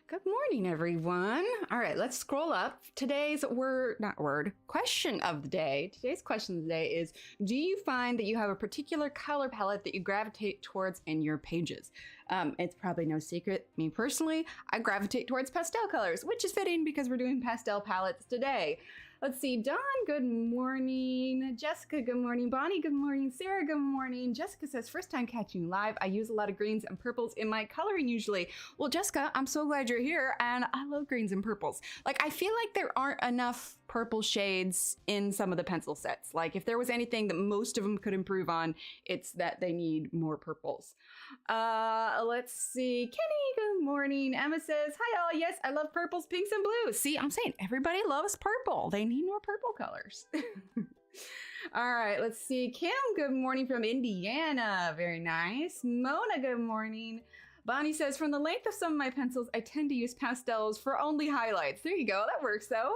Good morning, everyone. All right, let's scroll up. Today's question of the day. Today's question of the day is, do you find that you have a particular color palette that you gravitate towards in your pages? It's probably no secret. Me personally, I gravitate towards pastel colors, which is fitting because we're doing pastel palettes today. Let's see, Dawn, good morning. Jessica, good morning. Bonnie, good morning. Sarah, good morning. Jessica says, first time catching you live. I use a lot of greens and purples in my coloring usually. Well, Jessica, I'm so glad you're here, and I love greens and purples. Like, I feel like there aren't enough purple shades in some of the pencil sets. Like, if there was anything that most of them could improve on, it's that they need more purples. Let's see. Kenny, good morning. Emma says, hi all. Yes, I love purples, pinks, and blues. See, I'm saying everybody loves purple. They need more purple colors. All right, let's see. Kim, good morning from Indiana. Very nice. Mona, good morning. Bonnie says, from the length of some of my pencils, I tend to use pastels for only highlights. There you go. That works though.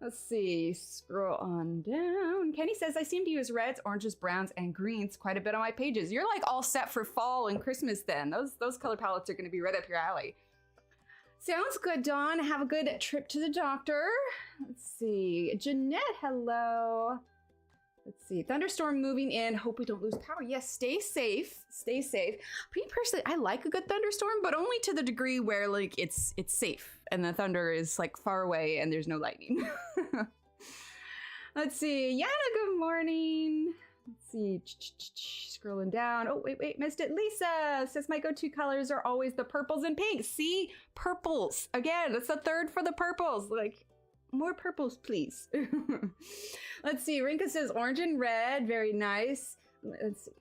Let's see, scroll on down. Kenny says, I seem to use reds, oranges, browns, and greens quite a bit on my pages. You're like all set for fall and Christmas then. Those color palettes are gonna be right up your alley. Sounds good, Dawn. Have a good trip to the doctor. Let's see, Jeanette, hello. Let's see, thunderstorm moving in. Hope we don't lose power. Yes, stay safe, stay safe. Me personally, I like a good thunderstorm, but only to the degree where like it's safe and the thunder is like far away and there's no lightning. Let's see, Yana, good morning. Let's see, scrolling down. Oh, wait, missed it. Lisa says, my go-to colors are always the purples and pinks. See, purples. Again, that's the third for the purples. Like, more purples, please. Let's see, Rinka says orange and red, very nice. Let's see.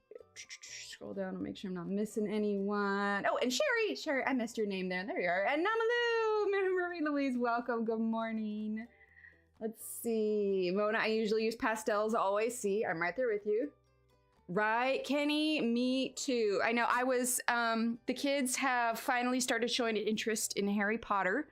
Scroll down and make sure I'm not missing anyone. Oh, and Sherry, I missed your name there. There you are. And Namalu, Marie Louise, welcome. Good morning. Let's see. Mona, I usually use pastels always. See, I'm right there with you. Right, Kenny, me too. I know I was, the kids have finally started showing an interest in Harry Potter.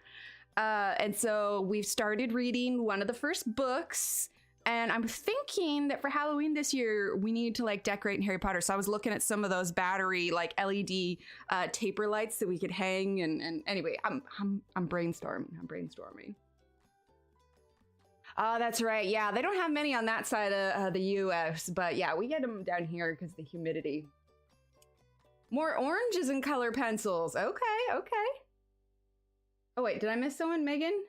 And so we've started reading one of the first books. And I'm thinking that for Halloween this year, we need to like decorate in Harry Potter. So I was looking at some of those battery like LED taper lights that we could hang. And anyway, I'm brainstorming. Oh, that's right. Yeah, they don't have many on that side of the US, but yeah, we get them down here because of the humidity. More oranges and color pencils. Okay. Oh wait, did I miss someone? Megan?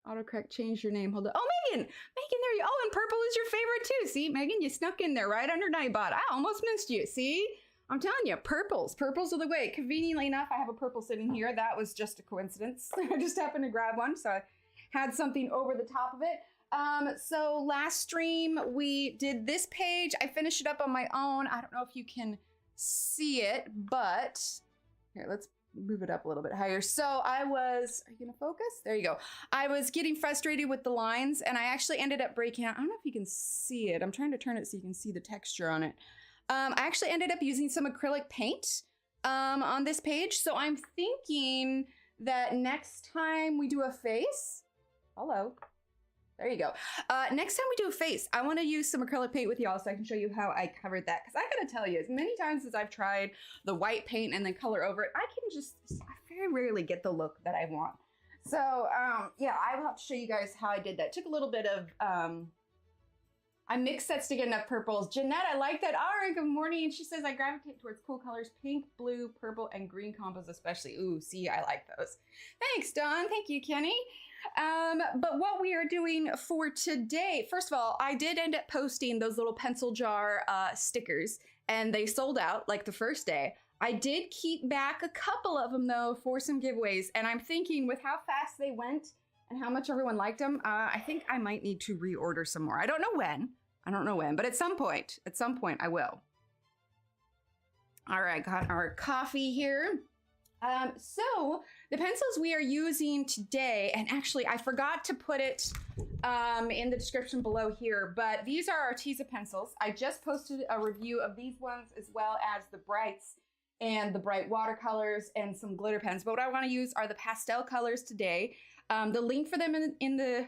Autocorrect changed your name. Hold on. Oh, Megan, there you. Oh, and purple is your favorite too. See, Megan, you snuck in there right under Nightbot. I almost missed you. See, I'm telling you, purples are the way. Conveniently enough, I have a purple sitting here. That was just a coincidence. I just happened to grab one, so I had something over the top of it. So last stream we did this page. I finished it up on my own. I don't know if you can see it, but here, let's move it up a little bit higher. So I was, are you gonna focus? There you go. I was getting frustrated with the lines and I actually ended up breaking out. I don't know if you can see it. I'm trying to turn it so you can see the texture on it. I actually ended up using some acrylic paint on this page. So I'm thinking that next time we do a face, hello, there you go. Next time we do a face, I want to use some acrylic paint with y'all so I can show you how I covered that. Because I gotta tell you, as many times as I've tried the white paint and then color over it, I very rarely get the look that I want. So yeah, I will have to show you guys how I did that. Took a little bit of, I mixed sets to get enough purples. Jeanette, I like that. All right, good morning. And she says, I gravitate towards cool colors, pink, blue, purple, and green combos especially. Ooh, see, I like those. Thanks, Dawn. Thank you, Kenny. But what we are doing for today, first of all, I did end up posting those little pencil jar stickers and they sold out like the first day. I did keep back a couple of them though for some giveaways, and I'm thinking with how fast they went and how much everyone liked them, I think I might need to reorder some more. I don't know when, but at some point I will. All right, got our coffee here. So the pencils we are using today, and actually I forgot to put it in the description below here, but these are Arteza pencils. I just posted a review of these ones as well as the brights and the bright watercolors and some glitter pens. But what I want to use are the pastel colors today. The link for them in the,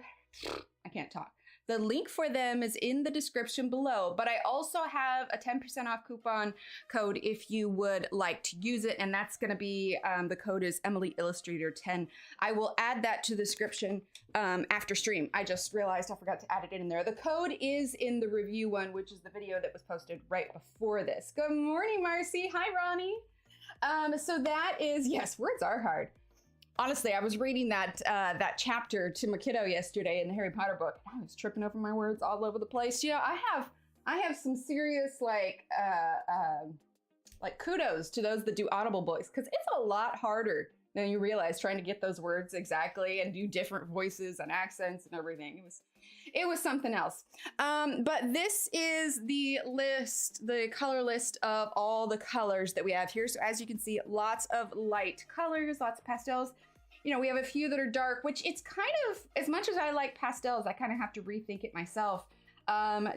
I can't talk. The link for them is in the description below, but I also have a 10% off coupon code if you would like to use it, and that's gonna be, the code is Emily Illustrator 10. I will add that to the description after stream. I just realized I forgot to add it in there. The code is in the review one, which is the video that was posted right before this. Good morning, Marcy. Hi, Ronnie. So that is, yes, words are hard. Honestly, I was reading that chapter to my kiddo yesterday in the Harry Potter book. I was tripping over my words all over the place. You know, I have some serious like kudos to those that do audible voice, because it's a lot harder than you realize trying to get those words exactly and do different voices and accents and everything. It was something else. But this is the list, the color list of all the colors that we have here. So as you can see, lots of light colors, lots of pastels. You know, we have a few that are dark, which it's kind of, as much as I like pastels, I kind of have to rethink it myself.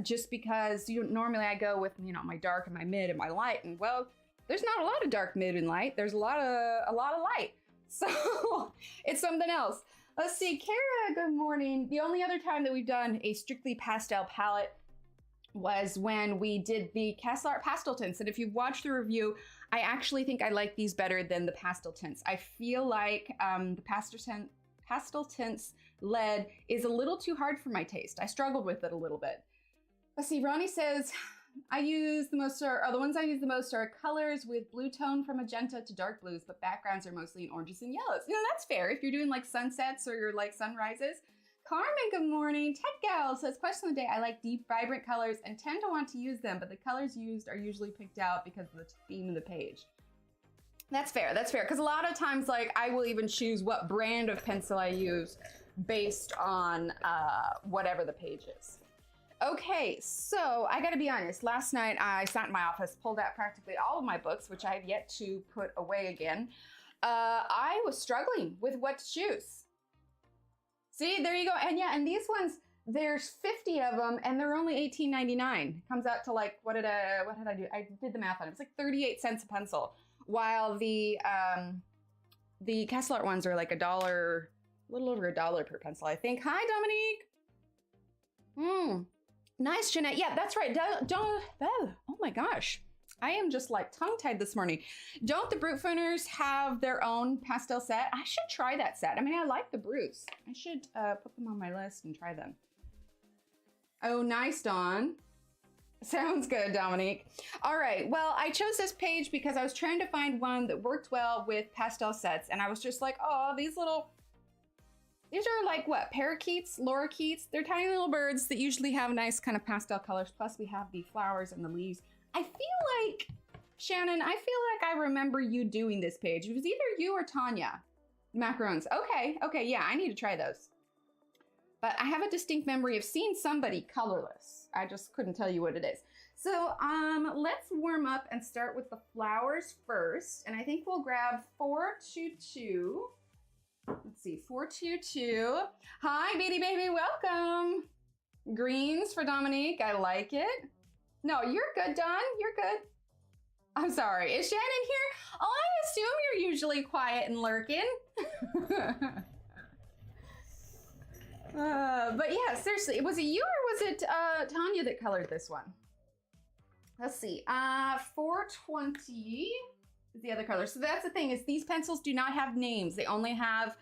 Just because normally I go with, you know, my dark and my mid and my light, and well, there's not a lot of dark, mid, and light. There's a lot of light. So it's something else. Let's see, Kara, good morning. The only other time that we've done a strictly pastel palette was when we did the Castle Art pastel tints. And if you've watched the review, I actually think I like these better than the pastel tints. I feel like the pastel tints lead is a little too hard for my taste. I struggled with it a little bit. Let's see, Ronnie says, I use the most are, the ones I use the most are colors with blue tone from magenta to dark blues, but backgrounds are mostly in oranges and yellows. You know, that's fair if you're doing like sunsets or you're like sunrises. Carmen, good morning. Tech Gal says, question of the day, I like deep, vibrant colors and tend to want to use them, but the colors used are usually picked out because of the theme of the page. That's fair, because a lot of times, like, I will even choose what brand of pencil I use based on whatever the page is. Okay, so I gotta be honest, last night I sat in my office, pulled out practically all of my books, which I have yet to put away again. I was struggling with what to choose. See, there you go. And yeah, and these ones, there's 50 of them and they're only $18.99. Comes out to like, what did I do? I did the math on it. It's like 38 cents a pencil. While the Castle Art ones are like $1, a little over $1 per pencil, I think. Hi, Dominique. Nice, Jeanette. Yeah, that's right. Oh my gosh. I am just like tongue-tied this morning. Don't the Brute Funners have their own pastel set? I should try that set. I mean, I like the Brutes. I should put them on my list and try them. Oh, nice, Dawn. Sounds good, Dominique. All right, well, I chose this page because I was trying to find one that worked well with pastel sets, and I was just like, oh, these are like what, parakeets, lorikeets? They're tiny little birds that usually have nice kind of pastel colors. Plus we have the flowers and the leaves. I feel like, Shannon, I feel like I remember you doing this page. It was either you or Tanya. Macarons. Okay, yeah, I need to try those. But I have a distinct memory of seeing somebody colorless. I just couldn't tell you what it is. So let's warm up and start with the flowers first. And I think we'll grab 422. Let's see, 422. Hi, Beady Baby, welcome. Greens for Dominique, I like it. No, you're good, Don, you're good. I'm sorry, is Shannon here? Oh, I assume you're usually quiet and lurking. But yeah, seriously, was it you or was it Tanya that colored this one? Let's see, 420 is the other color. So that's the thing, is these pencils do not have names. They only have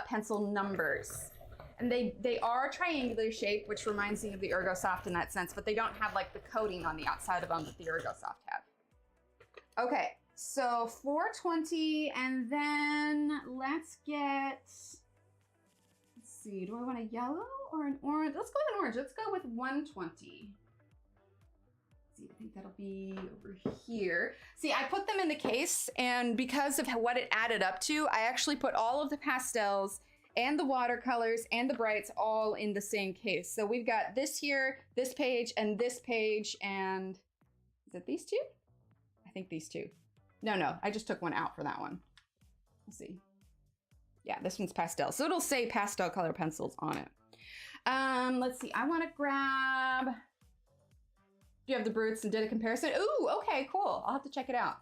pencil numbers. And they are triangular shaped, which reminds me of the Ergosoft in that sense, but they don't have like the coating on the outside of them that the Ergosoft have. Okay, so 420, and then let's get, let's see, do I want a yellow or an orange? Let's go with an orange. Let's go with 120. See, I think that'll be over here. See, I put them in the case, and because of what it added up to, I actually put all of the pastels and the watercolors and the brights all in the same case. So we've got this here, this page, and is it these two? I think these two. No, I just took one out for that one. Let's see. Yeah, this one's pastel. So it'll say pastel color pencils on it. Let's see, I wanna grab, do you have the Brutes and did a comparison? Ooh, okay, cool. I'll have to check it out.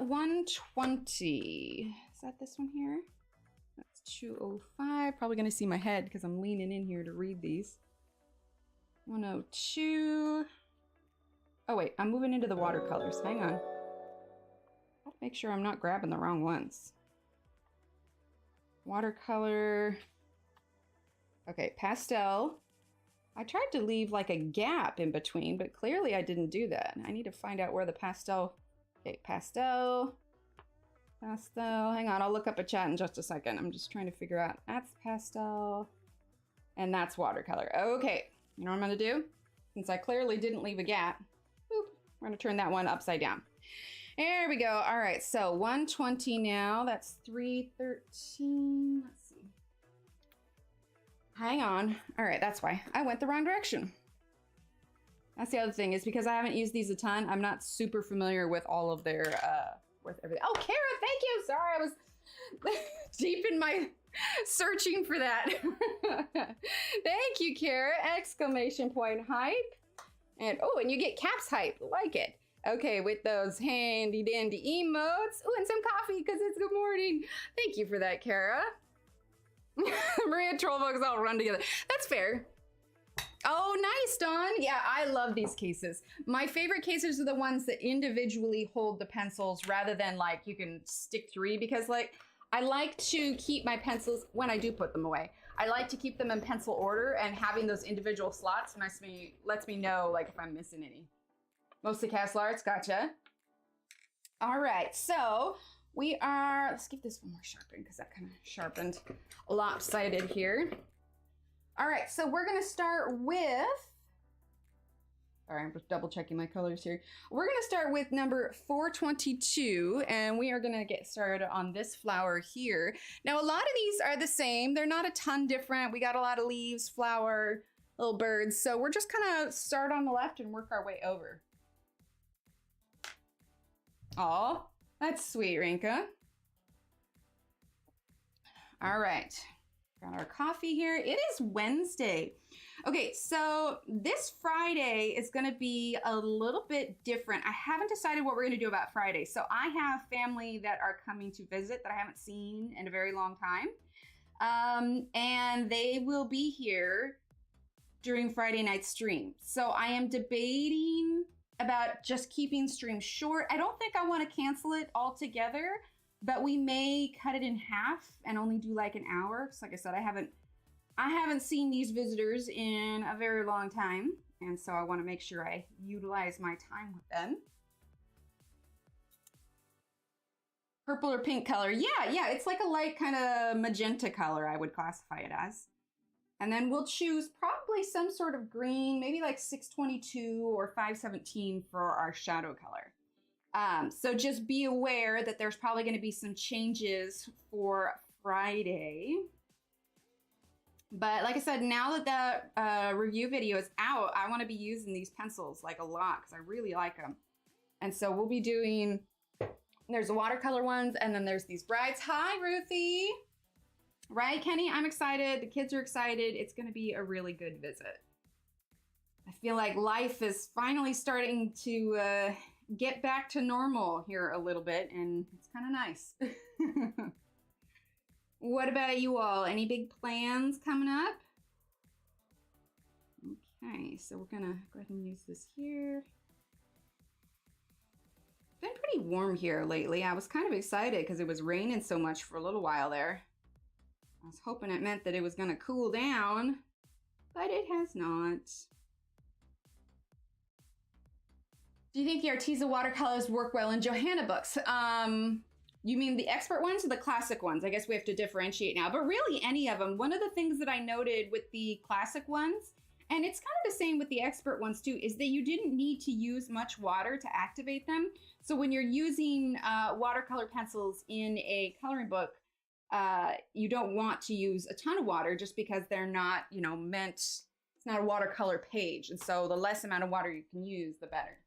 120. Is that this one here? Let's 205. Probably gonna see my head because I'm leaning in here to read these. 102. Oh wait, I'm moving into the watercolors. Hang on. I'll make sure I'm not grabbing the wrong ones. Watercolor. Okay, pastel. I tried to leave like a gap in between, but clearly I didn't do that. I need to find out where the pastel. Okay, pastel. Pastel. Hang on, I'll look up a chat in just a second. I'm just trying to figure out. That's pastel. And that's watercolor. Okay, you know what I'm gonna do? Since I clearly didn't leave a gap, boop, we're gonna turn that one upside down. There we go. All right, so 120 now. That's 313. Let's see. Hang on. All right, that's why I went the wrong direction. That's the other thing, is because I haven't used these a ton, I'm not super familiar with all of their, with everything. Oh, Kara, thank you. Sorry, I was deep in my searching for that. Thank you, Kara. Exclamation point hype. And, oh, and you get caps hype. Like it. Okay, with those handy dandy emotes. Oh, and some coffee because it's good morning. Thank you for that, Kara. Maria Trolle books all run together. That's fair. Oh, nice, Dawn. Yeah, I love these cases. My favorite cases are the ones that individually hold the pencils rather than like you can stick 3, because like I like to keep my pencils when I do put them away. I like to keep them in pencil order, and having those individual slots lets me know like if I'm missing any. Mostly Castle Arts, gotcha. All right, so we are, let's give this one more sharpen because that kind of sharpened lopsided here. All right, so we're gonna start with, sorry, I'm just double checking my colors here. We're gonna start with number 422, and we are gonna get started on this flower here. Now, a lot of these are the same. They're not a ton different. We got a lot of leaves, flower, little birds. So we're just kind of start on the left and work our way over. Oh, that's sweet, Rinka. All right, got our coffee here. It is Wednesday. Okay, so this Friday is gonna be a little bit different. I haven't decided what we're gonna do about Friday. So I have family that are coming to visit that I haven't seen in a very long time. And they will be here during Friday night stream. So I am debating about just keeping stream short. I don't think I want to cancel it altogether, but we may cut it in half and only do like an hour. Because like I said, I haven't seen these visitors in a very long time, and so I want to make sure I utilize my time with them. Purple or pink color. Yeah, it's like a light kind of magenta color, I would classify it as. And then we'll choose probably some sort of green, maybe like 622 or 517 for our shadow color. So just be aware that there's probably going to be some changes for Friday. But like I said, now that the review video is out, I want to be using these pencils like a lot because I really like them. And so we'll be doing, there's the watercolor ones, and then there's these brides. Hi, Ruthie. Right, Kenny? I'm excited. The kids are excited. It's going to be a really good visit. I feel like life is finally starting to get back to normal here a little bit, and it's kind of nice. What about you all? Any big plans coming up? Okay, so we're going to go ahead and use this here. It's been pretty warm here lately. I was kind of excited because it was raining so much for a little while there. I was hoping it meant that it was going to cool down, but it has not. Do you think the Arteza watercolors work well in Johanna books? You mean the expert ones or the classic ones? I guess we have to differentiate now, but really any of them. One of the things that I noted with the classic ones, and it's kind of the same with the expert ones too, is that you didn't need to use much water to activate them. So when you're using watercolor pencils in a coloring book, you don't want to use a ton of water just because they're not, you know, meant, it's not a watercolor page. And so the less amount of water you can use, the better.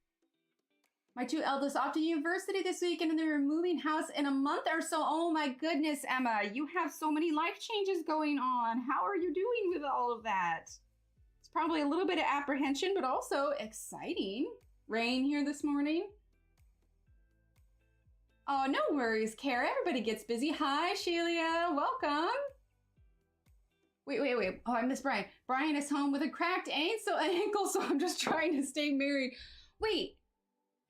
My 2 eldest off to university this week, and then they're moving house in a month or so. Oh my goodness, Emma, you have so many life changes going on. How are you doing with all of that? It's probably a little bit of apprehension, but also exciting. Rain here this morning. Oh, no worries, Kara. Everybody gets busy. Hi, Sheila. Welcome. Wait. Oh, I missed Brian. Brian is home with a cracked ankle, so I'm just trying to stay married. Wait,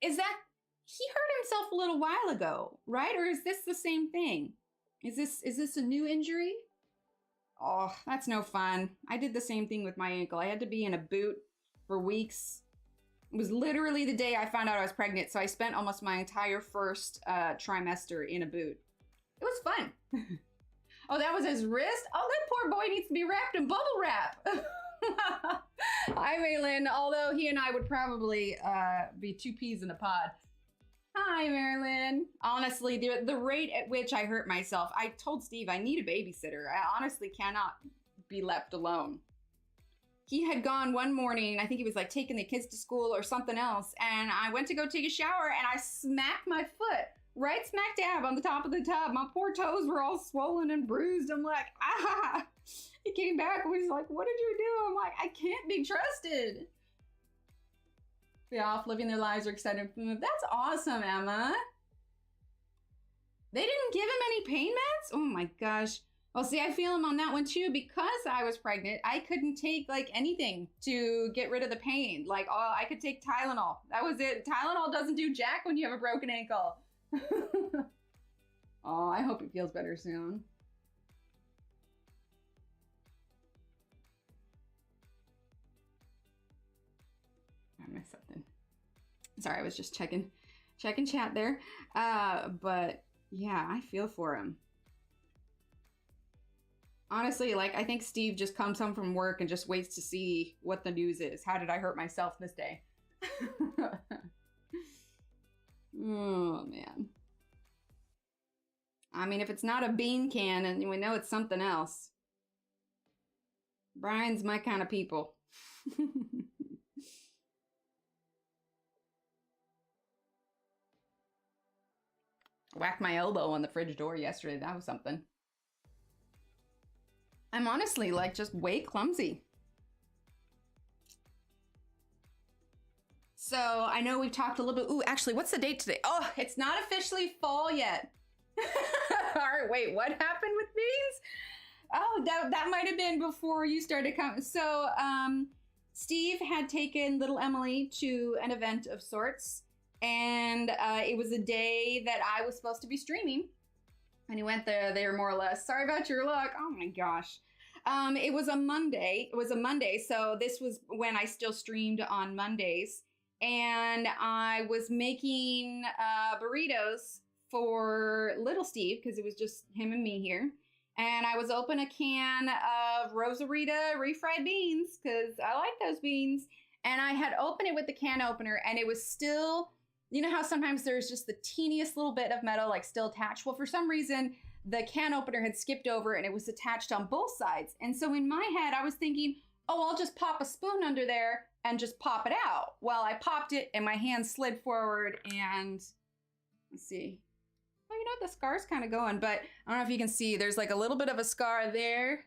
is that... He hurt himself a little while ago, right? Or is this the same thing? Is this a new injury? Oh, that's no fun. I did the same thing with my ankle. I had to be in a boot for weeks. It was literally the day I found out I was pregnant, so I spent almost my entire first trimester in a boot. It was fun. Oh, that was his wrist? Oh, that poor boy needs to be wrapped in bubble wrap. Hi, Maylin. Although he and I would probably be two peas in a pod. Hi, Marilyn. Honestly, the rate at which I hurt myself, I told Steve I need a babysitter. I honestly cannot be left alone. He had gone one morning, I think he was like taking the kids to school or something else, and I went to go take a shower and I smacked my foot right smack dab on the top of the tub. My poor toes were all swollen and bruised. I'm like, ah. He came back and was like, what did you do? I'm like, I can't be trusted. Be off living their lives or extended. That's awesome, Emma. They didn't give him any pain meds? Oh my gosh. Well, see, I feel him on that one too. Because I was pregnant, I couldn't take like anything to get rid of the pain. Like, oh, I could take Tylenol. That was it. Tylenol doesn't do jack when you have a broken ankle. Oh, I hope it feels better soon. I missed something. Sorry, I was just checking chat there. But yeah, I feel for him. Honestly, like, I think Steve just comes home from work and just waits to see what the news is. How did I hurt myself this day? Oh, man. I mean, if it's not a bean can, and we know it's something else. Brian's my kind of people. Whacked my elbow on the fridge door yesterday. That was something. I'm honestly like just way clumsy. So I know we've talked a little bit. Ooh, actually, what's the date today? Oh, it's not officially fall yet. All right, wait, what happened with beans? Oh, that might have been before you started coming. So Steve had taken little Emily to an event of sorts. And it was a day that I was supposed to be streaming. And he went there more or less. Sorry about your luck. Oh my gosh. It was a Monday. So this was when I still streamed on Mondays. And I was making burritos for little Steve because it was just him and me here. And I was opening a can of Rosarita refried beans because I like those beans. And I had opened it with the can opener and it was still... You know how sometimes there's just the teeniest little bit of metal like still attached? Well, for some reason, the can opener had skipped over and it was attached on both sides. And so in my head, I was thinking, oh, I'll just pop a spoon under there and just pop it out. Well, I popped it and my hand slid forward and let's see. Oh, you know what? The scar's kind of going, but I don't know if you can see. There's like a little bit of a scar there.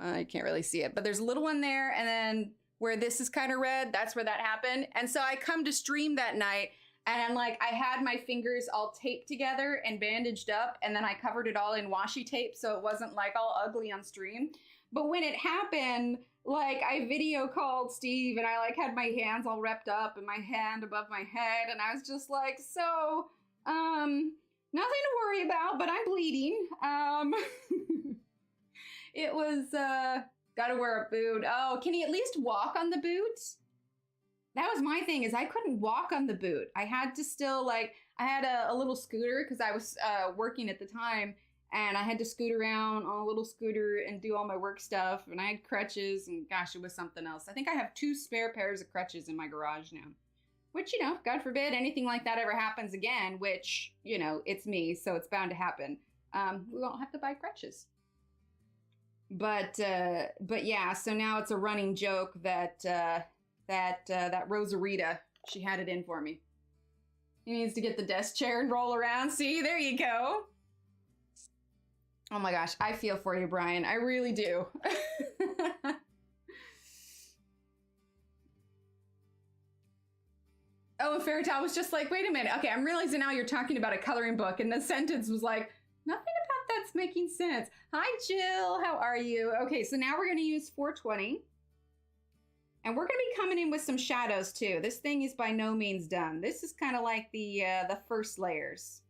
I can't really see it, but there's a little one there and then where this is kind of red, that's where that happened. And so I come to stream that night and I'm like, I had my fingers all taped together and bandaged up and then I covered it all in washi tape so it wasn't like all ugly on stream. But when it happened, like I video called Steve and I like had my hands all wrapped up and my hand above my head and I was just like, so, nothing to worry about, but I'm bleeding. It was, gotta wear a boot. Oh, can he at least walk on the boot? That was my thing, is I couldn't walk on the boot. I had to still like, I had a little scooter because I was working at the time and I had to scoot around on a little scooter and do all my work stuff. And I had crutches and gosh, it was something else. I think I have 2 spare pairs of crutches in my garage now, which, you know, God forbid anything like that ever happens again, which, you know, it's me, so it's bound to happen. We won't have to buy crutches. But yeah, so now it's a running joke that that Rosarita, she had it in for me. He needs to get the desk chair and roll around. See, there you go. Oh my gosh, I feel for you, Brian. I really do. Oh, and Fairytale was just like, wait a minute. Okay, I'm realizing now you're talking about a coloring book, and the sentence was like, nothing about that That's making sense. Hi, Jill. How are you? Okay, so now we're going to use 420. And we're going to be coming in with some shadows too. This thing is by no means done. This is kind of like the first layers.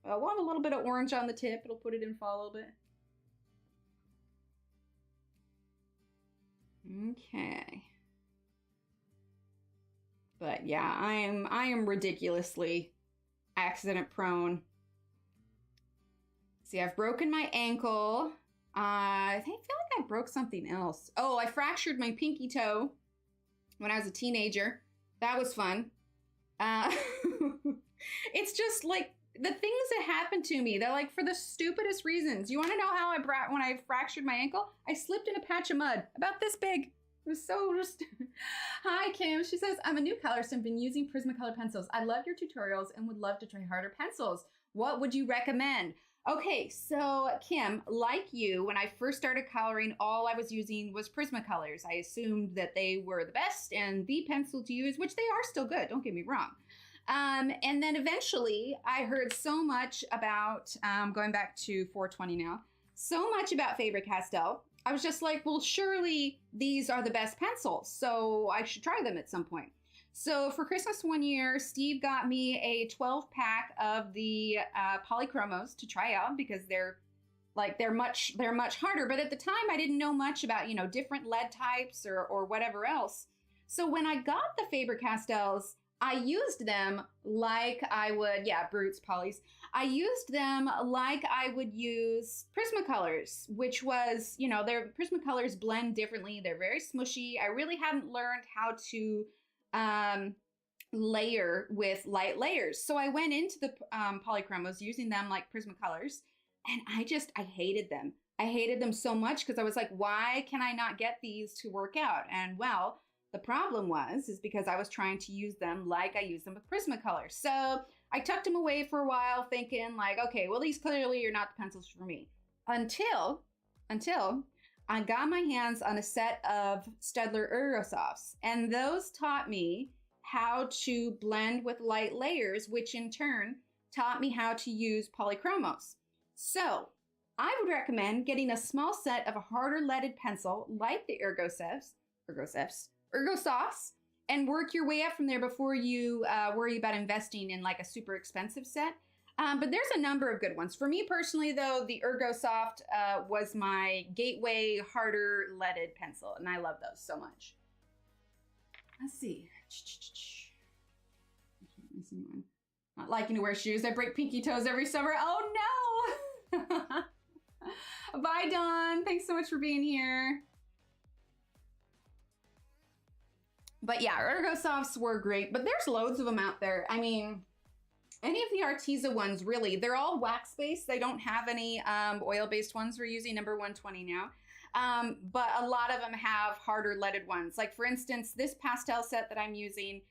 I want a little bit of orange on the tip. It'll put it in fall a little bit. Okay. But yeah, I am ridiculously accident prone. See, I've broken my ankle. I feel like I broke something else. Oh, I fractured my pinky toe when I was a teenager. That was fun. It's just like the things that happen to me, they're like for the stupidest reasons. You want to know how when I fractured my ankle? I slipped in a patch of mud about this big. It was so just... Hi, Kim. She says, I'm a new colorist and been using Prismacolor pencils. I love your tutorials and would love to try harder pencils. What would you recommend? Okay, so Kim, like you, when I first started coloring, all I was using was Prismacolors. I assumed that they were the best and the pencil to use, which they are still good, don't get me wrong. And then eventually I heard so much about, going back to 420 now, so much about Faber-Castell. I was just like, well, surely these are the best pencils, so I should try them at some point. So for Christmas one year, Steve got me a 12-pack of the polychromos to try out because they're much harder. But at the time, I didn't know much about, you know, different lead types or whatever else. So when I got the Faber-Castells, I used them like I would, yeah, Brutes, Polys. I used them like I would use Prismacolors, which was, you know, their Prismacolors blend differently. They're very smushy. I really hadn't learned how to layer with light layers. So I went into the polychromos using them like Prismacolors, and I hated them. I hated them so much because I was like, why can I not get these to work out? And well, the problem is because I was trying to use them like I use them with Prismacolor. So I tucked them away for a while thinking like, okay, well, these clearly are not the pencils for me. Until I got my hands on a set of Staedtler Ergosofts, and those taught me how to blend with light layers, which in turn taught me how to use polychromos. So I would recommend getting a small set of a harder leaded pencil like the Ergosofts, and work your way up from there before you worry about investing in like a super expensive set. But there's a number of good ones. For me personally, though, the Ergosoft was my gateway harder leaded pencil, and I love those so much. Let's see. Not liking to wear shoes. I break pinky toes every summer. Oh no! Bye, Dawn. Thanks so much for being here. But yeah, Ergosofts were great, but there's loads of them out there. I mean, any of the Arteza ones, really, they're all wax-based. They don't have any oil-based ones. We're using number 120 now. But a lot of them have harder leaded ones. Like, for instance, this pastel set that I'm using,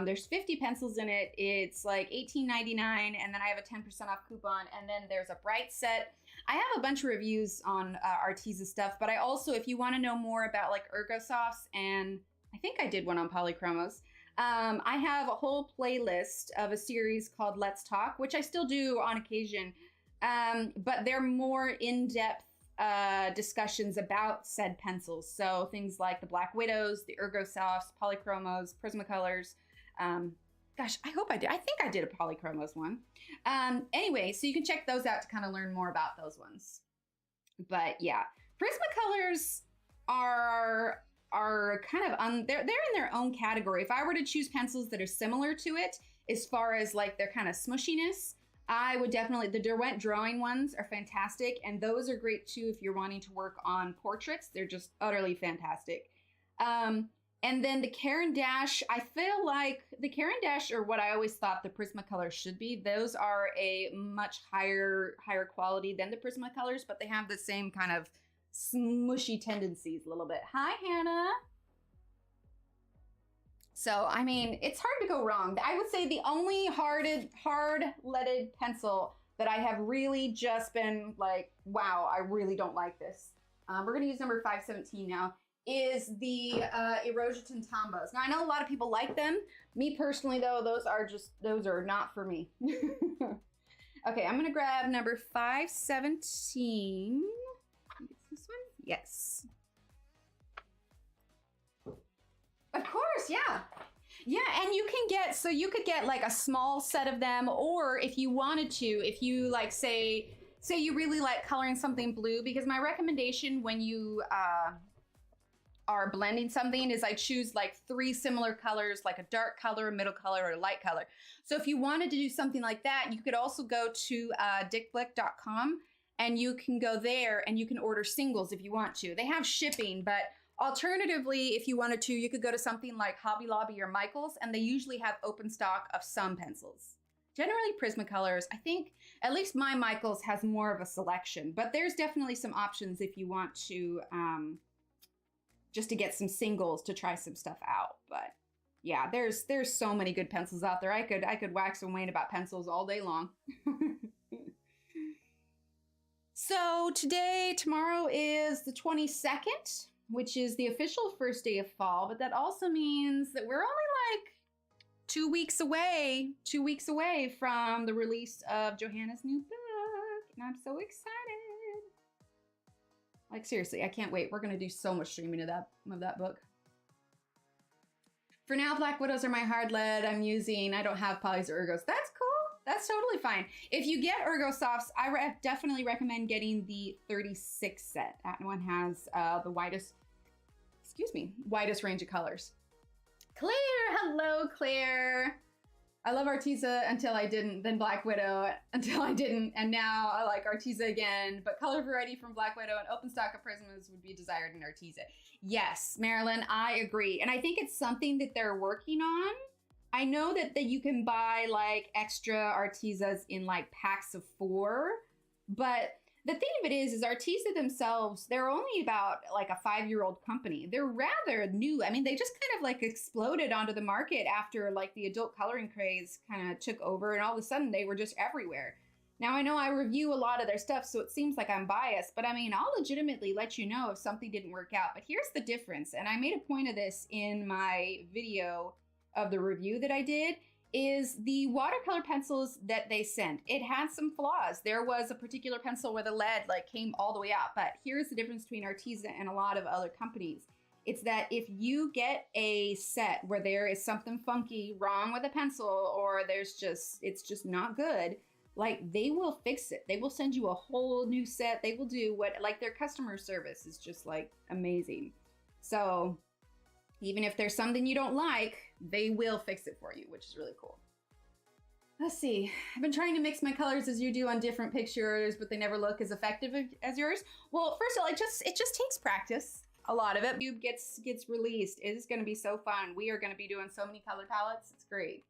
there's 50 pencils in it. It's like $18.99, and then I have a 10% off coupon, and then there's a bright set. I have a bunch of reviews on Arteza stuff, but I also, if you want to know more about like Ergosofts, and I think I did one on polychromos, I have a whole playlist of a series called Let's Talk, which I still do on occasion, but they're more in-depth discussions about said pencils. So things like the Black Widows, the Ergosofts, polychromos, Prismacolors. Gosh, I hope I did. I think I did a polychromos one. Anyway, so you can check those out to kind of learn more about those ones. But yeah, Prismacolors are kind of they're in their own category. If I were to choose pencils that are similar to it, as far as like their kind of smushiness, I would definitely, the Derwent drawing ones are fantastic, and those are great too if you're wanting to work on portraits. They're just utterly fantastic. And then the Caran d'Ache, I feel like the Caran d'Ache are what I always thought the Prismacolor should be. Those are a much higher quality than the Prismacolors, but they have the same kind of smushy tendencies a little bit. Hi, Hannah. So, I mean, it's hard to go wrong. I would say the only hard-leaded pencil that I have really just been like, wow, I really don't like this. We're going to use number 517 now, is the Erosion Tombos. Now, I know a lot of people like them. Me personally, though, those are not for me. Okay, I'm gonna grab number 517. I think it's this one? Yes. Of course, yeah. Yeah, and you can get, so you could get like a small set of them, or if you wanted to, if you like say you really like coloring something blue, because my recommendation when you are blending something is I choose like 3 similar colors, like a dark color, a middle color, or a light color. So if you wanted to do something like that, you could also go to dickblick.com and you can go there and you can order singles if you want to. They have shipping, but alternatively, if you wanted to, you could go to something like Hobby Lobby or Michaels, and they usually have open stock of some pencils. Generally Prismacolors. I think at least my Michaels has more of a selection, but there's definitely some options if you want to just to get some singles to try some stuff out. But yeah, there's so many good pencils out there. I could wax and wane about pencils all day long. So tomorrow is the 22nd, which is the official first day of fall, but that also means that we're only like 2 weeks away from the release of Johanna's new book, and I'm so excited. Like seriously, I can't wait. We're gonna do so much streaming of that book. For now, Black Widows are my hard lead I'm using. I don't have polys or ergos. That's cool. That's totally fine. If you get Ergo Softs, I definitely recommend getting the 36 set. That one has the widest range of colors. Claire, hello, Claire. I love Arteza until I didn't, then Black Widow until I didn't, and now I like Arteza again, but color variety from Black Widow and open stock of Prismas would be desired in Arteza. Yes, Marilyn, I agree. And I think it's something that they're working on. I know that you can buy like extra Artezas in like packs of 4, but the thing of it is Arteza themselves, they're only about like a 5-year-old company. They're rather new. I mean, they just kind of like exploded onto the market after like the adult coloring craze kind of took over, and all of a sudden they were just everywhere. Now I know I review a lot of their stuff, so it seems like I'm biased, but I mean, I'll legitimately let you know if something didn't work out. But here's the difference, and I made a point of this in my video of the review that I did, is the watercolor pencils that they sent. It had some flaws. There was a particular pencil where the lead like came all the way out, but here's the difference between Arteza and a lot of other companies. It's that if you get a set where there is something funky wrong with a pencil, or it's just not good, like they will fix it. They will send you a whole new set. They will do like their customer service is just like amazing. So even if there's something you don't like, they will fix it for you, which is really cool. Let's see. I've been trying to mix my colors as you do on different pictures, but they never look as effective as yours. Well, first of all, it just takes practice. A lot of it gets released. It is going to be so fun. We are going to be doing so many color palettes. It's great.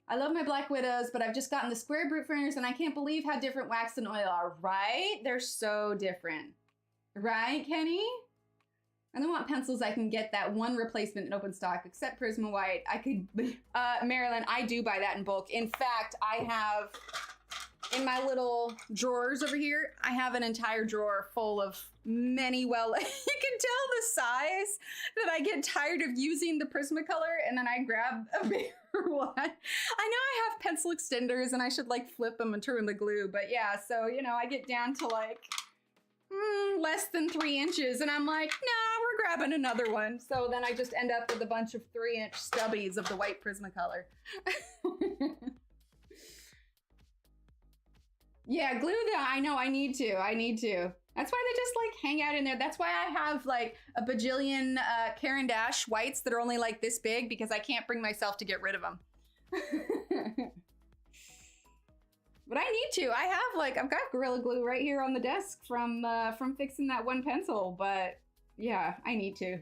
I love my Black Widows, but I've just gotten the square brute fingers, and I can't believe how different wax and oil are, right? They're so different. Right, Kenny? I don't want pencils. I can get that one replacement in open stock, except Prisma White. I could, Marilyn, I do buy that in bulk. In fact, I have, in my little drawers over here, I have an entire drawer full of many, you can tell the size that I get tired of using the Prismacolor, and then I grab a bigger one. I know I have pencil extenders and I should like flip them and turn the glue, but yeah, so, you know, I get down to like, less than 3 inches, and I'm like, nah, we're grabbing another one. So then I just end up with a bunch of 3-inch stubbies of the white Prismacolor. Yeah, glue them. I know, I need to. That's why they just like hang out in there. That's why I have like a bajillion Caran d'Ache whites that are only like this big, because I can't bring myself to get rid of them. But I need to. I've got Gorilla Glue right here on the desk from fixing that one pencil, but yeah, I need to.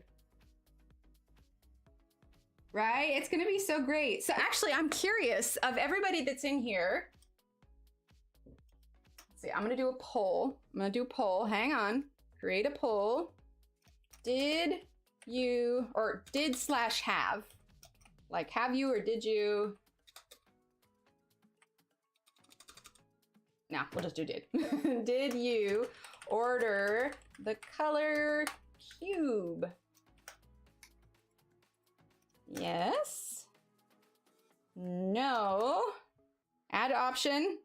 Right? It's gonna be so great. So actually, I'm curious, of everybody that's in here, let's see, I'm gonna do a poll. Hang on. Create a poll. Did you, or did/have, like have you or did you? No, we'll just do did. Did you order the color cube? Yes. No. Add option.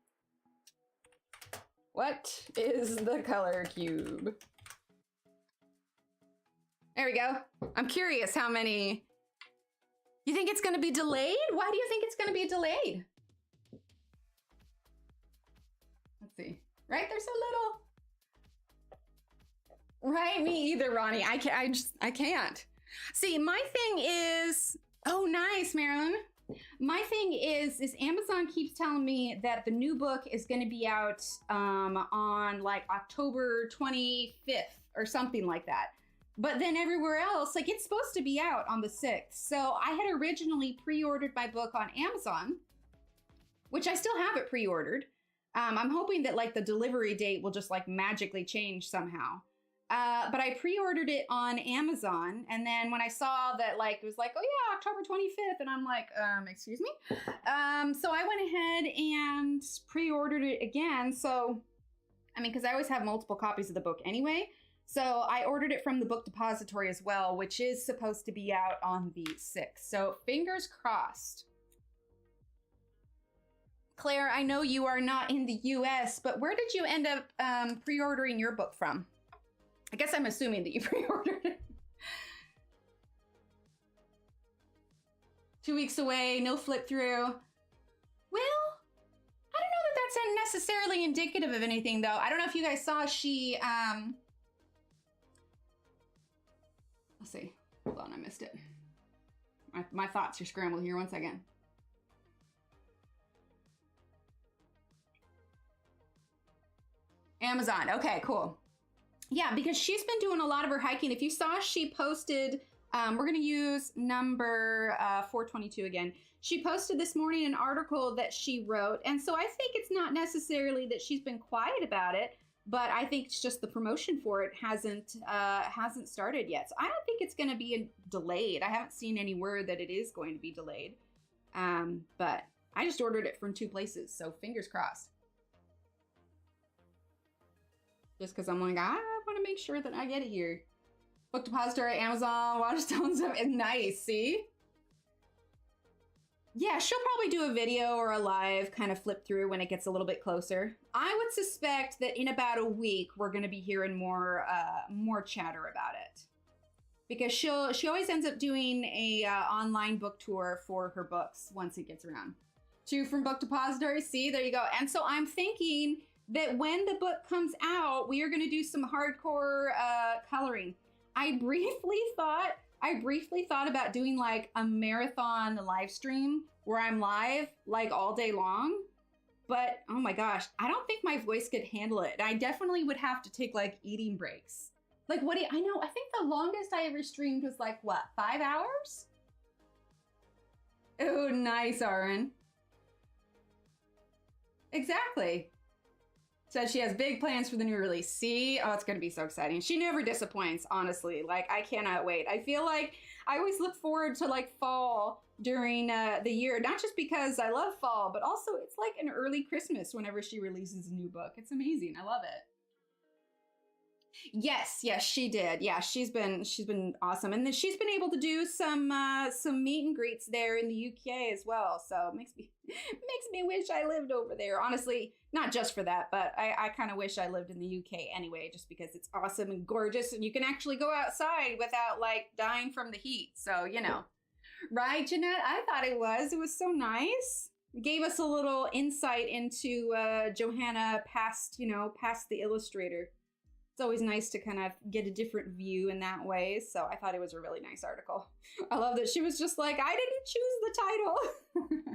What is the color cube? There we go. I'm curious how many. You think it's gonna be delayed? Why do you think it's gonna be delayed? Let's see. Right, they're so little. Right, me either, Ronnie. I can't. See, my thing is, oh, nice, Marilyn. My thing is Amazon keeps telling me that the new book is going to be out on like October 25th or something like that. But then everywhere else, like it's supposed to be out on the 6th. So I had originally pre-ordered my book on Amazon, which I still have it pre-ordered. I'm hoping that like the delivery date will just like magically change somehow. But I pre-ordered it on Amazon, and then when I saw that like it was like, oh yeah, October 25th, and I'm like, excuse me? So I went ahead and pre-ordered it again. So, I mean, because I always have multiple copies of the book anyway. So I ordered it from the book depository as well, which is supposed to be out on the 6th. So fingers crossed. Claire, I know you are not in the US, but where did you end up pre-ordering your book from? I guess I'm assuming that you pre-ordered it. 2 weeks away, no flip through. Well, I don't know that that's necessarily indicative of anything though. I don't know if you guys saw she, let's see, hold on, I missed it. My thoughts are scrambled here, 1 second. Amazon, okay, cool. Yeah, because she's been doing a lot of her hiking. If you saw, she posted, we're gonna use number 422 again. She posted this morning an article that she wrote. And so I think it's not necessarily that she's been quiet about it, but I think it's just the promotion for it hasn't started yet. So I don't think it's gonna be delayed. I haven't seen any word that it is going to be delayed. But I just ordered it from 2 places, so fingers crossed. Just because I'm like, I want to make sure that I get it here. Book depository, Amazon, Waterstones, nice, see? Yeah, she'll probably do a video or a live kind of flip through when it gets a little bit closer. I would suspect that in about a week, we're going to be hearing more chatter about it. Because she always ends up doing a online book tour for her books once it gets around. 2 from book depository, see, there you go. And so I'm thinking that when the book comes out, we are going to do some hardcore coloring. I briefly thought about doing like a marathon live stream where I'm live like all day long, but oh my gosh, I don't think my voice could handle it. I definitely would have to take like eating breaks. Like what do you, I know, I think the longest I ever streamed was like what, 5 hours? Oh, nice, Aaron. Exactly. Says she has big plans for the new release. See? Oh, it's going to be so exciting. She never disappoints, honestly. Like, I cannot wait. I feel like I always look forward to, like, fall during the year. Not just because I love fall, but also it's like an early Christmas whenever she releases a new book. It's amazing. I love it. Yes, she did. Yeah, she's been awesome. And then she's been able to do some meet and greets there in the UK as well. So it makes me wish I lived over there. Honestly, not just for that, but I kind of wish I lived in the UK anyway, just because it's awesome and gorgeous and you can actually go outside without like dying from the heat. So, you know. Right, Jeanette? I thought it was. It was so nice. Gave us a little insight into Johanna past the illustrator. It's always nice to kind of get a different view in that way. So I thought it was a really nice article. I love that she was just like, I didn't choose the title.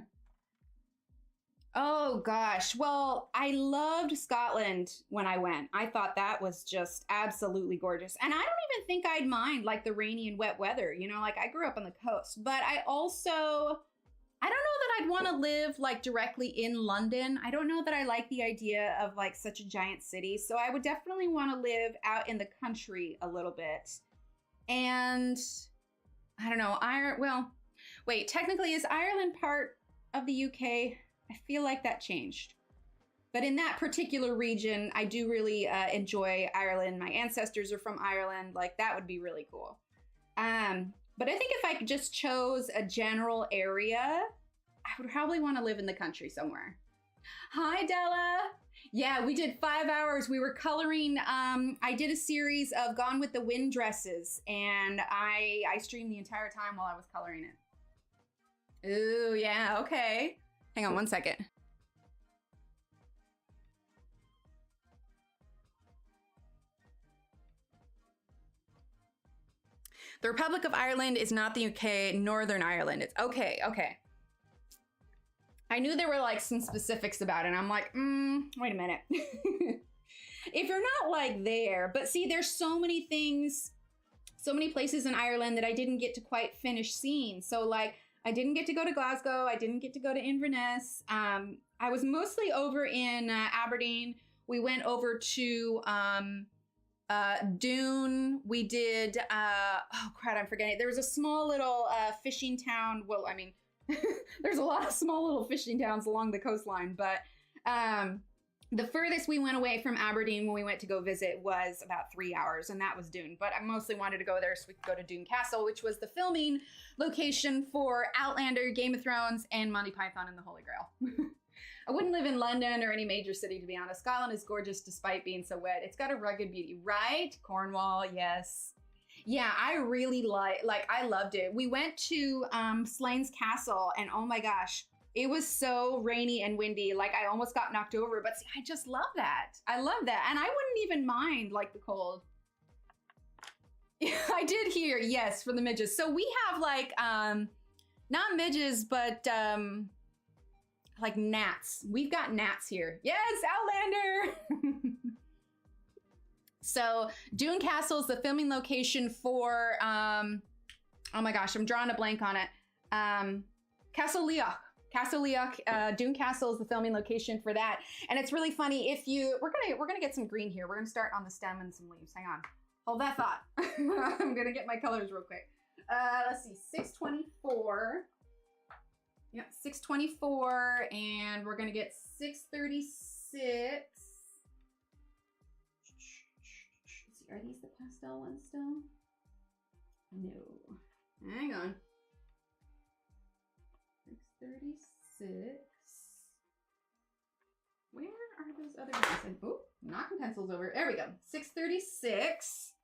Oh gosh. Well, I loved Scotland when I went. I thought that was just absolutely gorgeous. And I don't even think I'd mind like the rainy and wet weather. You know, like I grew up on the coast, but I don't know that I'd want to live like directly in London. I don't know that I like the idea of like such a giant city. So I would definitely want to live out in the country a little bit. And I don't know, wait, technically is Ireland part of the UK? I feel like that changed. But in that particular region, I do really enjoy Ireland. My ancestors are from Ireland. Like that would be really cool. But I think if I just chose a general area, I would probably want to live in the country somewhere. Hi, Della. Yeah, we did 5 hours. We were coloring. I did a series of Gone with the Wind dresses, and I streamed the entire time while I was coloring it. Ooh, yeah, okay. Hang on one second. The Republic of Ireland is not the UK, Northern Ireland. It's okay, okay. I knew there were like some specifics about it, and I'm like, wait a minute. If you're not like there, but see, there's so many things, so many places in Ireland that I didn't get to quite finish seeing. So like, I didn't get to go to Glasgow. I didn't get to go to Inverness. I was mostly over in Aberdeen. We went over to Dune. We did, oh crap, I'm forgetting. There was a small little fishing town. Well, I mean, there's a lot of small little fishing towns along the coastline, but the furthest we went away from Aberdeen when we went to go visit was about 3 hours, and that was Dune. But I mostly wanted to go there so we could go to Dune Castle, which was the filming location for Outlander, Game of Thrones, and Monty Python and the Holy Grail. I wouldn't live in London or any major city, to be honest. Scotland is gorgeous despite being so wet. It's got a rugged beauty, right? Cornwall, yes. Yeah, I really I loved it. We went to Slains Castle, and oh my gosh, it was so rainy and windy. Like, I almost got knocked over, but see, I just love that. I love that. And I wouldn't even mind like the cold. I did hear, yes, for the midges. So we have like, not midges, but like gnats. We've got gnats here. Yes, Outlander. So Dune Castle is the filming location for, oh my gosh, I'm drawing a blank on it. Castle Leoch. Castle Leoch, Dune Castle is the filming location for that. And it's really funny if you, we're gonna get some green here. We're gonna start on the stem and some leaves. Hang on, hold that thought. I'm gonna get my colors real quick. Let's see, 624. Yep, 624, and we're gonna get 636. Are these the pastel ones still? No. Hang on. 636. Where are those other ones? Oh, knocking pencils over. There we go. 636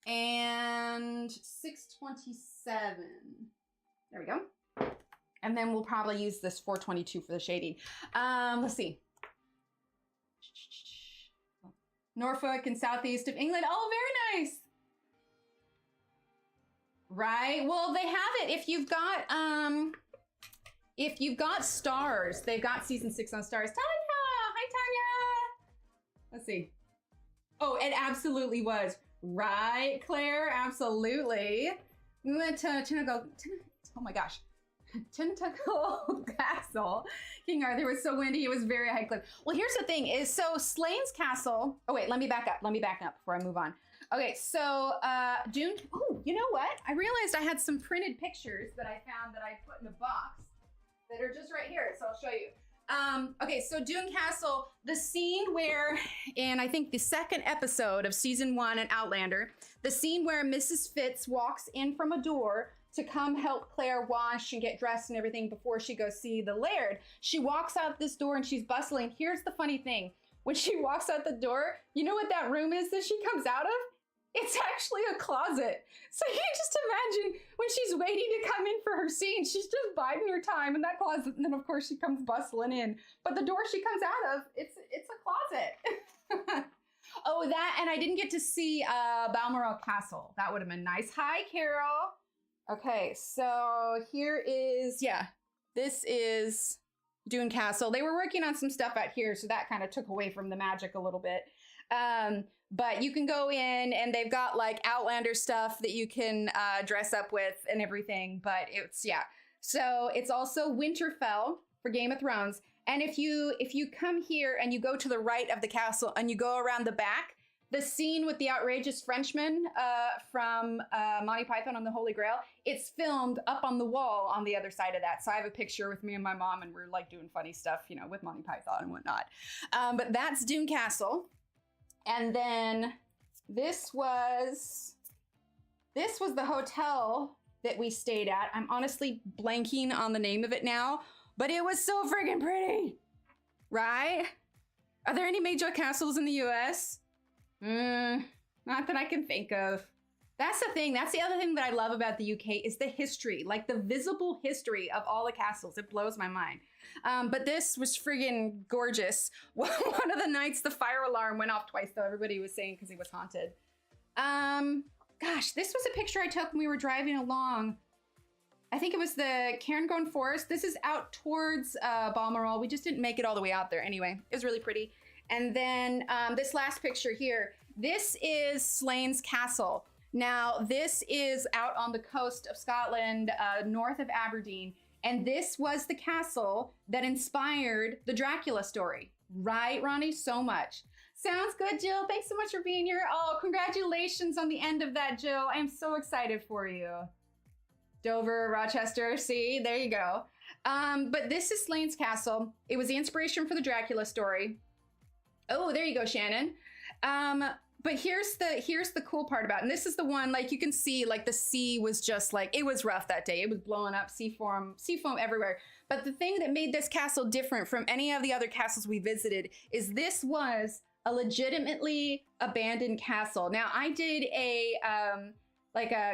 and 627. There we go. And then we'll probably use this 422 for the shading. Let's see. Norfolk and southeast of England. Oh, very nice. Right. Well, they have it. If you've got stars, they've got season 6 on stars. Tanya, hi Tanya. Let's see. Oh, it absolutely was. Right, Claire, absolutely. We went to oh my gosh. Tentacle Castle. King Arthur was so windy, it was very high cliff. Well, here's the thing is, so Slains Castle, oh wait, let me back up before I move on. Okay, so Dune, oh, you know what? I realized I had some printed pictures that I found that I put in a box that are just right here, so I'll show you. Okay, so Dune Castle, the scene where, in I think the second episode of season 1 in Outlander, the scene where Mrs. Fitz walks in from a door to come help Claire wash and get dressed and everything before she goes see the Laird. She walks out this door and she's bustling. Here's the funny thing. When she walks out the door, you know what that room is that she comes out of? It's actually a closet. So you just imagine when she's waiting to come in for her scene, she's just biding her time in that closet. And then of course she comes bustling in. But the door she comes out of, it's a closet. Oh, that, and I didn't get to see Balmoral Castle. That would have been nice. Hi, Carol. Okay, so here is, yeah, this is Dune Castle. They were working on some stuff out here, so that kind of took away from the magic a little bit. But you can go in and they've got like Outlander stuff that you can dress up with and everything, but it's, yeah. So it's also Winterfell for Game of Thrones. And if you come here and you go to the right of the castle and you go around the back, the scene with the outrageous Frenchman from Monty Python and the Holy Grail, it's filmed up on the wall on the other side of that. So I have a picture with me and my mom and we're like doing funny stuff, you know, with Monty Python and whatnot. But that's Dune Castle. And then this was the hotel that we stayed at. I'm honestly blanking on the name of it now, but it was so friggin' pretty, right? Are there any major castles in the US? Not that I can think of. That's the thing. That's the other thing that I love about the UK is the history, like the visible history of all the castles. It blows my mind. But this was friggin' gorgeous. One of the nights the fire alarm went off twice, though. Everybody was saying because it was haunted. Gosh, this was a picture I took when we were driving along. I think it was the Cairngorm Forest. This is out towards Balmoral. We just didn't make it all the way out there. Anyway, it was really pretty. And then this last picture here. This is Slains Castle. Now, this is out on the coast of Scotland, north of Aberdeen. And this was the castle that inspired the Dracula story. Right, Ronnie? So much. Sounds good, Jill. Thanks so much for being here. Oh, congratulations on the end of that, Jill. I'm so excited for you. Dover, Rochester, see? There you go. But this is Slains Castle. It was the inspiration for the Dracula story. Oh, there you go, Shannon. But here's the cool part about it. And this is the one, like you can see, like the sea was just like, it was rough that day. It was blowing up, sea foam everywhere. But the thing that made this castle different from any of the other castles we visited is this was a legitimately abandoned castle. Now I did a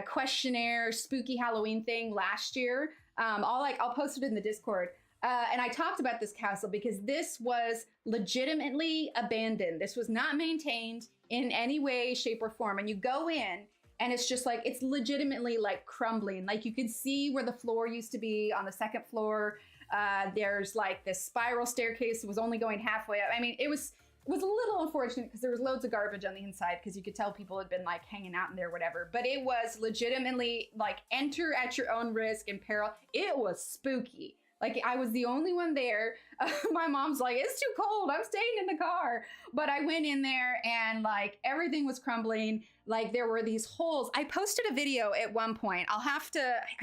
questionnaire spooky Halloween thing last year. I'll post it in the Discord. And I talked about this castle because this was legitimately abandoned. This was not maintained in any way, shape, or form. And you go in and it's just like, it's legitimately like crumbling. Like you could see where the floor used to be on the second floor. There's like this spiral staircase that was only going halfway up. I mean, it was a little unfortunate because there was loads of garbage on the inside because you could tell people had been like hanging out in there, whatever. But it was legitimately like enter at your own risk and peril. It was spooky. Like I was the only one there. My mom's like, it's too cold. I'm staying in the car. But I went in there and like everything was crumbling. Like there were these holes. I posted a video at one point. I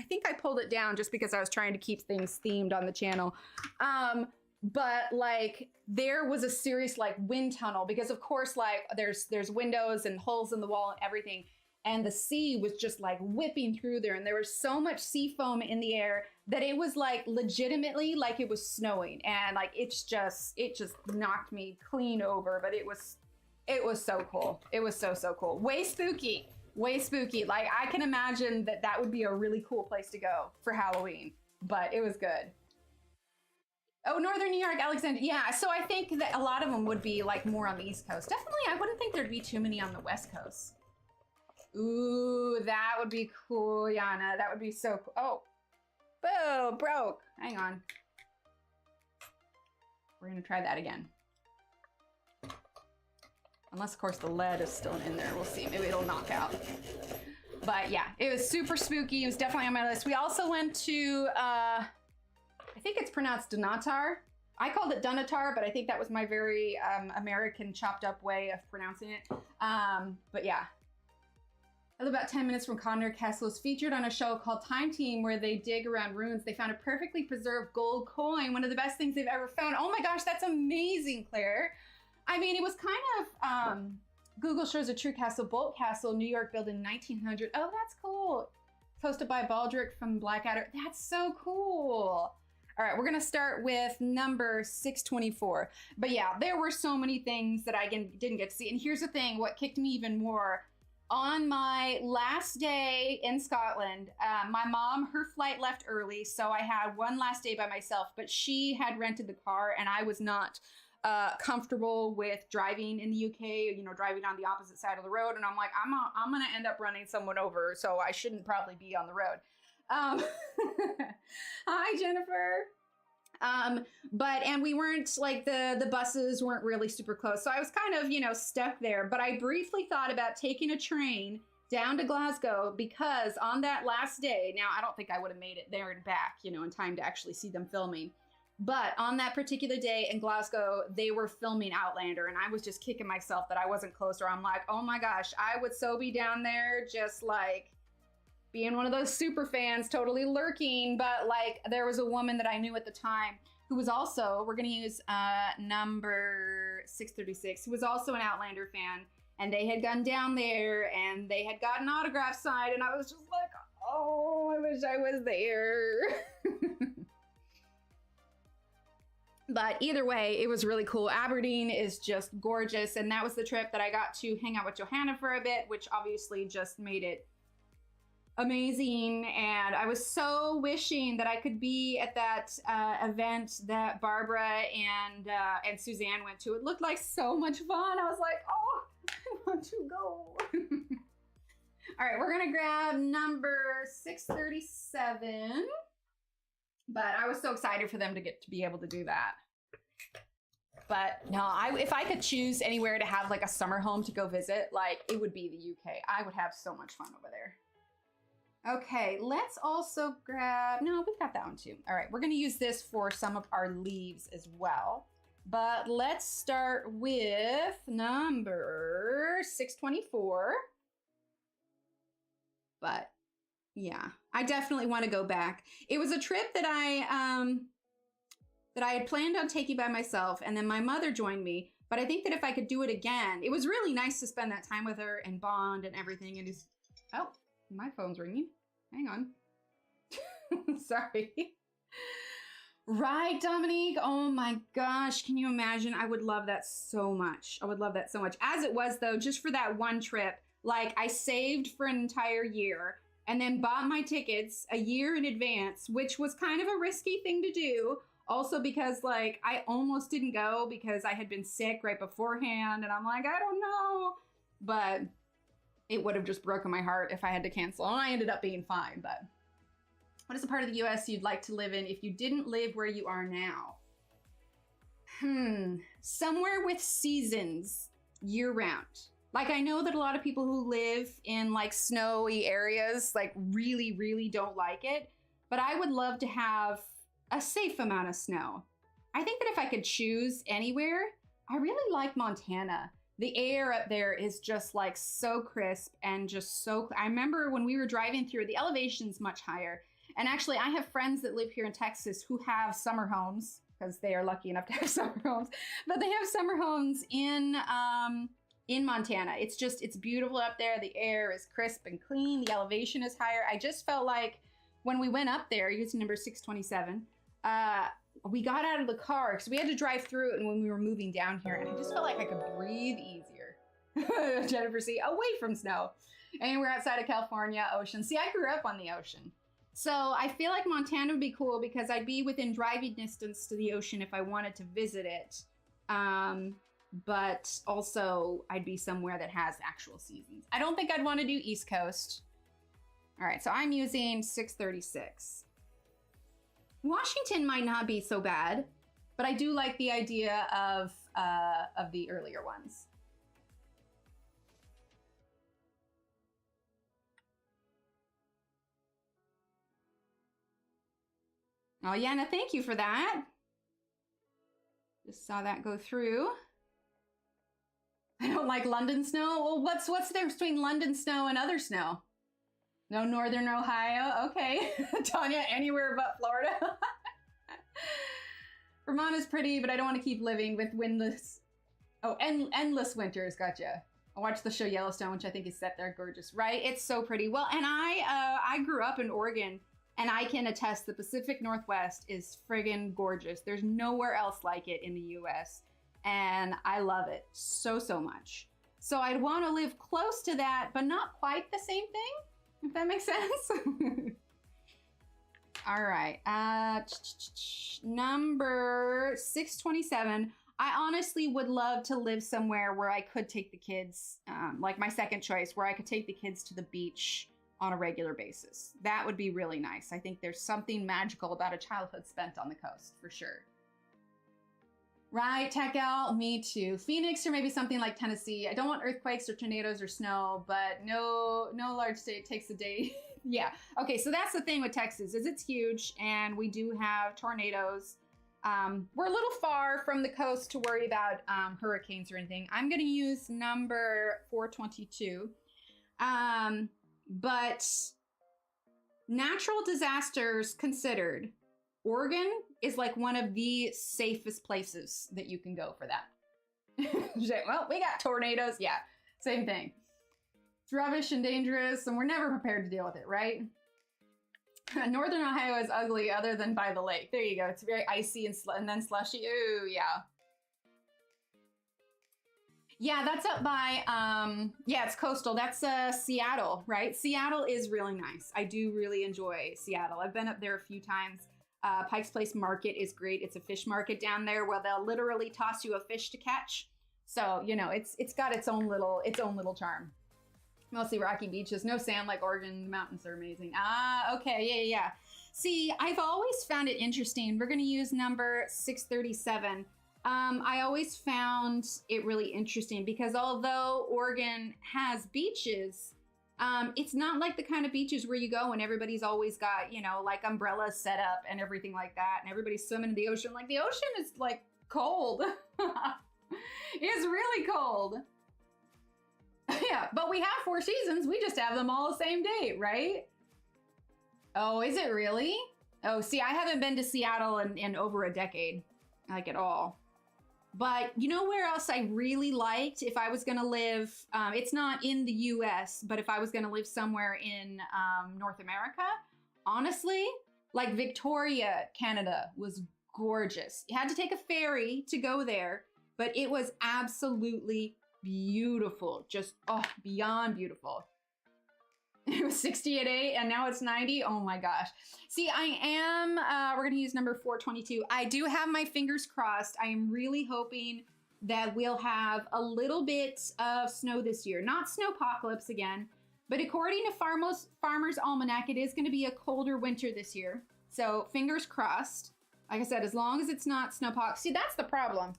think I pulled it down just because I was trying to keep things themed on the channel. But like there was a serious like wind tunnel because of course like there's windows and holes in the wall and everything. And the sea was just like whipping through there. And there was so much sea foam in the air that it was like legitimately like it was snowing. And like, it just knocked me clean over, but it was so cool. It was so cool. Way spooky. Like I can imagine that would be a really cool place to go for Halloween, but it was good. Oh, Northern New York, Alexandria. Yeah, so I think that a lot of them would be like more on the East Coast. Definitely, I wouldn't think there'd be too many on the West Coast. Ooh, that would be cool, Yana. That would be so cool. Oh, boo, broke. Hang on. We're gonna try that again. Unless, of course, the lead is still in there. We'll see. Maybe it'll knock out. But yeah, it was super spooky. It was definitely on my list. We also went to, I think it's pronounced Dunatar. I called it Dunatar, but I think that was my very American chopped up way of pronouncing it. But yeah. I live about 10 minutes from Connor Castle. Is featured on a show called Time Team where they dig around ruins. They found a perfectly preserved gold coin, one of the best things they've ever found. Oh my gosh, that's amazing, Claire. I mean, it was kind of, Google shows a true castle, Bolt Castle, New York, built in 1900. Oh, that's cool. Posted by Baldrick from Blackadder. That's so cool. All right, we're gonna start with number 624. But yeah, there were so many things that I didn't get to see. And here's the thing, what kicked me even more, on my last day in Scotland, my mom, her flight left early, so I had one last day by myself, but she had rented the car and I was not comfortable with driving in the UK, you know, driving on the opposite side of the road. And I'm like, I'm gonna end up running someone over, so I shouldn't probably be on the road. Hi, Jennifer. And we weren't like, the buses weren't really super close. So I was kind of, you know, stuck there, but I briefly thought about taking a train down to Glasgow because on that last day, now I don't think I would have made it there and back, you know, in time to actually see them filming. But on that particular day in Glasgow, they were filming Outlander and I was just kicking myself that I wasn't closer. I'm like, oh my gosh, I would so be down there just like being one of those super fans, totally lurking. But like there was a woman that I knew at the time who was also, we're gonna use number 636, who was also an Outlander fan. And they had gone down there and they had gotten autograph signed and I was just like, oh, I wish I was there. But either way, it was really cool. Aberdeen is just gorgeous. And that was the trip that I got to hang out with Johanna for a bit, which obviously just made it amazing. And I was so wishing that I could be at that event that Barbara and Suzanne went to. It looked like so much fun. I was like, oh, I want to go. All right, we're gonna grab number 637. But I was so excited for them to get to be able to do that. But no, if I could choose anywhere to have like a summer home to go visit, like it would be the UK. I would have so much fun over there. Okay, let's also grab, no, we've got that one too. All right, we're gonna use this for some of our leaves as well. But let's start with number 624. But yeah, I definitely want to go back. It was a trip that I had planned on taking by myself, and then my mother joined me. But I think that if I could do it again, it was really nice to spend that time with her and bond and everything. And just, oh, my phone's ringing. Hang on. Sorry. Right, Dominique? Oh my gosh, can you imagine? I would love that so much. I would love that so much. As it was though, just for that one trip, like I saved for an entire year and then bought my tickets a year in advance, which was kind of a risky thing to do. Also because like I almost didn't go because I had been sick right beforehand and I'm like, I don't know. But it would have just broken my heart if I had to cancel. And I ended up being fine. But what is the part of the US you'd like to live in if you didn't live where you are now? Somewhere with seasons year round. Like I know that a lot of people who live in like snowy areas like really, really don't like it. But I would love to have a safe amount of snow. I think that if I could choose anywhere, I really like Montana. The air up there is just like so crisp and just so, I remember when we were driving through, the elevation's much higher. And actually I have friends that live here in Texas who have summer homes because they are lucky enough to have summer homes, but they have summer homes in Montana. It's beautiful up there. The air is crisp and clean. The elevation is higher. I just felt like when we went up there using number 627, we got out of the car because we had to drive through it and when we were moving down here, and I just felt like I could breathe easier. Jennifer C, away from snow. And we're outside of California, ocean. See, I grew up on the ocean. So I feel like Montana would be cool because I'd be within driving distance to the ocean if I wanted to visit it. But also I'd be somewhere that has actual seasons. I don't think I'd want to do East Coast. All right, so I'm using 636. Washington might not be so bad, but I do like the idea of the earlier ones. Oh, Yana, thank you for that. Just saw that go through. I don't like London snow. Well, what's the difference between London snow and other snow? No Northern Ohio? Okay. Tanya, anywhere but Florida. Vermont is pretty, but I don't want to keep living with windless. Oh, endless winters. Gotcha. I watched the show Yellowstone, which I think is set there. Gorgeous, right? It's so pretty. Well, and I grew up in Oregon, and I can attest the Pacific Northwest is friggin' gorgeous. There's nowhere else like it in the US, and I love it so, so much. So I'd want to live close to that, but not quite the same thing, if that makes sense. All right, number 627. I honestly would love to live somewhere where I could take the kids, like my second choice, where I could take the kids to the beach on a regular basis. That would be really nice. I think there's something magical about a childhood spent on the coast, for sure. Right, Tech Al, me too. Phoenix or maybe something like Tennessee. I don't want earthquakes or tornadoes or snow, but no large state takes a day. Yeah, okay, so that's the thing with Texas, is it's huge, and we do have tornadoes. We're a little far from the coast to worry about hurricanes or anything. I'm gonna use number 422. But natural disasters considered, Oregon is like one of the safest places that you can go for that. Well, we got tornadoes. Yeah, same thing. It's rubbish and dangerous, and we're never prepared to deal with it, right? Northern Ohio is ugly other than by the lake. There you go. It's very icy and then slushy. Ooh, yeah. Yeah, that's up by, yeah, it's coastal. That's Seattle, right? Seattle is really nice. I do really enjoy Seattle. I've been up there a few times. Pike's Place Market is great. It's a fish market down there where they'll literally toss you a fish to catch. So, you know, it's got its own little charm. Mostly rocky beaches, no sand like Oregon. The mountains are amazing. Ah, okay, yeah. See, I've always found it interesting. We're gonna use number 637. I always found it really interesting because although Oregon has beaches, it's not like the kind of beaches where you go and everybody's always got, you know, like umbrellas set up and everything like that, and everybody's swimming in the ocean. Like, the ocean is like cold. It's really cold. Yeah, but we have 4 seasons. We just have them all the same day, right? Oh, is it really? Oh, see, I haven't been to Seattle in over a decade, like at all. But you know where else I really liked if I was going to live, it's not in the US, but if I was going to live somewhere in North America, honestly, like Victoria, Canada was gorgeous. You had to take a ferry to go there, but it was absolutely beautiful. Just, oh, beyond beautiful. It was 60 at 8 and now it's 90. Oh my gosh. See, I am, we're going to use number 422. I do have my fingers crossed. I am really hoping that we'll have a little bit of snow this year. Not snowpocalypse again, but according to Farmer's Almanac, it is going to be a colder winter this year. So fingers crossed. Like I said, as long as it's not snowpocalypse. See, that's the problem,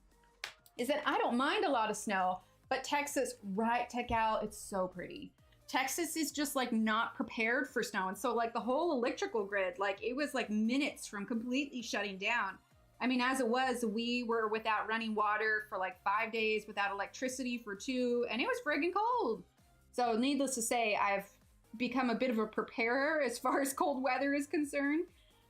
is that I don't mind a lot of snow, but Texas, right, check out, it's so pretty. Texas is just like not prepared for snow. And so like the whole electrical grid, like it was like minutes from completely shutting down. I mean, as it was, we were without running water for like 5 days, without electricity for 2, and it was friggin' cold. So needless to say, I've become a bit of a preparer as far as cold weather is concerned.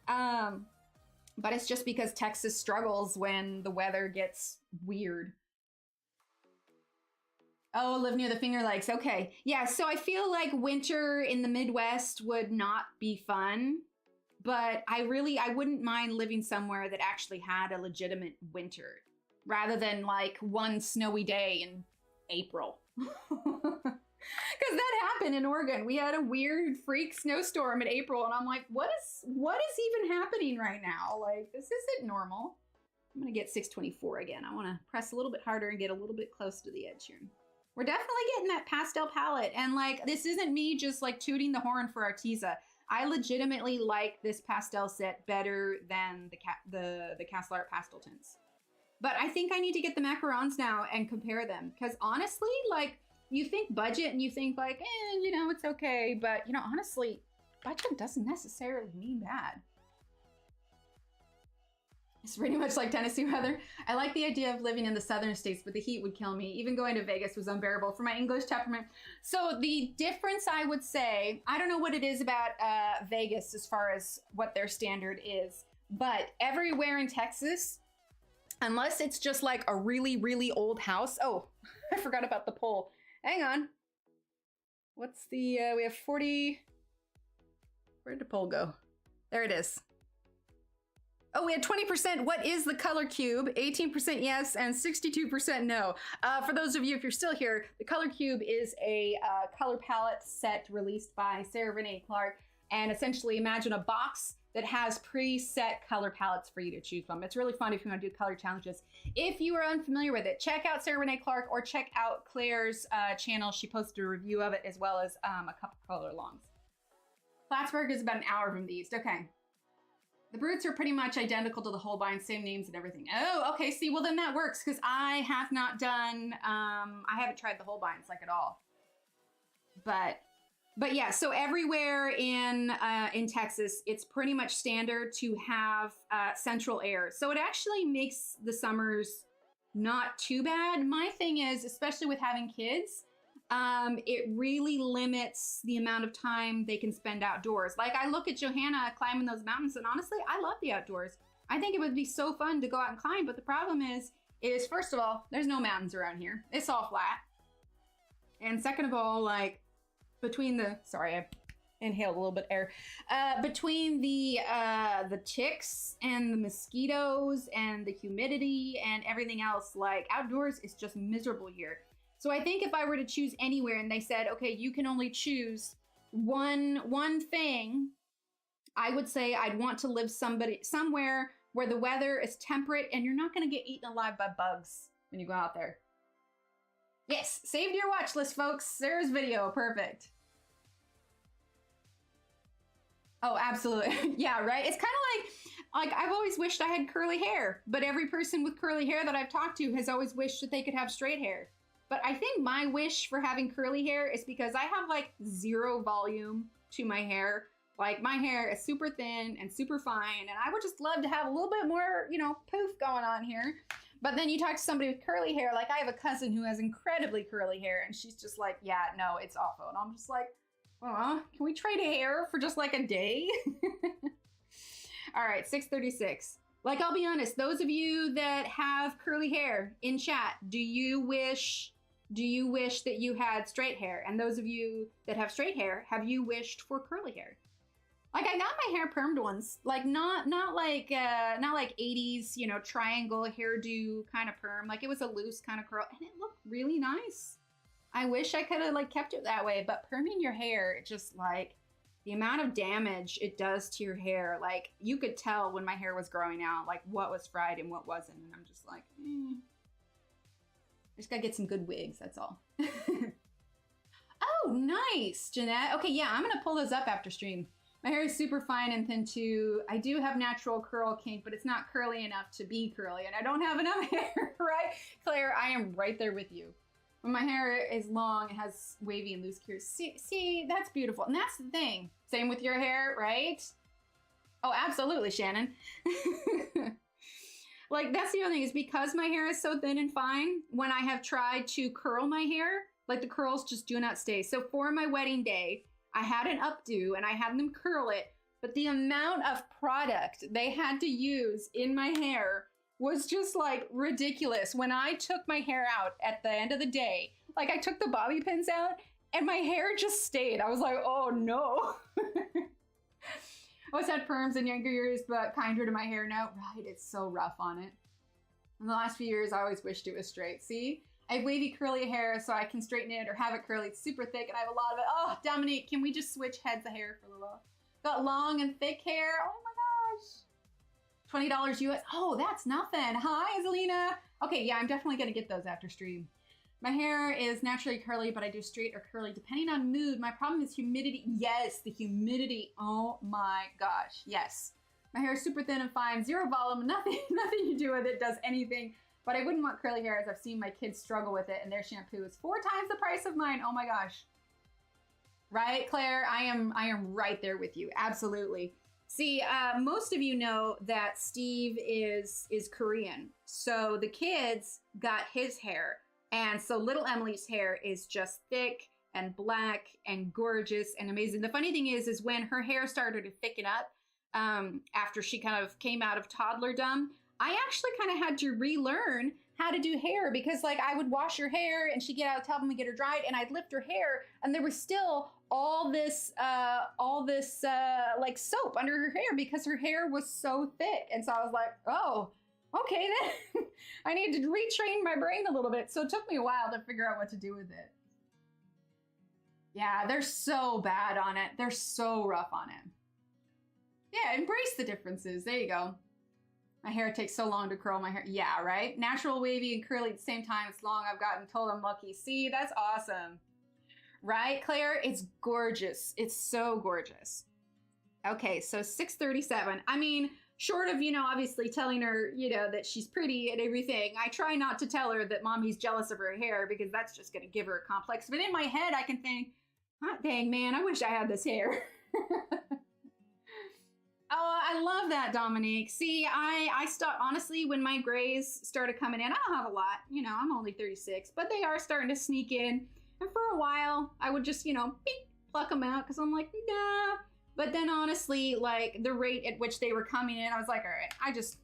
But it's just because Texas struggles when the weather gets weird. Oh, live near the Finger Lakes. Okay. Yeah, so I feel like winter in the Midwest would not be fun, but I wouldn't mind living somewhere that actually had a legitimate winter rather than like one snowy day in April. Because that happened in Oregon. We had a weird freak snowstorm in April and I'm like, what is even happening right now? Like, this isn't normal. I'm gonna get 624 again. I wanna press a little bit harder and get a little bit close to the edge here. We're definitely getting that pastel palette. And like, this isn't me just like tooting the horn for Arteza. I legitimately like this pastel set better than the Castle Art pastel tints. But I think I need to get the macarons now and compare them. Because honestly, like, you think budget and you think like, you know, it's okay. But, you know, honestly, budget doesn't necessarily mean bad. It's pretty much like Tennessee weather. I like the idea of living in the southern states, but the heat would kill me. Even going to Vegas was unbearable for my English temperament. So the difference, I would say, I don't know what it is about Vegas as far as what their standard is, but everywhere in Texas, unless it's just like a really, really old house. Oh, I forgot about the poll. Hang on. What's the, we have 40, where'd the poll go? There it is. Oh, we had 20%. What is the color cube? 18% yes and 62% no. For those of you, if you're still here, the color cube is a color palette set released by Sarah Renee Clark. And essentially imagine a box that has preset color palettes for you to choose from. It's really fun if you want to do color challenges. If you are unfamiliar with it, check out Sarah Renee Clark or check out Claire's channel. She posted a review of it as well as a couple color alongs. Plattsburgh is about an hour from the east. Okay. The brutes are pretty much identical to the Holbein, same names and everything. Oh, okay. See, well then that works because I have not done, I haven't tried the Holbeins like at all. But yeah, so everywhere in Texas, it's pretty much standard to have central air. So it actually makes the summers not too bad. My thing is, especially with having kids, it really limits the amount of time they can spend outdoors. Like I look at Johanna climbing those mountains and honestly, I love the outdoors. I think it would be so fun to go out and climb, but the problem is first of all, there's no mountains around here. It's all flat. And second of all, like between the, sorry, I inhaled a little bit of air. Between the ticks and the mosquitoes and the humidity and everything else, like outdoors is just miserable here. So I think if I were to choose anywhere and they said, okay, you can only choose one thing, I would say I'd want to live somewhere where the weather is temperate and you're not going to get eaten alive by bugs when you go out there. Yes, saved your watch list, folks. Sarah's video, perfect. Oh, absolutely. Yeah, right? It's kind of like I've always wished I had curly hair, but every person with curly hair that I've talked to has always wished that they could have straight hair. But I think my wish for having curly hair is because I have like zero volume to my hair. Like my hair is super thin and super fine, and I would just love to have a little bit more, you know, poof going on here. But then you talk to somebody with curly hair, like I have a cousin who has incredibly curly hair, and she's just like, yeah, no, it's awful. And I'm just like, can we trade hair for just like a day? All right, 6:36. Like, I'll be honest, those of you that have curly hair in chat, do you wish that you had straight hair? And those of you that have straight hair, have you wished for curly hair? Like, I got my hair permed once, like not like 80s, you know, triangle hairdo kind of perm. Like, it was a loose kind of curl, and it looked really nice. I wish I could have like kept it that way, but perming your hair, it just like the amount of damage it does to your hair. Like, you could tell when my hair was growing out, like what was fried and what wasn't. And I'm just like, I just gotta get some good wigs, that's all. Oh, nice, Jeanette. Okay, yeah, I'm gonna pull those up after stream. My hair is super fine and thin too. I do have natural curl kink, but it's not curly enough to be curly, and I don't have enough hair, right? Claire, I am right there with you. When my hair is long, it has wavy and loose curls. See, that's beautiful. And that's the thing. Same with your hair, right? Oh, absolutely, Shannon. Like, that's the other thing, is because my hair is so thin and fine, when I have tried to curl my hair, like the curls just do not stay. So for my wedding day, I had an updo and I had them curl it, but the amount of product they had to use in my hair was just like ridiculous. When I took my hair out at the end of the day, like I took the bobby pins out and my hair just stayed. I was like, oh no. I always had perms in younger years, but kinder to my hair now. Right, it's so rough on it. In the last few years, I always wished it was straight. See? I have wavy curly hair so I can straighten it or have it curly. It's super thick and I have a lot of it. Oh, Dominique, can we just switch heads of hair for a little? Got long and thick hair. Oh my gosh. $20 US. Oh, that's nothing. Hi, Zelina. Okay, yeah, I'm definitely going to get those after stream. My hair is naturally curly, but I do straight or curly depending on mood. My problem is humidity. Yes, the humidity. Oh my gosh. Yes. My hair is super thin and fine. Zero volume. Nothing you do with it does anything. But I wouldn't want curly hair, as I've seen my kids struggle with it, and their shampoo is 4 times the price of mine. Oh my gosh. Right, Claire? I am right there with you. Absolutely. See, most of you know that Steve is Korean. So the kids got his hair. And so little Emily's hair is just thick and black and gorgeous and amazing. The funny thing is when her hair started to thicken up, after she kind of came out of toddlerdom, I actually kind of had to relearn how to do hair, because like I would wash her hair and she'd get out of the tub and we get her dried, and I'd lift her hair and there was still all this like soap under her hair because her hair was so thick. And so I was like, oh, okay then. I need to retrain my brain a little bit. So it took me a while to figure out what to do with it. Yeah, they're so bad on it. They're so rough on it. Yeah, embrace the differences. There you go. My hair takes so long to curl my hair. Yeah, right? Natural, wavy, and curly at the same time. It's long. I've gotten told I'm lucky. See, that's awesome. Right, Claire? It's gorgeous. It's so gorgeous. Okay, so 6:37. I mean, short of, you know, obviously telling her, you know, that she's pretty and everything, I try not to tell her that mommy's jealous of her hair, because that's just going to give her a complex. But in my head, I can think, hot dang, man, I wish I had this hair. Oh, I love that, Dominique. See, I start, honestly, when my grays started coming in, I don't have a lot, you know, I'm only 36, but they are starting to sneak in. And for a while, I would just, you know, beep, pluck them out because I'm like, nah. But then honestly, like the rate at which they were coming in, I was like, all right, I just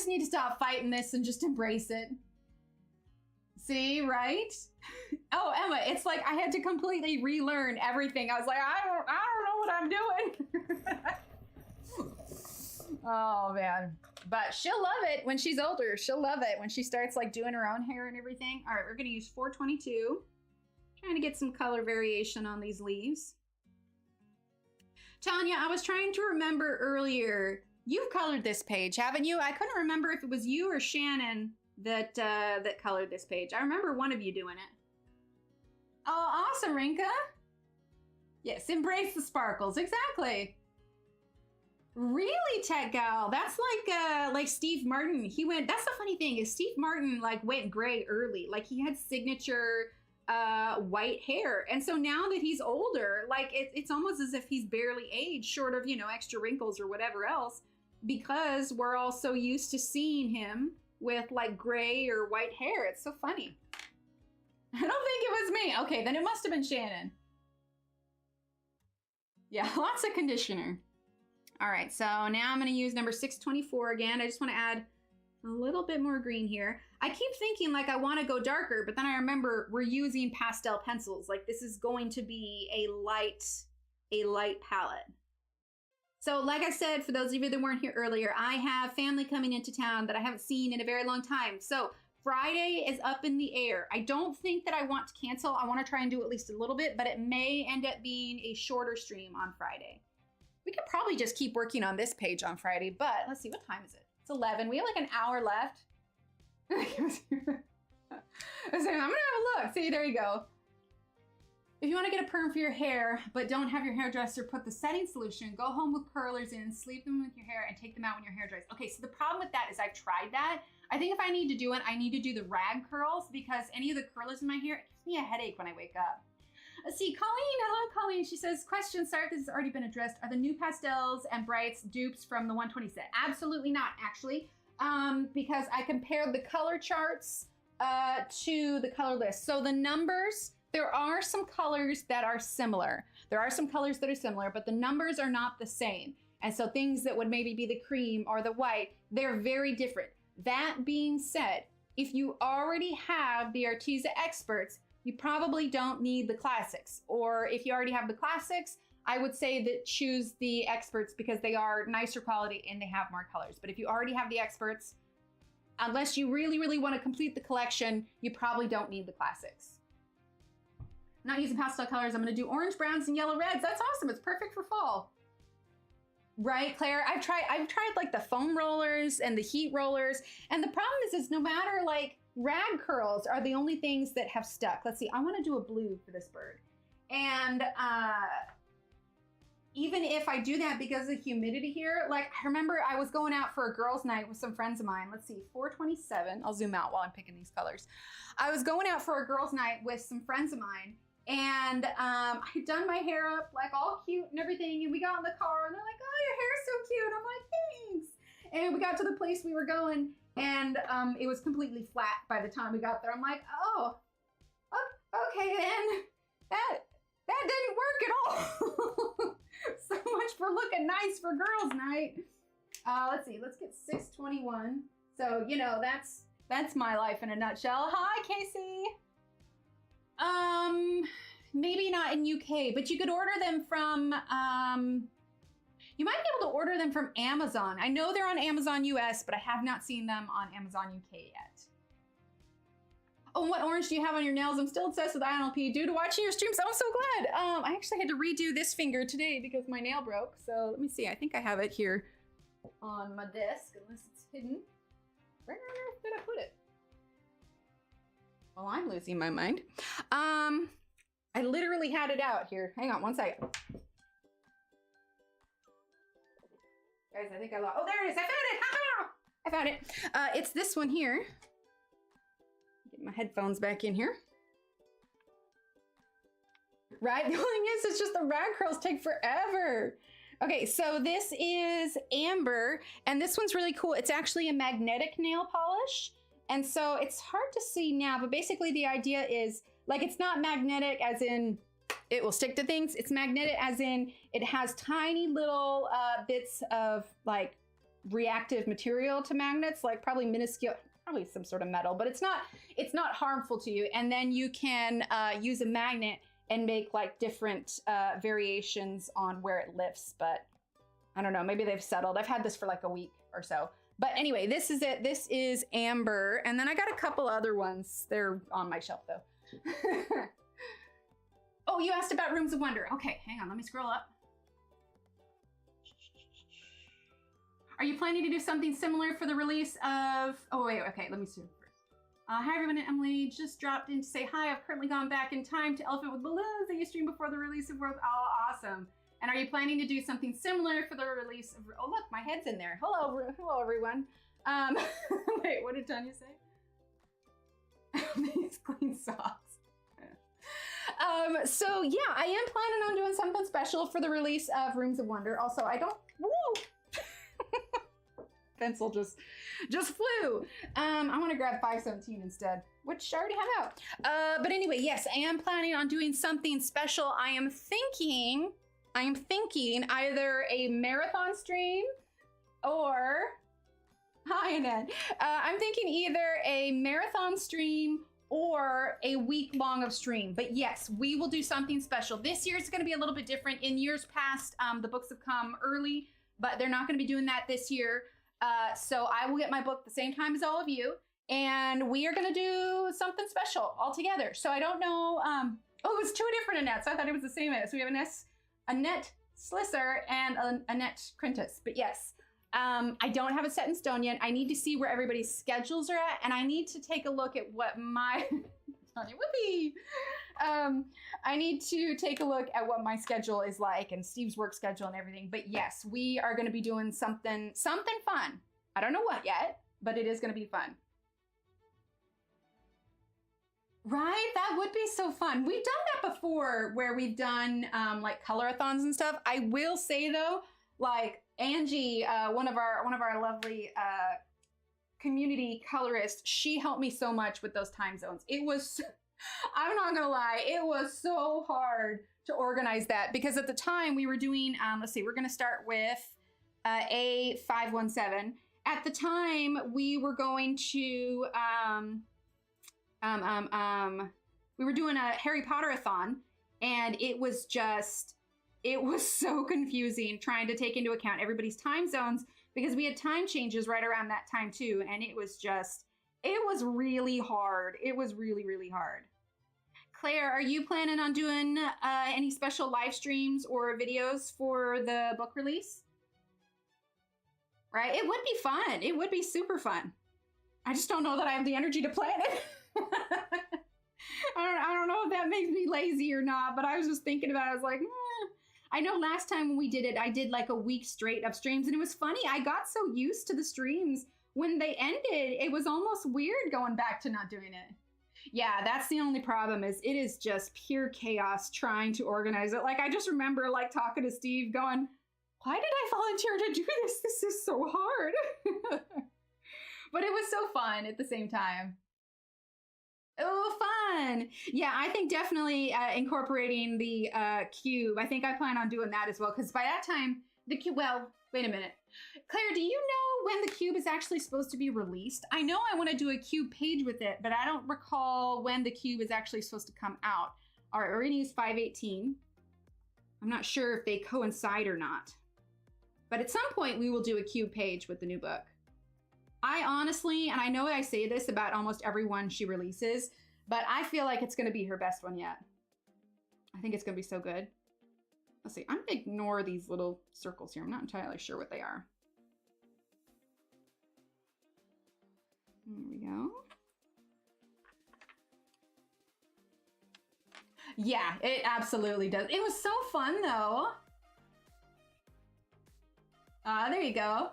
need to stop fighting this and just embrace it. See, right? Oh, Emma, it's like I had to completely relearn everything. I was like, I don't know what I'm doing. Oh man. But she'll love it when she's older. She'll love it when she starts like doing her own hair and everything. All right, we're gonna use 422. Trying to get some color variation on these leaves. Tanya, I was trying to remember earlier, you've colored this page, haven't you? I couldn't remember if it was you or Shannon that that colored this page. I remember one of you doing it. Oh, awesome, Rinka. Yes, embrace the sparkles, exactly. Really, Tech Gal? That's like Steve Martin. He went, that's the funny thing is Steve Martin like went gray early. Like he had signature white hair. And so now that he's older, like it's almost as if he's barely aged, short of, you know, extra wrinkles or whatever else, because we're all so used to seeing him with like gray or white hair. It's so funny. I don't think it was me. Okay, then it must have been Shannon. Yeah, lots of conditioner. All right, so now I'm gonna use number 624 again. I just wanna add a little bit more green here. I keep thinking like I wanna go darker, but then I remember we're using pastel pencils. Like this is going to be a light palette. So like I said, for those of you that weren't here earlier, I have family coming into town that I haven't seen in a very long time. So Friday is up in the air. I don't think that I want to cancel. I wanna try and do at least a little bit, but it may end up being a shorter stream on Friday. We could probably just keep working on this page on Friday, but let's see, what time is it? It's 11. We have like an hour left. I'm gonna have a look. See, there you go. If you want to get a perm for your hair, but don't have your hairdresser put the setting solution, go home with curlers in, sleep them with your hair, and take them out when your hair dries. Okay, so the problem with that is I've tried that. I think if I need to do it, I need to do the rag curls because any of the curlers in my hair, it gives me a headache when I wake up. Let's see, Colleen, hello Colleen. She says, question, sorry if this has already been addressed. Are the new pastels and brights dupes from the 120 set? Absolutely not, actually, because I compared the color charts to the color list. So the numbers, there are some colors that are similar. There are some colors that are similar, but the numbers are not the same. And so things that would maybe be the cream or the white, they're very different. That being said, if you already have the Arteza Experts, you probably don't need the classics. Or if you already have the classics, I would say that choose the Experts because they are nicer quality and they have more colors. But if you already have the Experts, unless you really, really want to complete the collection, you probably don't need the classics. I'm not using pastel colors. I'm going to do orange, browns, and yellow reds. That's awesome. It's perfect for fall. Right, Claire? I've tried like the foam rollers and the heat rollers. And the problem is no matter like, rag curls are the only things that have stuck. Let's see, I want to do a blue for this bird. And even if I do that because of the humidity here, like I remember I was going out for a girls' night with some friends of mine. Let's see, 427. I'll zoom out while I'm picking these colors. I was going out for a girls' night with some friends of mine and I'd done my hair up like all cute and everything. And we got in the car and they're like, oh, your hair's so cute. I'm like, thanks. And we got to the place we were going and it was completely flat by the time we got there. I'm like, oh, okay then. That didn't work at all. So much for looking nice for girls' night. Let's see, let's get 621. So, you know, that's my life in a nutshell. Hi, Casey. Maybe not in UK, but you could order them from, you might be able to order them from Amazon. I know they're on Amazon US, but I have not seen them on Amazon UK yet. Oh, what orange do you have on your nails? I'm still obsessed with INLP due to watching your streams. I'm so glad. I actually had to redo this finger today because my nail broke. So let me see. I think I have it here on my desk, unless it's hidden. Where did I put it? Well, I'm losing my mind. I literally had it out here. Hang on one second. Guys, I think I lost. Oh, there it is. I found it. I found it. It's this one here. Get my headphones back in here. Right? The only thing is, it's just the rag curls take forever. Okay, so this is Amber, and this one's really cool. It's actually a magnetic nail polish. And so it's hard to see now, but basically the idea is, like, it's not magnetic as in it will stick to things. It's magnetic as in it has tiny little bits of like reactive material to magnets, like probably minuscule probably some sort of metal, but it's not harmful to you. And then you can use a magnet and make like different variations on where it lifts. But I don't know, maybe they've settled. I've had this for like a week or so. But anyway, this is it. This is amber. And then I got a couple other ones. They're on my shelf though. Oh, you asked about Rooms of Wonder. Okay, hang on, let me scroll up. Are you planning to do something similar for the release of, oh wait, okay, let me see first. Hi everyone, Emily just dropped in to say hi. I've currently gone back in time to Elephant with Balloons that you streamed before the release of World. Oh, awesome. And are you planning to do something similar for the release of, oh look, my head's in there. Hello everyone. Wait, what did Tanya say? These clean socks. So yeah, I am planning on doing something special for the release of Rooms of Wonder. Also, I don't, whoa. Pencil just flew. I want to grab 517 instead, which I already have out. But anyway, yes, I am planning on doing something special. I am thinking either a marathon stream or, hi Annette. I'm thinking either a marathon stream or a week long of stream. But yes, we will do something special. This year is going to be a little bit different. In years past, the books have come early, but they're not going to be doing that this year. So I will get my book the same time as all of you, and we are going to do something special all together. So I don't know. Oh, it was two different Annettes. I thought it was the same Annette. So we have Annette Slisser and Annette Crintus. But yes, I don't have it set in stone yet. I need to see where everybody's schedules are at, and I need to take a look at what my whoopee. I need to take a look at what my schedule is like and Steve's work schedule and everything. But yes, we are going to be doing something fun. I don't know what yet, but it is going to be fun. Right? That would be so fun. We've done that before where we've done like colorathons and stuff. I will say though, like Angie, one of our lovely community colorists, she helped me so much with those time zones. It was, I'm not gonna lie, it was so hard to organize that because at the time we were doing, let's see, we're gonna start with A517. At the time we were going to, we were doing a Harry Potter-a-thon, and it was so confusing trying to take into account everybody's time zones because we had time changes right around that time too, and it was really hard. It was really, really hard. Claire, are you planning on doing any special live streams or videos for the book release? Right? It would be fun. It would be super fun. I just don't know that I have the energy to plan it. I don't know if that makes me lazy or not, but I was just thinking about it. I was like, I know last time when we did it, I did like a week straight of streams, and it was funny. I got so used to the streams when they ended, it was almost weird going back to not doing it. Yeah, that's the only problem is it is just pure chaos trying to organize it. Like I just remember like talking to Steve going, why did I volunteer to do this? This is so hard. But it was so fun at the same time. Oh, fun. Yeah, I think definitely incorporating the cube. I think I plan on doing that as well, because by that time, the cube, well, wait a minute. Claire, do you know when the cube is actually supposed to be released? I know I want to do a cube page with it, but I don't recall when the cube is actually supposed to come out. All right, we're going to use 518. I'm not sure if they coincide or not. But at some point, we will do a cube page with the new book. I honestly, and I know I say this about almost every one she releases, but I feel like it's going to be her best one yet. I think it's going to be so good. Let's see, I'm going to ignore these little circles here. I'm not entirely sure what they are. There we go. Yeah, it absolutely does. It was so fun though. There you go.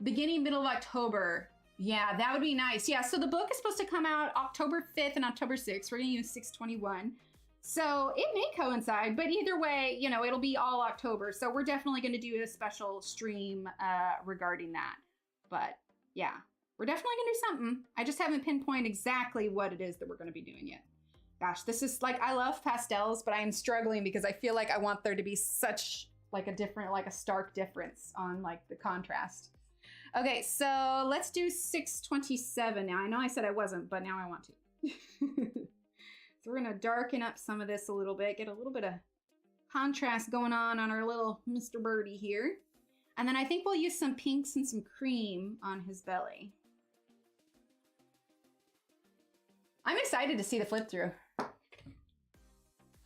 Beginning, middle of October. Yeah, that would be nice. Yeah, so the book is supposed to come out October 5th and October 6th. We're gonna use 6/21. So it may coincide, but either way, you know, it'll be all October. So we're definitely gonna do a special stream regarding that. But yeah, we're definitely gonna do something. I just haven't pinpointed exactly what it is that we're gonna be doing yet. Gosh, this is like, I love pastels, but I am struggling because I feel like I want there to be such like a different, like a stark difference on like the contrast. Okay, so let's do 627 now. I know I said I wasn't, but now I want to. So we're gonna darken up some of this a little bit, get a little bit of contrast going on our little Mr. Birdie here. And then I think we'll use some pinks and some cream on his belly. I'm excited to see the flip through.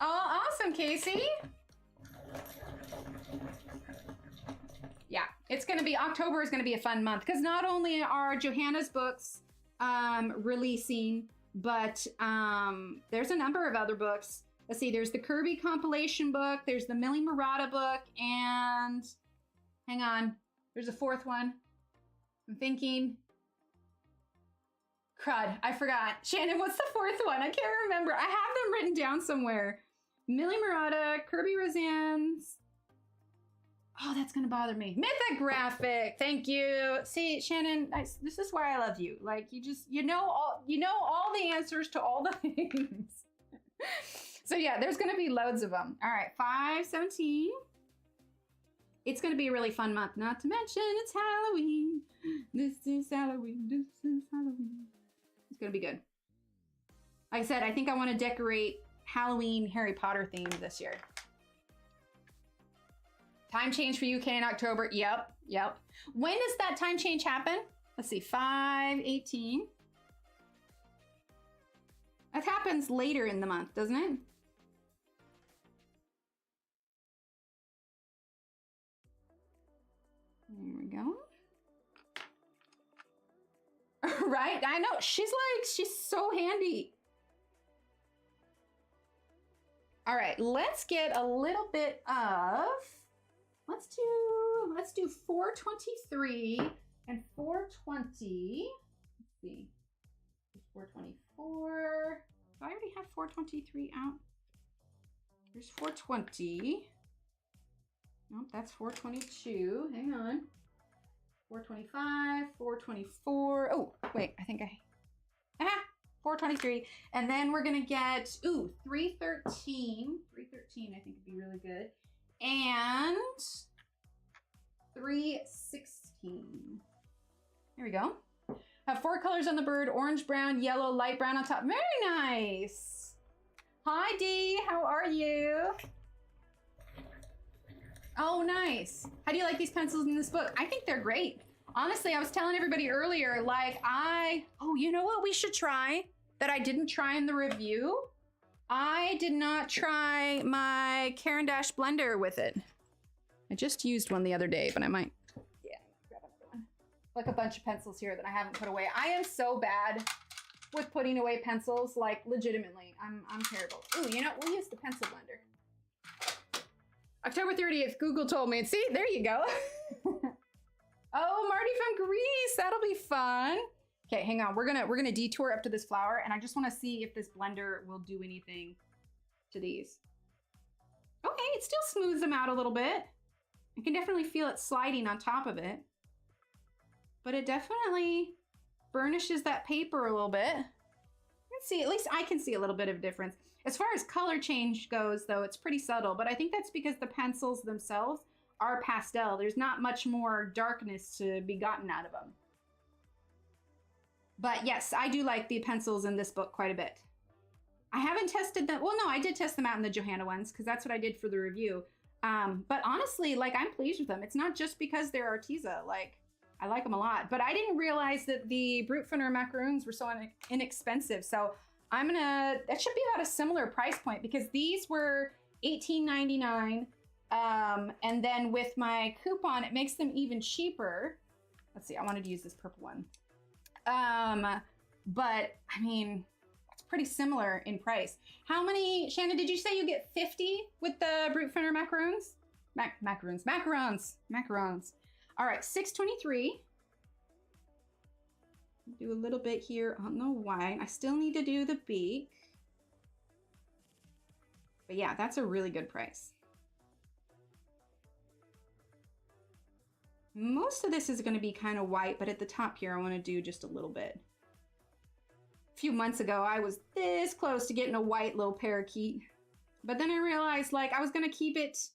Oh, awesome, Casey. Yeah, it's gonna be, October is gonna be a fun month because not only are Johanna's books releasing, but there's a number of other books. Let's see, there's the Kirby compilation book, there's the Millie Murata book, and hang on, there's a fourth one. I'm thinking, crud, I forgot. Shannon, what's the fourth one? I can't remember. I have them written down somewhere. Millie Murata, Kirby Roseanne's. Oh, that's gonna bother me. Mythographic, thank you. See, Shannon, this is why I love you. Like, you know all the answers to all the things. So yeah, there's gonna be loads of them. All right, 517. It's gonna be a really fun month. Not to mention, it's Halloween. This is Halloween. This is Halloween. It's gonna be good. Like I said, I think I want to decorate Halloween Harry Potter theme this year. Time change for UK in October. Yep. When does that time change happen? Let's see, 5/18. That happens later in the month, doesn't it? There we go. Right? I know. She's so handy. All right, let's get a little bit of, let's do 423 and 420. Let's see. 424. Do I already have 423 out? There's 420. Nope, that's 422. Hang on. 425, 424. Oh, wait, I think 423. And then we're gonna get, 313. 313, I think would be really good. And 316. There we go. Have 4 colors on the bird: orange, brown, yellow, light brown on top. Very nice. Hi, Dee, how are you? Oh, nice. How do you like these pencils in this book? I think they're great. Honestly, I was telling everybody earlier, like you know what we should try that I didn't try in the review? I did not try my Caran d'Ache blender with it. I just used one the other day, but I might, grab another one. Like a bunch of pencils here that I haven't put away. I am so bad with putting away pencils, like legitimately, I'm terrible. Ooh, you know, we'll use the pencil blender. October 30th, Google told me. See, there you go. Oh, Marty from Greece, that'll be fun. Okay, hang on. We're gonna detour up to this flower, and I just want to see if this blender will do anything to these. Okay, it still smooths them out a little bit. I can definitely feel it sliding on top of it, but it definitely burnishes that paper a little bit. Let's see. At least I can see a little bit of difference. As far as color change goes, though, it's pretty subtle, but I think that's because the pencils themselves are pastel. There's not much more darkness to be gotten out of them. But yes, I do like the pencils in this book quite a bit. I haven't tested them. Well, no, I did test them out in the Johanna ones because that's what I did for the review. But honestly, like, I'm pleased with them. It's not just because they're Arteza. Like, I like them a lot. But I didn't realize that the Brutfuner macaroons were so inexpensive. So that should be about a similar price point because these were $18.99. And then with my coupon, it makes them even cheaper. Let's see, I wanted to use this purple one. But I mean, it's pretty similar in price. How many, Shannon, did you say you get 50 with the Brutfuner macaroons? Macarons. All right, 623. Do a little bit here on the white. I still need to do the beak. But yeah, that's a really good price. Most of this is going to be kind of white, but at the top here, I want to do just a little bit. A few months ago, I was this close to getting a white little parakeet. But then I realized, like, I was going to keep it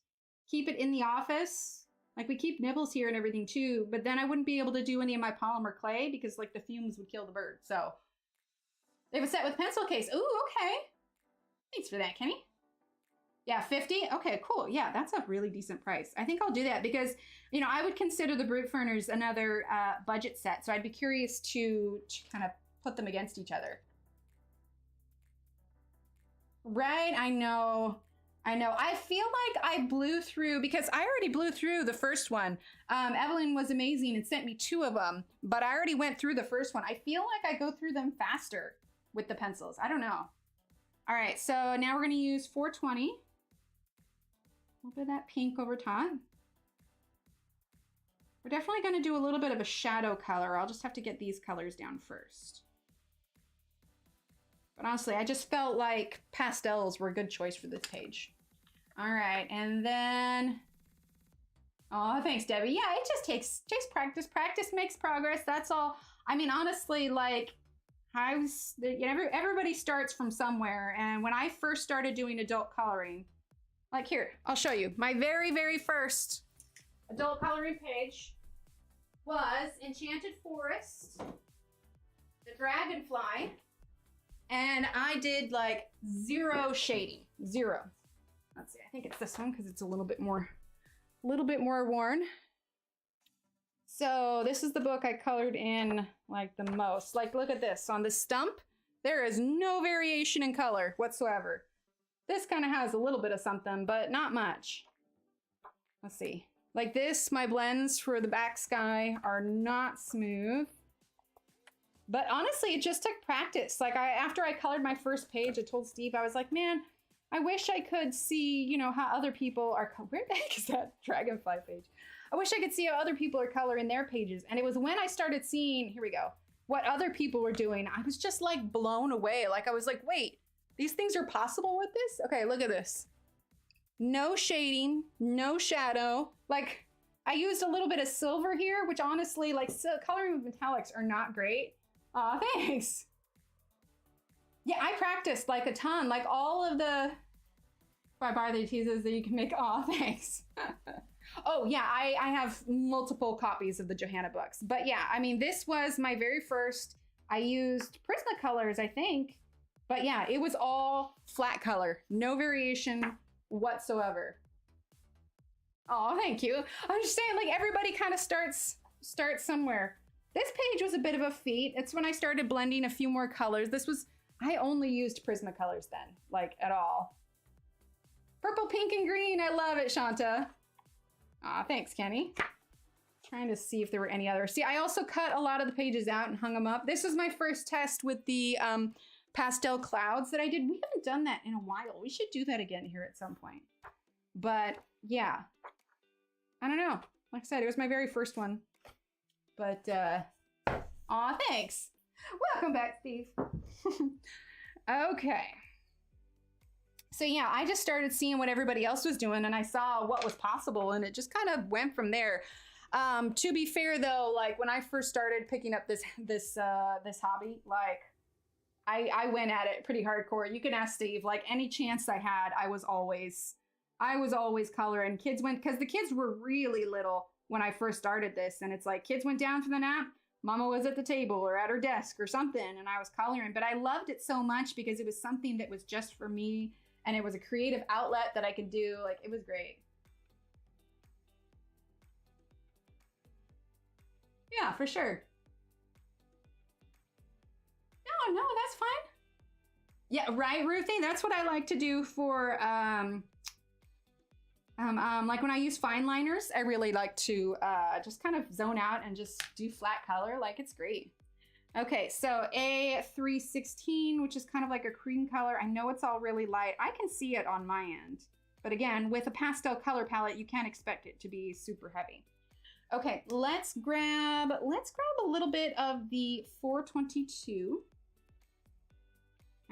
in the office Like we keep nibbles here and everything too, but then I wouldn't be able to do any of my polymer clay because like the fumes would kill the bird. So they have a set with pencil case. Ooh, okay. Thanks for that, Kenny. Yeah, 50. Okay, cool. Yeah, that's a really decent price. I think I'll do that because, you know, I would consider the Brute Furners another budget set. So I'd be curious to kind of put them against each other. Right, I know. I feel like I blew through, because I already blew through the first one. Evelyn was amazing and sent me 2 of them, but I already went through the first one. I feel like I go through them faster with the pencils. I don't know. All right, so now we're gonna use 420. A little bit of that pink over top. We're definitely gonna do a little bit of a shadow color. I'll just have to get these colors down first. But honestly, I just felt like pastels were a good choice for this page. All right, and then, oh, thanks, Debbie. Yeah, it just takes practice. Practice makes progress. That's all. I mean, honestly, like, everybody starts from somewhere. And when I first started doing adult coloring, like here, I'll show you. My very, very first adult coloring page was Enchanted Forest, the Dragonfly. And I did like 0 shading, 0. Let's see, I think it's this one because it's a little bit more worn. So this is the book I colored in like the most. Like, look at this. On the stump, there is no variation in color whatsoever. This kind of has a little bit of something, but not much. Let's see. Like this, my blends for the back sky are not smooth. But honestly, it just took practice. Like after I colored my first page, I told Steve, I was like, man, I wish I could see, you know, how other people are, where the heck is that Dragonfly page? I wish I could see how other people are coloring their pages. And it was when I started seeing, here we go, what other people were doing. I was just like blown away. Like I was like, wait, these things are possible with this? Okay, look at this. No shading, no shadow. Like I used a little bit of silver here, which honestly, like coloring with metallics are not great. Aw, thanks. Yeah, I practiced like a ton, like all of the by teases that you can make. Aw, thanks. Oh yeah, I have multiple copies of the Johanna books. But yeah, I mean, this was my very first. I used Prismacolors, I think. But yeah, it was all flat color, no variation whatsoever. Oh, thank you. I'm just saying, like everybody kind of starts somewhere. This page was a bit of a feat. It's when I started blending a few more colors. I only used Prismacolors then, like at all. Purple, pink, and green. I love it, Shanta. Aw, thanks, Kenny. Trying to see if there were any others. See, I also cut a lot of the pages out and hung them up. This was my first test with the pastel clouds that I did. We haven't done that in a while. We should do that again here at some point. But yeah, I don't know. Like I said, it was my very first one. But, aw, thanks. Welcome back, Steve. Okay. So yeah, I just started seeing what everybody else was doing and I saw what was possible and it just kind of went from there. To be fair though, like when I first started picking up this hobby, like I went at it pretty hardcore. You can ask Steve, like any chance I had, I was always coloring. Kids went, because the kids were really little when I first started this, and it's like kids went down for the nap, mama was at the table or at her desk or something, and I was coloring. But I loved it so much because it was something that was just for me, and it was a creative outlet that I could do. Like, it was great. Yeah, for sure. No, that's fine. Yeah, right, Ruthie? That's what I like to do for, like when I use fine liners, I really like to just kind of zone out and just do flat color. Like, it's great. Okay, so A316, which is kind of like a cream color. I know it's all really light. I can see it on my end. But again, with a pastel color palette, you can't expect it to be super heavy. Okay, let's grab a little bit of the 422.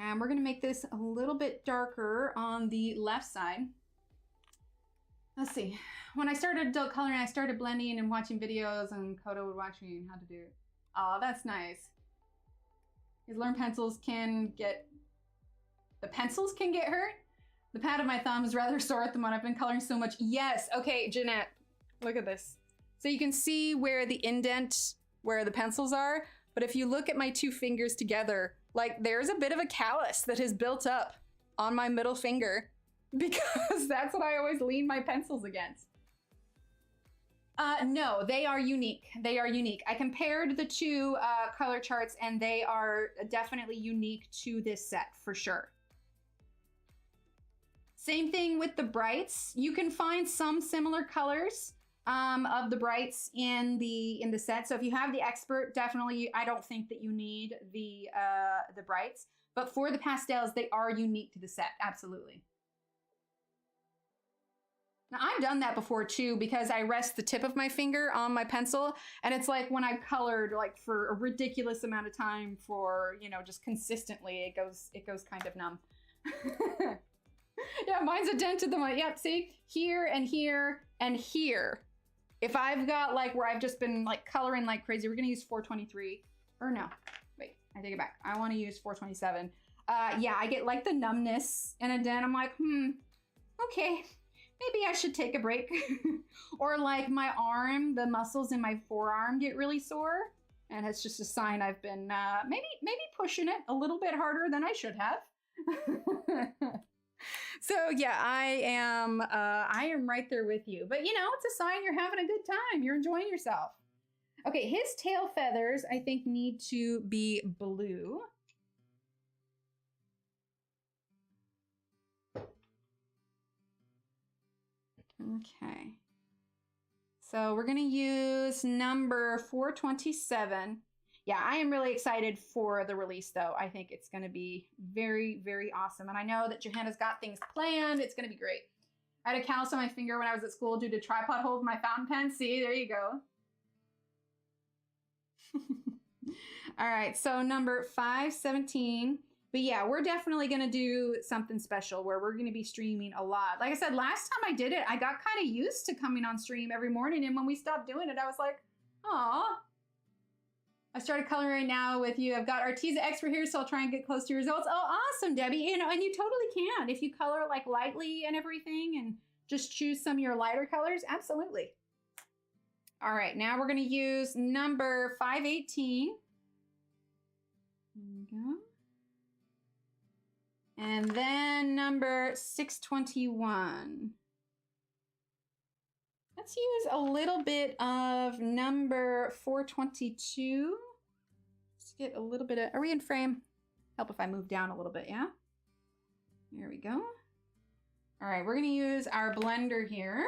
And we're gonna make this a little bit darker on the left side. Let's see. When I started adult coloring, I started blending and watching videos, and Kodo would watch me how to do it. Oh, that's nice. His learn pencils can get, the pencils can get hurt. The pad of my thumb is rather sore at the moment. I've been coloring so much. Yes, okay, Jeanette. Look at this. So you can see where the indent, where the pencils are, but if you look at my two fingers together, like there's a bit of a callus that has built up on my middle finger because that's what I always lean my pencils against. No, they are unique. They are unique. I compared the two color charts and they are definitely unique to this set for sure. Same thing with the brights. You can find some similar colors of the brights in the set. So if you have the expert, definitely, I don't think that you need the brights. But for the pastels, they are unique to the set. Absolutely. Now, I've done that before too because I rest the tip of my finger on my pencil and it's like when I've colored like for a ridiculous amount of time for, you know, just consistently, it goes kind of numb. Yeah, mine's indented them. Yep, see? Here and here and here. If I've got like where I've just been like coloring like crazy, we're gonna use 423. Or no, wait, I take it back. I wanna use 427. Yeah, I get like the numbness and then I'm like, okay. Maybe I should take a break. Or like my arm, the muscles in my forearm get really sore. And it's just a sign I've been maybe pushing it a little bit harder than I should have. So yeah, I am right there with you. But you know, it's a sign you're having a good time. You're enjoying yourself. Okay, his tail feathers, I think, need to be blue. Okay, so we're gonna use number 427. Yeah, I am really excited for the release though. I think it's gonna be very, very awesome. And I know that Johanna's got things planned. It's gonna be great. I had a callus on my finger when I was at school due to tripod hold my fountain pen. See, there you go. All right, so number 517. But yeah, we're definitely going to do something special where we're going to be streaming a lot. Like I said, last time I did it, I got kind of used to coming on stream every morning. And when we stopped doing it, I was like, aw. I started coloring now with you. I've got Arteza Expert here, so I'll try and get close to your results. Oh, awesome, Debbie. You know, and you totally can. If you color like lightly and everything and just choose some of your lighter colors, absolutely. All right, now we're going to use number 518. There we go. And then number 621. Let's use a little bit of number 422. Let's get a little bit of, are we in frame? Help if I move down a little bit, yeah? There we go. All right, we're gonna use our blender here.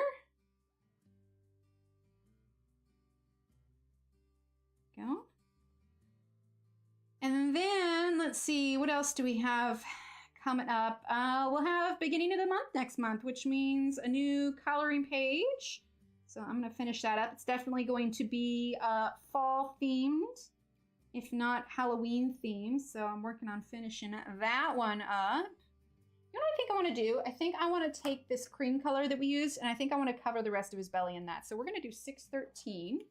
Go. And then let's see, what else do we have coming up? We'll have beginning of the month next month, which means a new coloring page. So I'm gonna finish that up. It's definitely going to be fall themed, if not Halloween themed. So I'm working on finishing that one up. You know what I think I wanna do? I think I wanna take this cream color that we used and I think I wanna cover the rest of his belly in that. So we're gonna do 613.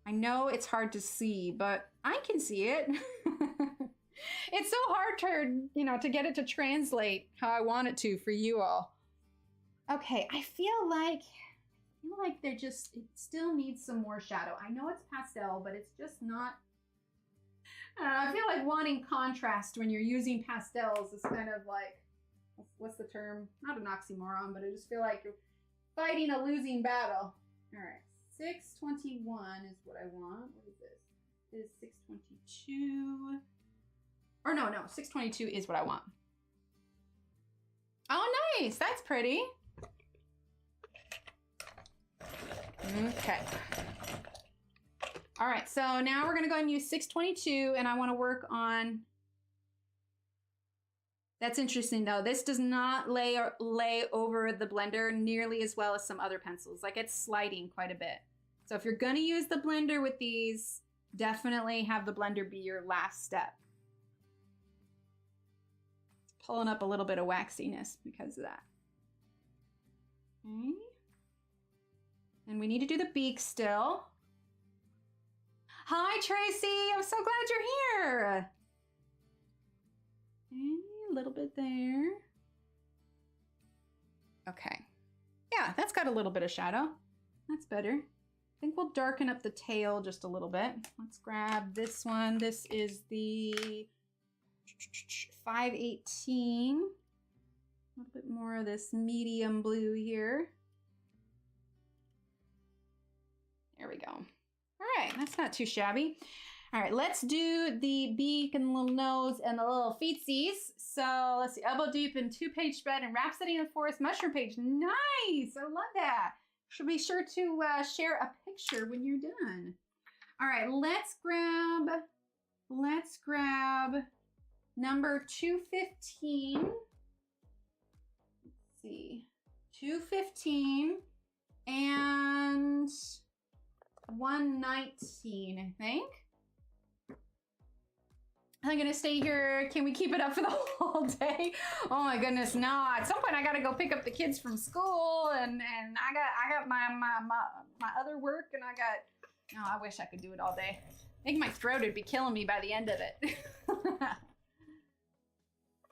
I know it's hard to see, but I can see it. It's so hard to, you know, to get it to translate how I want it to for you all. Okay, I feel like they're just, it still needs some more shadow. I know it's pastel, but it's just not, I feel like wanting contrast when you're using pastels is kind of like, what's the term? Not an oxymoron, but I just feel like you're fighting a losing battle. All right. 621 is what I want. What is this? It is 622. Or no, 622 is what I want. Oh, nice. That's pretty. Okay. All right, so now we're going to go ahead and use 622, and I want to work on... That's interesting, though. This does not lay over the blender nearly as well as some other pencils. Like, it's sliding quite a bit. So if you're going to use the blender with these, definitely have the blender be your last step. Pulling up a little bit of waxiness because of that. Okay. And we need to do the beak still. Hi, Tracy. I'm so glad you're here. Okay, a little bit there. Okay. Yeah, that's got a little bit of shadow. That's better. I think we'll darken up the tail just a little bit. Let's grab this one. This is the 518. A little bit more of this medium blue here. There we go. All right, that's not too shabby. All right, let's do the beak and the little nose and the little feetsies. So let's see, elbow deep in 2-page spread and Rhapsody in the Forest mushroom page. Nice, I love that. Should be sure to share a picture when you're done. All right, let's grab number 215. Let's see, 215 and 119, I think. I'm gonna stay here. Can we keep it up for the whole day? Oh my goodness, no. At some point I gotta go pick up the kids from school and I got my other work and I wish I could do it all day. I think my throat would be killing me by the end of it.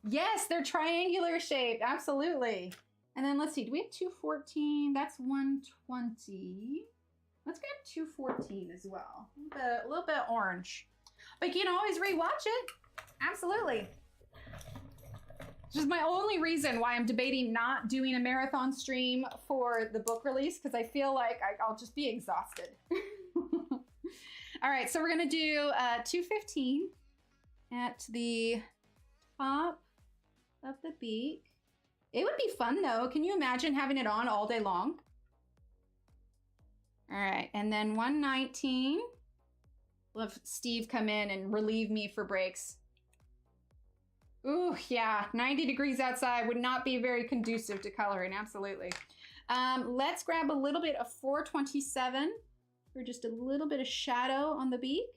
Yes, they're triangular shaped, absolutely. And then let's see, do we have 214? That's 120. Let's grab 214 as well. A little bit orange. But you can always rewatch it. Absolutely. It's just my only reason why I'm debating not doing a marathon stream for the book release, because I feel like I'll just be exhausted. All right, so we're gonna do 215 at the top of the beak. It would be fun though. Can you imagine having it on all day long? All right, and then 119. We'll have Steve come in and relieve me for breaks. Ooh, yeah, 90 degrees outside would not be very conducive to coloring, absolutely. Let's grab a little bit of 427 for just a little bit of shadow on the beak,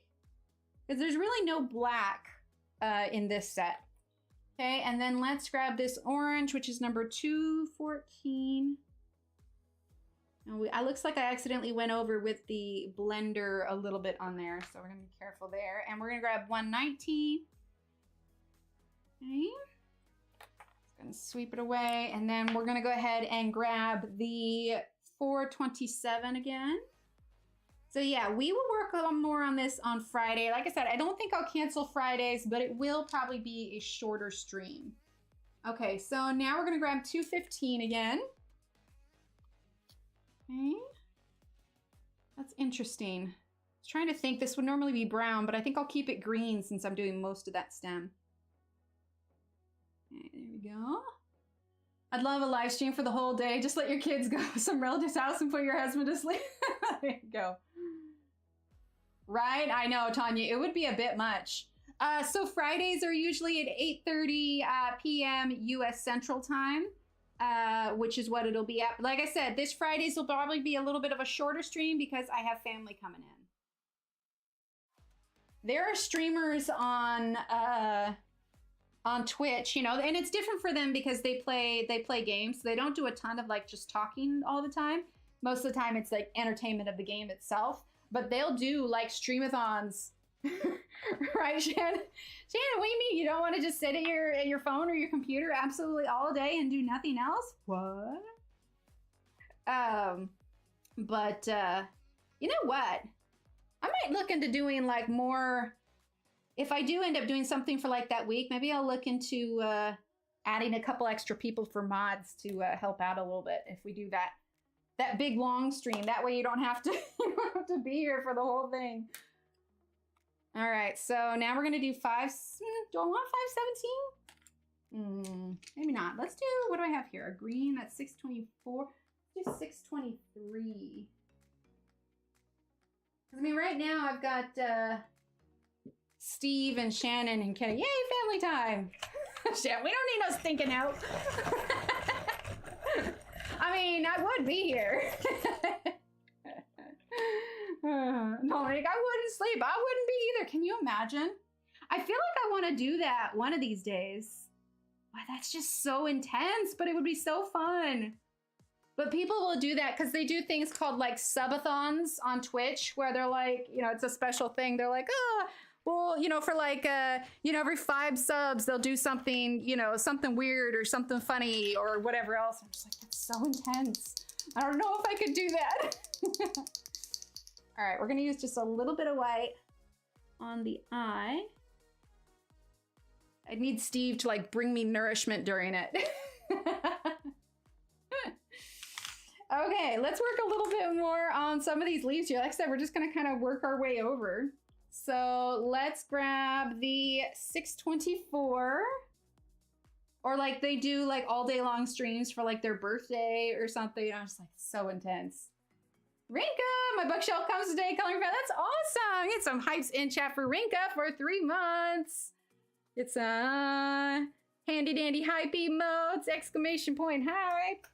because there's really no black in this set. Okay, and then let's grab this orange, which is number 214. It looks like I accidentally went over with the blender a little bit on there, so we're gonna be careful there. And we're gonna grab 119. Okay. Just gonna sweep it away, and then we're gonna go ahead and grab the 427 again. So yeah, we will work a little more on this on Friday. Like I said, I don't think I'll cancel Fridays, but it will probably be a shorter stream. Okay, so now we're gonna grab 215 again. Okay. That's interesting. I was trying to think this would normally be brown, but I think I'll keep it green since I'm doing most of that stem. Okay, there we go. I'd love a live stream for the whole day. Just let your kids go to some relative's house and put your husband to sleep. There you go. Right? I know, Tanya. It would be a bit much. So Fridays are usually at 8:30 p.m. U.S. Central Time. Which is what it'll be at. But like I said, this Fridays will probably be a little bit of a shorter stream because I have family coming in. There are streamers on Twitch, you know, and it's different for them because they play games. So they don't do a ton of like just talking all the time. Most of the time it's like entertainment of the game itself, but they'll do like streamathons. Right, Shannon? Shannon, what do you mean? You don't want to just sit at your phone or your computer absolutely all day and do nothing else? What? But you know what? I might look into doing like more. If I do end up doing something for like that week, maybe I'll look into adding a couple extra people for mods to help out a little bit if we do that big long stream. That way you don't have to be here for the whole thing. All right, so now we're gonna do do I want 517? Maybe not. Let's do, what do I have here? A green, that's 624. Let's do 623. I mean, right now I've got Steve and Shannon and Kenny. Yay, family time. We don't need no stinking help. I mean, I would be here. No, like I wouldn't sleep. I wouldn't be either. Can you imagine? I feel like I want to do that one of these days. Wow, that's just so intense, but it would be so fun. But people will do that because they do things called like subathons on Twitch where they're like, you know, it's a special thing. They're like, oh, well, you know, for like, you know, every 5 subs, they'll do something, you know, something weird or something funny or whatever else. I'm just like, that's so intense. I don't know if I could do that. All right, we're gonna use just a little bit of white on the eye. I need Steve to like bring me nourishment during it. Okay, let's work a little bit more on some of these leaves here. Like I said, we're just gonna kind of work our way over. So let's grab the 624. Or like they do like all day long streams for like their birthday or something. I'm just like, so intense. Rinka, my bookshelf comes today, coloring pad. That's awesome. Get some hypes in chat for Rinka for 3 months. It's a handy dandy hype emotes, exclamation point hype.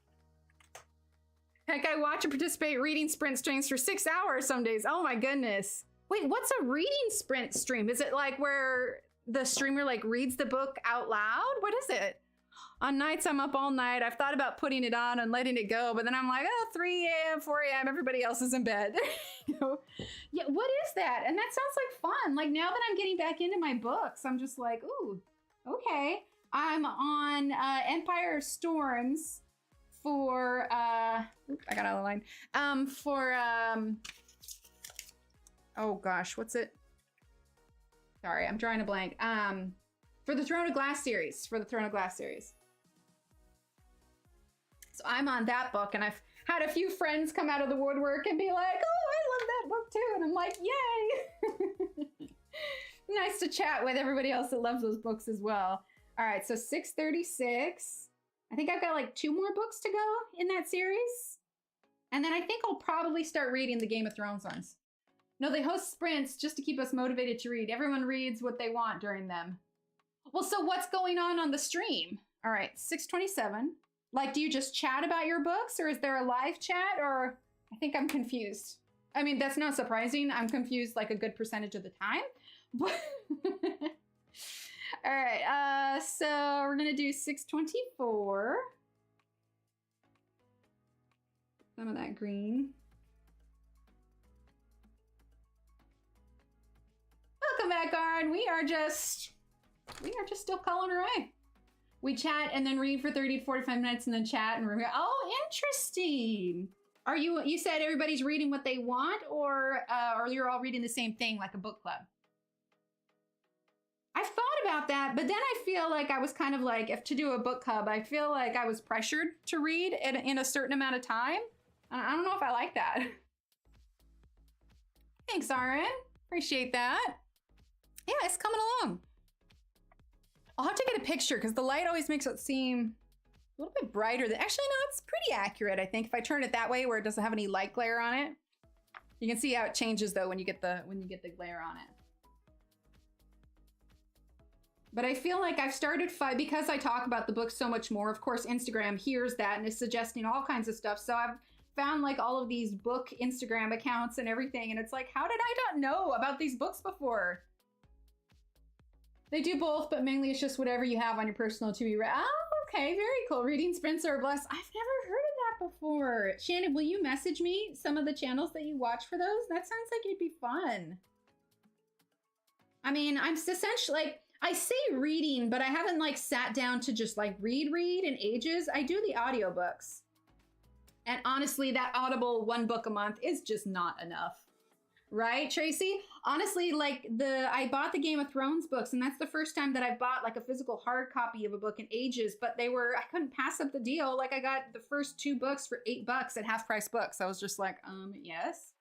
Heck, I watch and participate reading sprint streams for 6 hours some days. Oh my goodness. Wait, what's a reading sprint stream? Is it like where the streamer like reads the book out loud? What is it? On nights I'm up all night. I've thought about putting it on and letting it go, but then I'm like, oh, 3 a.m., 4 a.m., everybody else is in bed. You know? Yeah, what is that? And that sounds like fun. Like now that I'm getting back into my books, I'm just like, ooh, okay. I'm on Empire of Storms for, oops, I got out of line. Oh gosh, what's it? Sorry, I'm drawing a blank. For the Throne of Glass series, So I'm on that book, and I've had a few friends come out of the woodwork and be like, oh, I love that book too. And I'm like, yay. Nice to chat with everybody else that loves those books as well. All right, so 636. I think I've got like 2 more books to go in that series. And then I think I'll probably start reading the Game of Thrones ones. No, they host sprints just to keep us motivated to read. Everyone reads what they want during them. Well, so what's going on the stream? All right, 627. Like, do you just chat about your books, or is there a live chat, or I think I'm confused. I mean, that's not surprising. I'm confused like a good percentage of the time. But all right, so we're gonna do 624. Some of that green. Welcome back, Arn. We are just still coloring away. We chat and then read for 30 to 45 minutes and then chat and review. Oh, interesting. Are you said everybody's reading what they want, or you're all reading the same thing like a book club? I've thought about that, but then I feel like I was kind of like, if to do a book club, I feel like I was pressured to read in a certain amount of time. I don't know if I like that. Thanks, Aaron. Appreciate that. Yeah, it's coming along. I'll have to get a picture because the light always makes it seem a little bit brighter. Actually, no, it's pretty accurate, I think. If I turn it that way where it doesn't have any light glare on it. You can see how it changes though when you get the glare on it. But I feel like I've started because I talk about the book so much more. Of course, Instagram hears that and is suggesting all kinds of stuff. So I've found like all of these book Instagram accounts and everything. And it's like, how did I not know about these books before? They do both, but mainly it's just whatever you have on your personal to be read. Oh, okay, very cool. Reading sprints are blessed. I've never heard of that before. Shannon, will you message me some of the channels that you watch for those? That sounds like it'd be fun. I mean, I'm essentially like, I say reading, but I haven't like sat down to just like read in ages. I do the audiobooks. And honestly, that Audible 1 book a month is just not enough. Right, Tracy? Honestly, like I bought the Game of Thrones books, and that's the first time that I bought like a physical hard copy of a book in ages, but I couldn't pass up the deal. Like I got the first 2 books for $8 at half price books. I was just like, yes.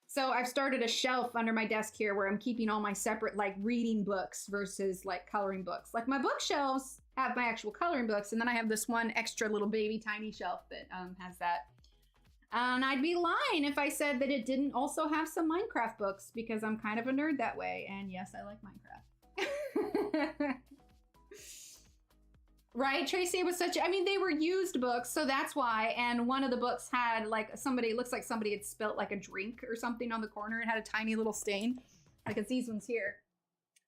So I've started a shelf under my desk here where I'm keeping all my separate like reading books versus like coloring books. Like my bookshelves have my actual coloring books, and then I have this one extra little baby tiny shelf that has that. And I'd be lying if I said that it didn't also have some Minecraft books, because I'm kind of a nerd that way. And yes, I like Minecraft. Right, Tracy? It was I mean, they were used books, so that's why. And one of the books had like it looks like somebody had spilt like a drink or something on the corner. It had a tiny little stain. Like it's these ones here.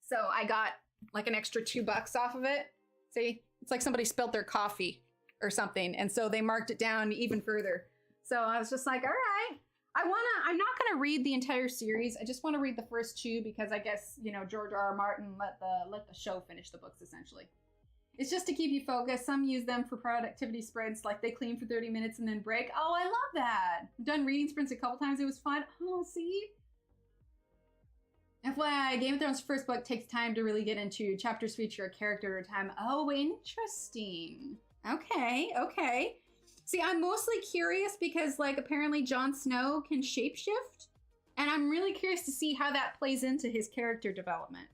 So I got like an extra $2 off of it. See, it's like somebody spilt their coffee or something. And so they marked it down even further. So I was just like, all right, I'm not gonna read the entire series. I just want to read the first two because I guess, you know, George R. R. Martin let the show finish the books essentially. It's just to keep you focused. Some use them for productivity sprints, like they clean for 30 minutes and then break. Oh, I love that. I've done reading sprints a couple times. It was fun. Oh, see? FYI, Game of Thrones' first book takes time to really get into. Chapters feature a character at a time. Oh, interesting. Okay, okay. See, I'm mostly curious because, like, apparently Jon Snow can shapeshift. And I'm really curious to see how that plays into his character development.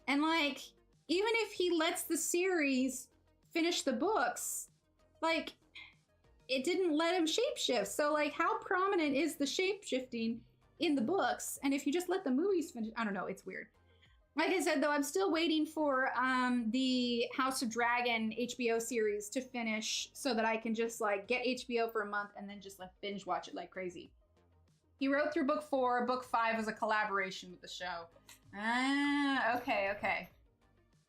And, like, even if he lets the series finish the books, like, it didn't let him shapeshift. So, like, how prominent is the shapeshifting in the books? And if you just let the movies finish, I don't know, it's weird. Like I said, though, I'm still waiting for the House of Dragon HBO series to finish so that I can just, like, get HBO for a month and then just, like, binge watch it like crazy. He wrote through book 4. Book 5 was a collaboration with the show. Ah, okay, okay.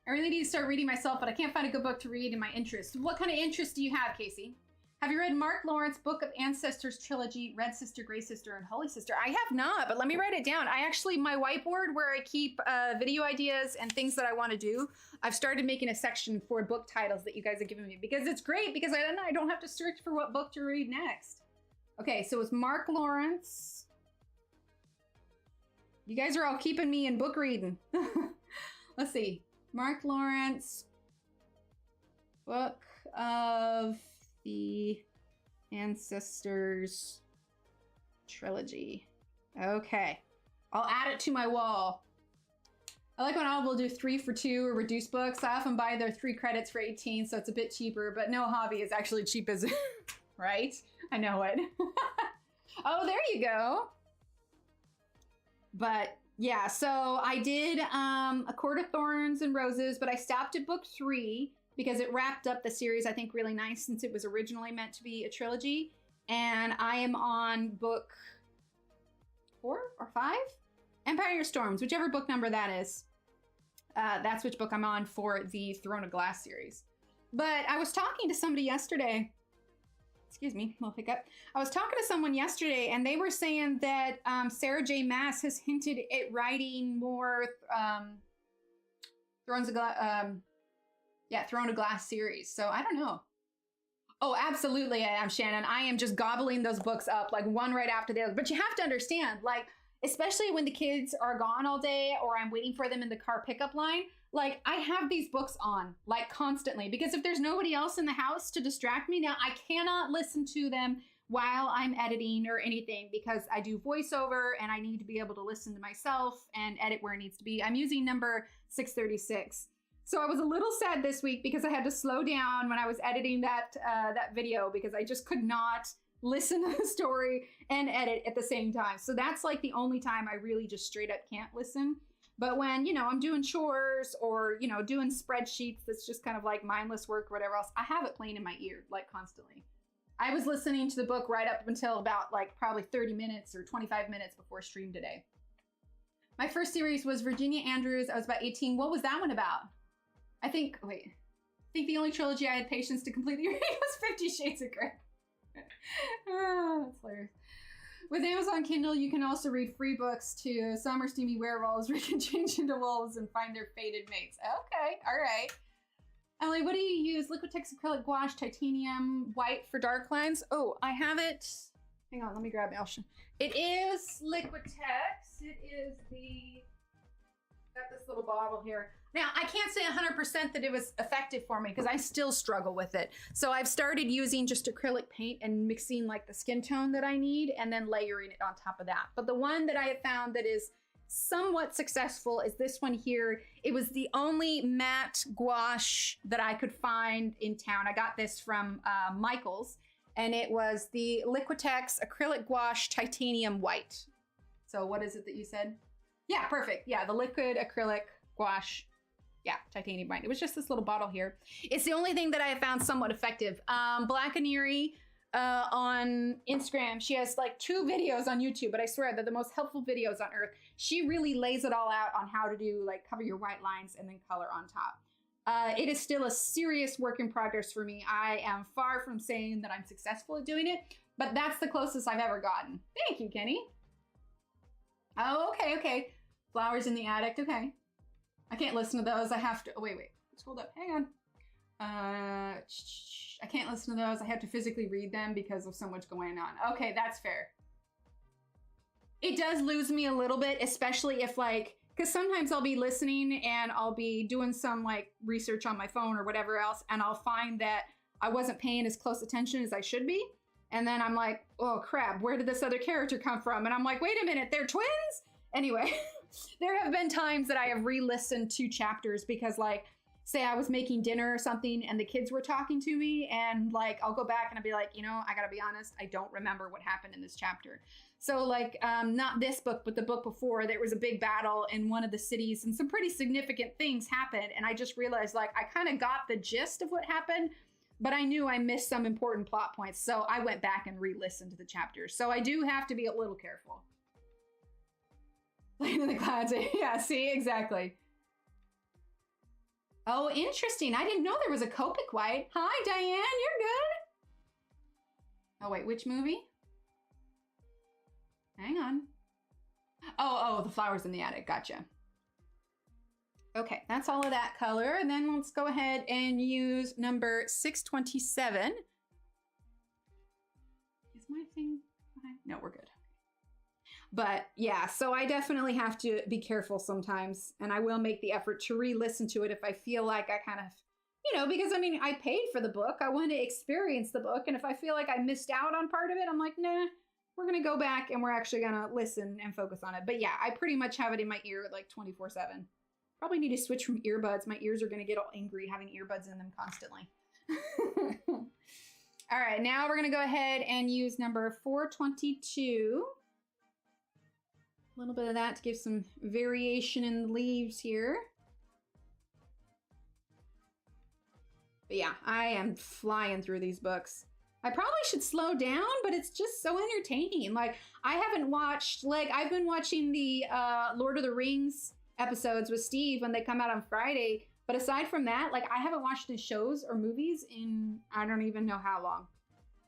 I really need to start reading myself, but I can't find a good book to read in my interest. What kind of interest do you have, Casey? Have you read Mark Lawrence's Book of Ancestors trilogy, Red Sister, Grey Sister, and Holy Sister? I have not, but let me write it down. My whiteboard where I keep video ideas and things that I want to do, I've started making a section for book titles that you guys have given me because it's great because I don't have to search for what book to read next. Okay, so it's Mark Lawrence. You guys are all keeping me in book reading. Let's see. Mark Lawrence, Book of the Ancestors trilogy. Okay. I'll add it to my wall. I like when Audible do 3 for 2 or reduced books. I often buy their 3 credits for 18, so it's a bit cheaper, but no hobby is actually cheap as right? I know it. Oh, there you go. But yeah, so I did A Court of Thorns and Roses, but I stopped at book 3 because it wrapped up the series, I think, really nice since it was originally meant to be a trilogy. And I am on book 4 or 5? Empire Storms, whichever book number that is. That's which book I'm on for the Throne of Glass series. But I was talking to somebody yesterday. Excuse me, little hiccup. I was talking to someone yesterday and they were saying that Sarah J. Maas has hinted at writing more Throne of Glass series. So I don't know. Oh, absolutely I am, Shannon. I am just gobbling those books up like one right after the other. But you have to understand, like, especially when the kids are gone all day or I'm waiting for them in the car pickup line, like I have these books on like constantly because if there's nobody else in the house to distract me, now I cannot listen to them while I'm editing or anything because I do voiceover and I need to be able to listen to myself and edit where it needs to be. I'm using number 636. So I was a little sad this week because I had to slow down when I was editing that video because I just could not listen to the story and edit at the same time. So that's like the only time I really just straight up can't listen. But when, you know, I'm doing chores or, you know, doing spreadsheets, that's just kind of like mindless work or whatever else, I have it playing in my ear like constantly. I was listening to the book right up until about like probably 30 minutes or 25 minutes before stream today. My first series was Virginia Andrews. I was about 18. What was that one about? I think the only trilogy I had patience to completely read was 50 Shades of Grey. Oh, that's hilarious. With Amazon Kindle, you can also read free books too. Some are steamy werewolves where you can change into wolves and find their fated mates. Okay, all right. Emily, what do you use? Liquitex acrylic gouache, titanium white for dark lines. Oh, I have it. Hang on, let me grab it. It is Liquitex. It is got this little bottle here. Now, I can't say 100% that it was effective for me because I still struggle with it. So I've started using just acrylic paint and mixing like the skin tone that I need and then layering it on top of that. But the one that I have found that is somewhat successful is this one here. It was the only matte gouache that I could find in town. I got this from Michael's and it was the Liquitex acrylic gouache titanium white. So what is it that you said? Yeah, perfect. Yeah, the liquid acrylic gouache. Yeah, titanium white. It was just this little bottle here. It's the only thing that I have found somewhat effective. Black and Eerie on Instagram. She has like 2 videos on YouTube, but I swear they're the most helpful videos on earth. She really lays it all out on how to do like cover your white lines and then color on top. It is still a serious work in progress for me. I am far from saying that I'm successful at doing it, but that's the closest I've ever gotten. Thank you, Kenny. Oh, okay, okay. Flowers in the Attic, okay. I can't listen to those. I have to, oh, wait. Let's hold up, hang on. I can't listen to those. I have to physically read them because of so much going on. Okay, that's fair. It does lose me a little bit, especially if like, because sometimes I'll be listening and I'll be doing some like research on my phone or whatever else, and I'll find that I wasn't paying as close attention as I should be. And then I'm like, oh crap, where did this other character come from? And I'm like, wait a minute, they're twins? Anyway, there have been times that I have re-listened to chapters because like, say I was making dinner or something and the kids were talking to me, and like, I'll go back and I'll be like, you know, I gotta be honest, I don't remember what happened in this chapter. So like, not this book, but the book before, there was a big battle in one of the cities and some pretty significant things happened. And I just realized like, I kind of got the gist of what happened, but I knew I missed some important plot points. So I went back and re-listened to the chapters. So I do have to be a little careful. Playing in the clouds, yeah, see, exactly. Oh, interesting. I didn't know there was a Copic White. Hi, Diane, you're good. Oh wait, which movie? Hang on. Oh, The Flowers in the Attic. Gotcha. Okay, that's all of that color. And then let's go ahead and use number 627. Is my thing behind? No, we're good. But yeah, so I definitely have to be careful sometimes. And I will make the effort to re-listen to it if I feel like I kind of, you know, because I mean, I paid for the book. I want to experience the book. And if I feel like I missed out on part of it, I'm like, nah. We're going to go back and we're actually going to listen and focus on it. But yeah, I pretty much have it in my ear like 24/7. Probably need to switch from earbuds. My ears are going to get all angry having earbuds in them constantly. All right, now we're going to go ahead and use number 422. A little bit of that to give some variation in the leaves here. But yeah, I am flying through these books. I probably should slow down, but it's just so entertaining. Like, I haven't watched, like, I've been watching the Lord of the Rings episodes with Steve when they come out on Friday. But aside from that, like, I haven't watched the shows or movies in, I don't even know how long.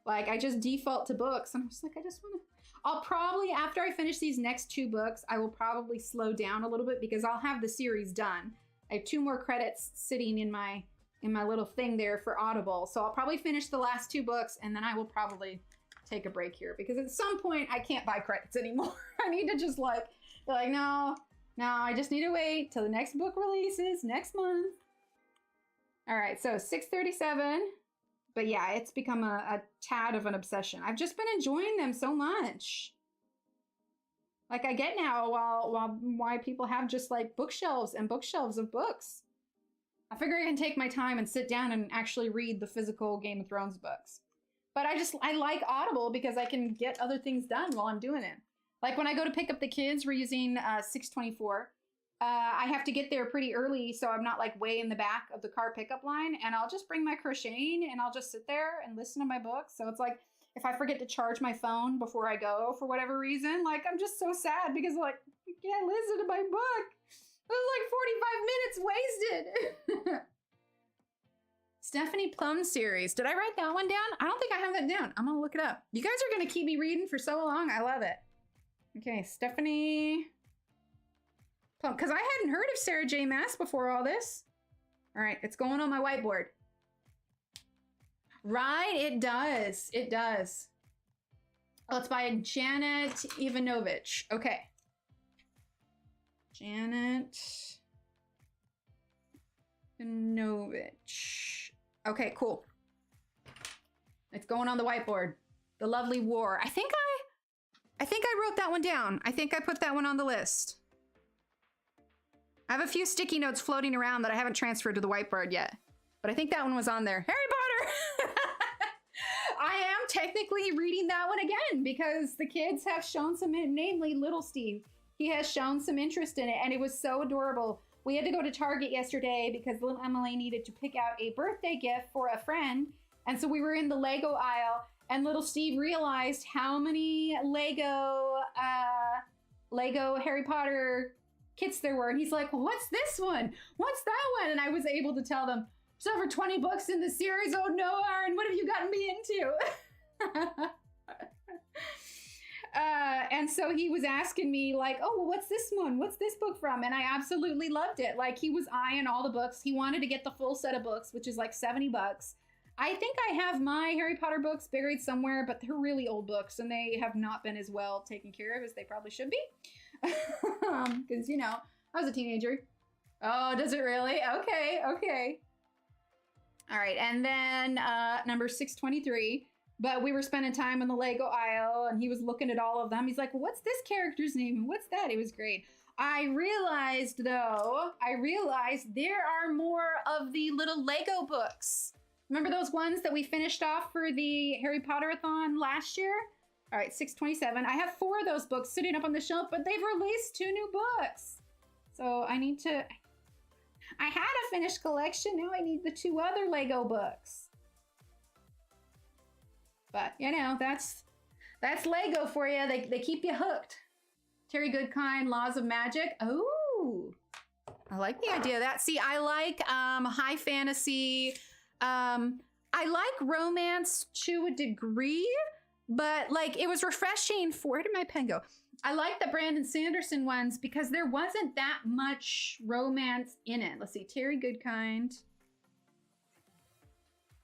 Like, I just default to books. I'm just like, I just want to, I'll probably, after I finish these next 2 books, I will probably slow down a little bit because I'll have the series done. I have 2 more credits sitting in my little thing there for Audible. So I'll probably finish the last 2 books and then I will probably take a break here because at some point I can't buy credits anymore. I need to just like, no, I just need to wait till the next book releases next month. All right, so 637. But yeah, it's become a tad of an obsession. I've just been enjoying them so much. Like I get now why people have just like bookshelves and bookshelves of books. I figure I can take my time and sit down and actually read the physical Game of Thrones books. But I like Audible because I can get other things done while I'm doing it. Like when I go to pick up the kids, we're using 624. I have to get there pretty early, so I'm not like way in the back of the car pickup line. And I'll just bring my crocheting and I'll just sit there and listen to my books. So it's like, if I forget to charge my phone before I go for whatever reason, like I'm just so sad because like, I can't listen to my book. It was like 45 minutes wasted. Stephanie Plum series. Did I write that one down? I don't think I have that down. I'm gonna look it up. You guys are gonna keep me reading for so long. I love it. Okay, Stephanie Plum. Because I hadn't heard of Sarah J. Maas before all this. All right, it's going on my whiteboard. Right, it does. It does. Oh, it's by Janet Ivanovich. Okay. Janet Ivanovich. Okay, cool. It's going on the whiteboard. The Lovely War. I think I wrote that one down. I think I put that one on the list. I have a few sticky notes floating around that I haven't transferred to the whiteboard yet. But I think that one was on there. Harry Potter! I am technically reading that one again because the kids have shown some, namely Little Steve. He has shown some interest in it and it was so adorable. We had to go to Target yesterday because little Emily needed to pick out a birthday gift for a friend. And so we were in the Lego aisle and little Steve realized how many Lego Harry Potter kits there were. And he's like, well, what's this one? What's that one? And I was able to tell them, there's over 20 books in the series. Oh no, Aaron, what have you gotten me into? And so he was asking me like, oh, well, what's this one? What's this book from? And I absolutely loved it. Like, he was eyeing all the books. He wanted to get the full set of books, which is like $70. I think I have my Harry Potter books buried somewhere, but they're really old books and they have not been as well taken care of as they probably should be. Because, you know, I was a teenager. Oh, does it really? Okay, okay. All right, and then number 623. But we were spending time in the Lego aisle and he was looking at all of them. He's like, well, what's this character's name? And what's that? It was great. I realized there are more of the little Lego books. Remember those ones that we finished off for the Harry Potter-a-thon last year? All right, 627. I have 4 of those books sitting up on the shelf, but they've released 2 new books. So I need to, I had a finished collection. Now I need the 2 other Lego books. But, you know, that's Lego for you. They keep you hooked. Terry Goodkind, Laws of Magic. Oh, I like the idea of that. See, I like high fantasy. I like romance to a degree, but like it was refreshing for, where did my pen go? I like the Brandon Sanderson ones because there wasn't that much romance in it. Let's see, Terry Goodkind.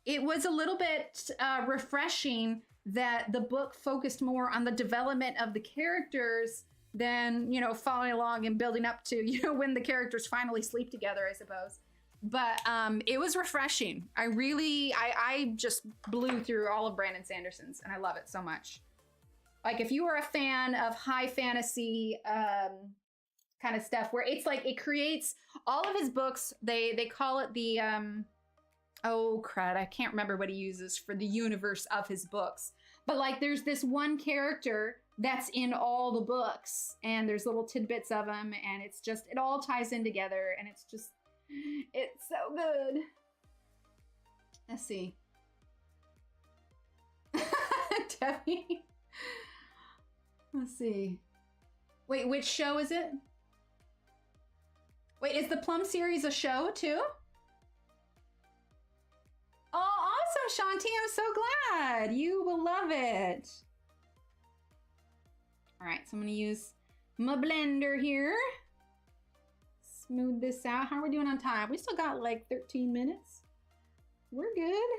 It was a little bit refreshing that the book focused more on the development of the characters than, you know, following along and building up to, you know, when the characters finally sleep together, I suppose. But it was refreshing. I just blew through all of Brandon Sanderson's and I love it so much. Like if you are a fan of high fantasy kind of stuff where it's like, it creates all of his books, they call it the, oh crud, I can't remember what he uses for the universe of his books. But like there's this one character that's in all the books and there's little tidbits of him and it's just, it all ties in together and it's just, it's so good. Let's see. Debbie. Let's see. Wait, which show is it? Wait, is the Plum series a show too? Oh, awesome, Shanti. I'm so glad. You will love it. All right, so I'm going to use my blender here. Smooth this out. How are we doing on time? We still got like 13 minutes. We're good.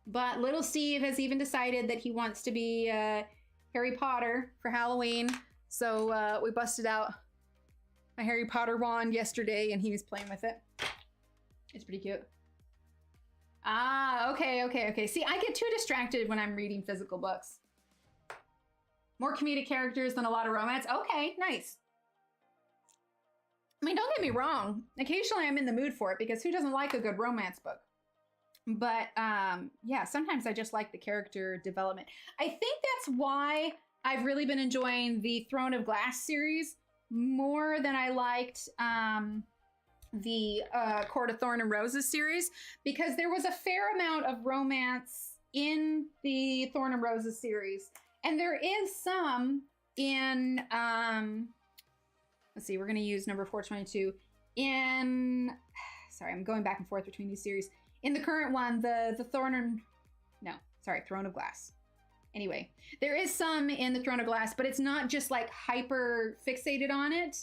But little Steve has even decided that he wants to be Harry Potter for Halloween. So we busted out a Harry Potter wand yesterday and he was playing with it. It's pretty cute. Ah, okay. See, I get too distracted when I'm reading physical books. More comedic characters than a lot of romance. Okay, nice. I mean, don't get me wrong. Occasionally I'm in the mood for it because who doesn't like a good romance book? But yeah, sometimes I just like the character development. I think that's why I've really been enjoying the Throne of Glass series more than I liked the Court of Thorn and Roses series, because there was a fair amount of romance in the Thorn and Roses series. And there is some in, let's see, we're going to use number 422 in, sorry, I'm going back and forth between these series. In the current one, the Throne of Glass. Anyway, there is some in the Throne of Glass, but it's not just like hyper fixated on it.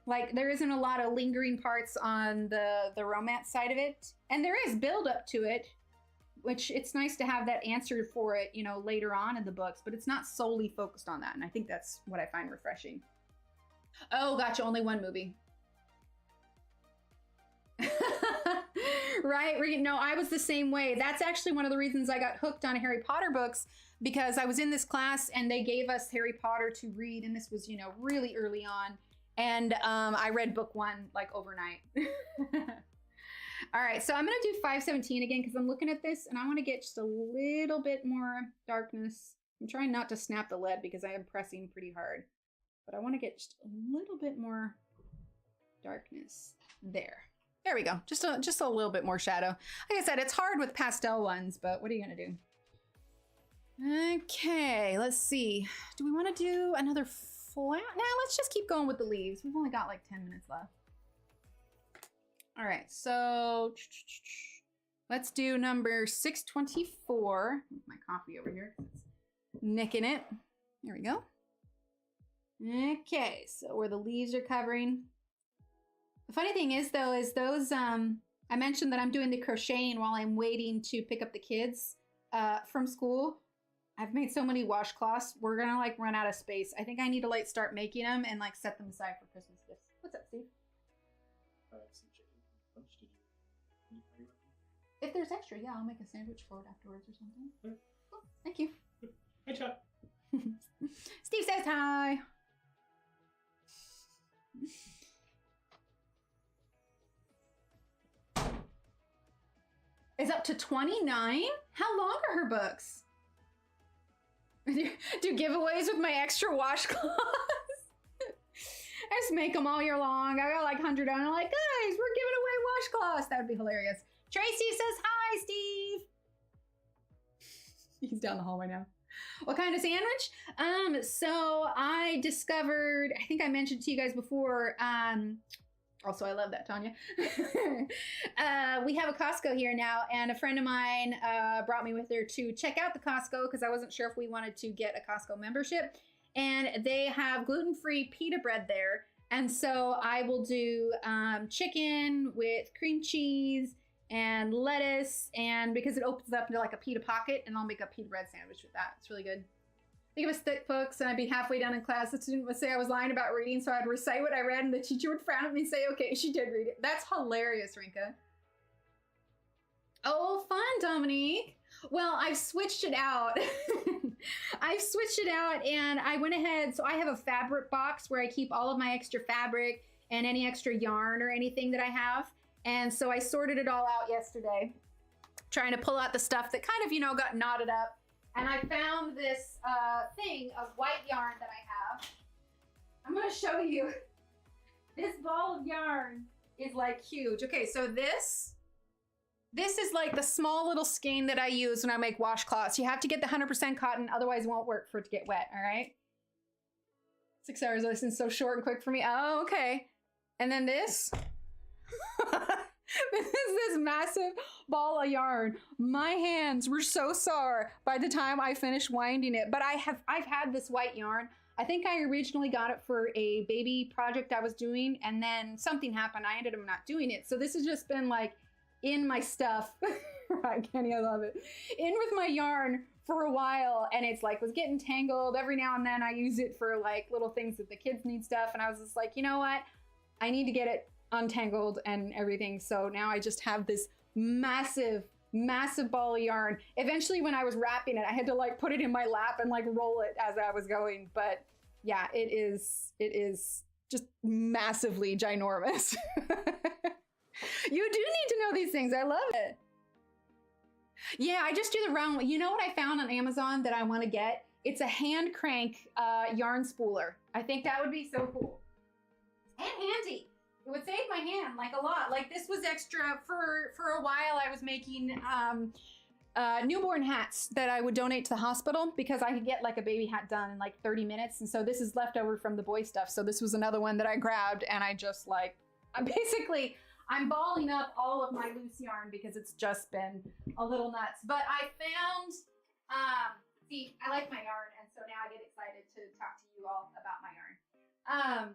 Like there isn't a lot of lingering parts on the romance side of it. And there is build up to it, which it's nice to have that answer for it, you know, later on in the books, but it's not solely focused on that. And I think that's what I find refreshing. Oh, gotcha. Only one movie. Right? No, I was the same way. That's actually one of the reasons I got hooked on Harry Potter books, because I was in this class and they gave us Harry Potter to read. And this was, you know, really early on. And I read book 1 like overnight. All right, so I'm gonna do 517 again because I'm looking at this and I wanna get just a little bit more darkness. I'm trying not to snap the lead because I am pressing pretty hard, but I wanna get just a little bit more darkness there. There we go, just a little bit more shadow. Like I said, it's hard with pastel ones, but what are you gonna do? Okay, let's see. Do we wanna do another flat. Now let's just keep going with the leaves. We've only got like 10 minutes left. All right, so let's do number 624. Move my coffee over here. It's nicking it. There we go. Okay, so where the leaves are covering. The funny thing is though, is those, I mentioned that I'm doing the crocheting while I'm waiting to pick up the kids from school. I've made so many washcloths. We're gonna like run out of space. I think I need to like start making them and like set them aside for Christmas gifts. What's up, Steve? Some chicken lunch. Did you eat any? If there's extra, yeah, I'll make a sandwich for it afterwards or something. Okay. Oh, thank you. Hi, Chop. Steve says hi. Is up to 29? How long are her books? Do giveaways with my extra washcloths? I just make them all year long. I got like 100 on. I'm like, guys, we're giving away washcloths. That would be hilarious. Tracy says hi, Steve. He's down the hallway now. What kind of sandwich? So I discovered, I think I mentioned to you guys before, also, I love that, Tanya. We have a Costco here now, and a friend of mine brought me with her to check out the Costco because I wasn't sure if we wanted to get a Costco membership. And they have gluten-free pita bread there. And so I will do chicken with cream cheese and lettuce, and because it opens up into like a pita pocket, and I'll make a pita bread sandwich with that. It's really good. I think it was thick books, and I'd be halfway down in class. The student would say I was lying about reading, so I'd recite what I read, and the teacher would frown at me and say, okay, she did read it. That's hilarious, Rinka. Oh, fun, Dominique. Well, I've switched it out. I've switched it out, and I went ahead. So I have a fabric box where I keep all of my extra fabric and any extra yarn or anything that I have. And so I sorted it all out yesterday, trying to pull out the stuff that kind of, you know, got knotted up. And I found this thing of white yarn that I have. I'm gonna show you. This ball of yarn is like huge. Okay, so this is like the small little skein that I use when I make washcloths. You have to get the 100% cotton, otherwise it won't work for it to get wet, all right? 6 hours listen so short and quick for me. Oh, okay. And then this. This is this massive ball of yarn. My hands were so sore by the time I finished winding it, but I've had this white yarn. I think I originally got it for a baby project I was doing, and then something happened. I ended up not doing it. So this has just been like in my stuff. Right, Kenny, I love it. In with my yarn for a while, and it's like was getting tangled. Every now and then I use it for like little things that the kids need stuff, and I was just like, you know what? I need to get it untangled and everything. So now I just have this massive ball of yarn. Eventually when I was wrapping it, I had to like put it in my lap and like roll it as I was going. But yeah, it is just massively ginormous. You do need to know these things. I love it. Yeah, I just do the round one. You know what I found on Amazon that I want to get? It's a hand crank yarn spooler. I think that would be so cool and handy. It would save my hand like a lot. Like this was extra for a while. I was making newborn hats that I would donate to the hospital because I could get like a baby hat done in like 30 minutes. And so this is leftover from the boy stuff. So this was another one that I grabbed, and I just like, I'm balling up all of my loose yarn because it's just been a little nuts. But I found, see, I like my yarn, and so now I get excited to talk to you all about my yarn.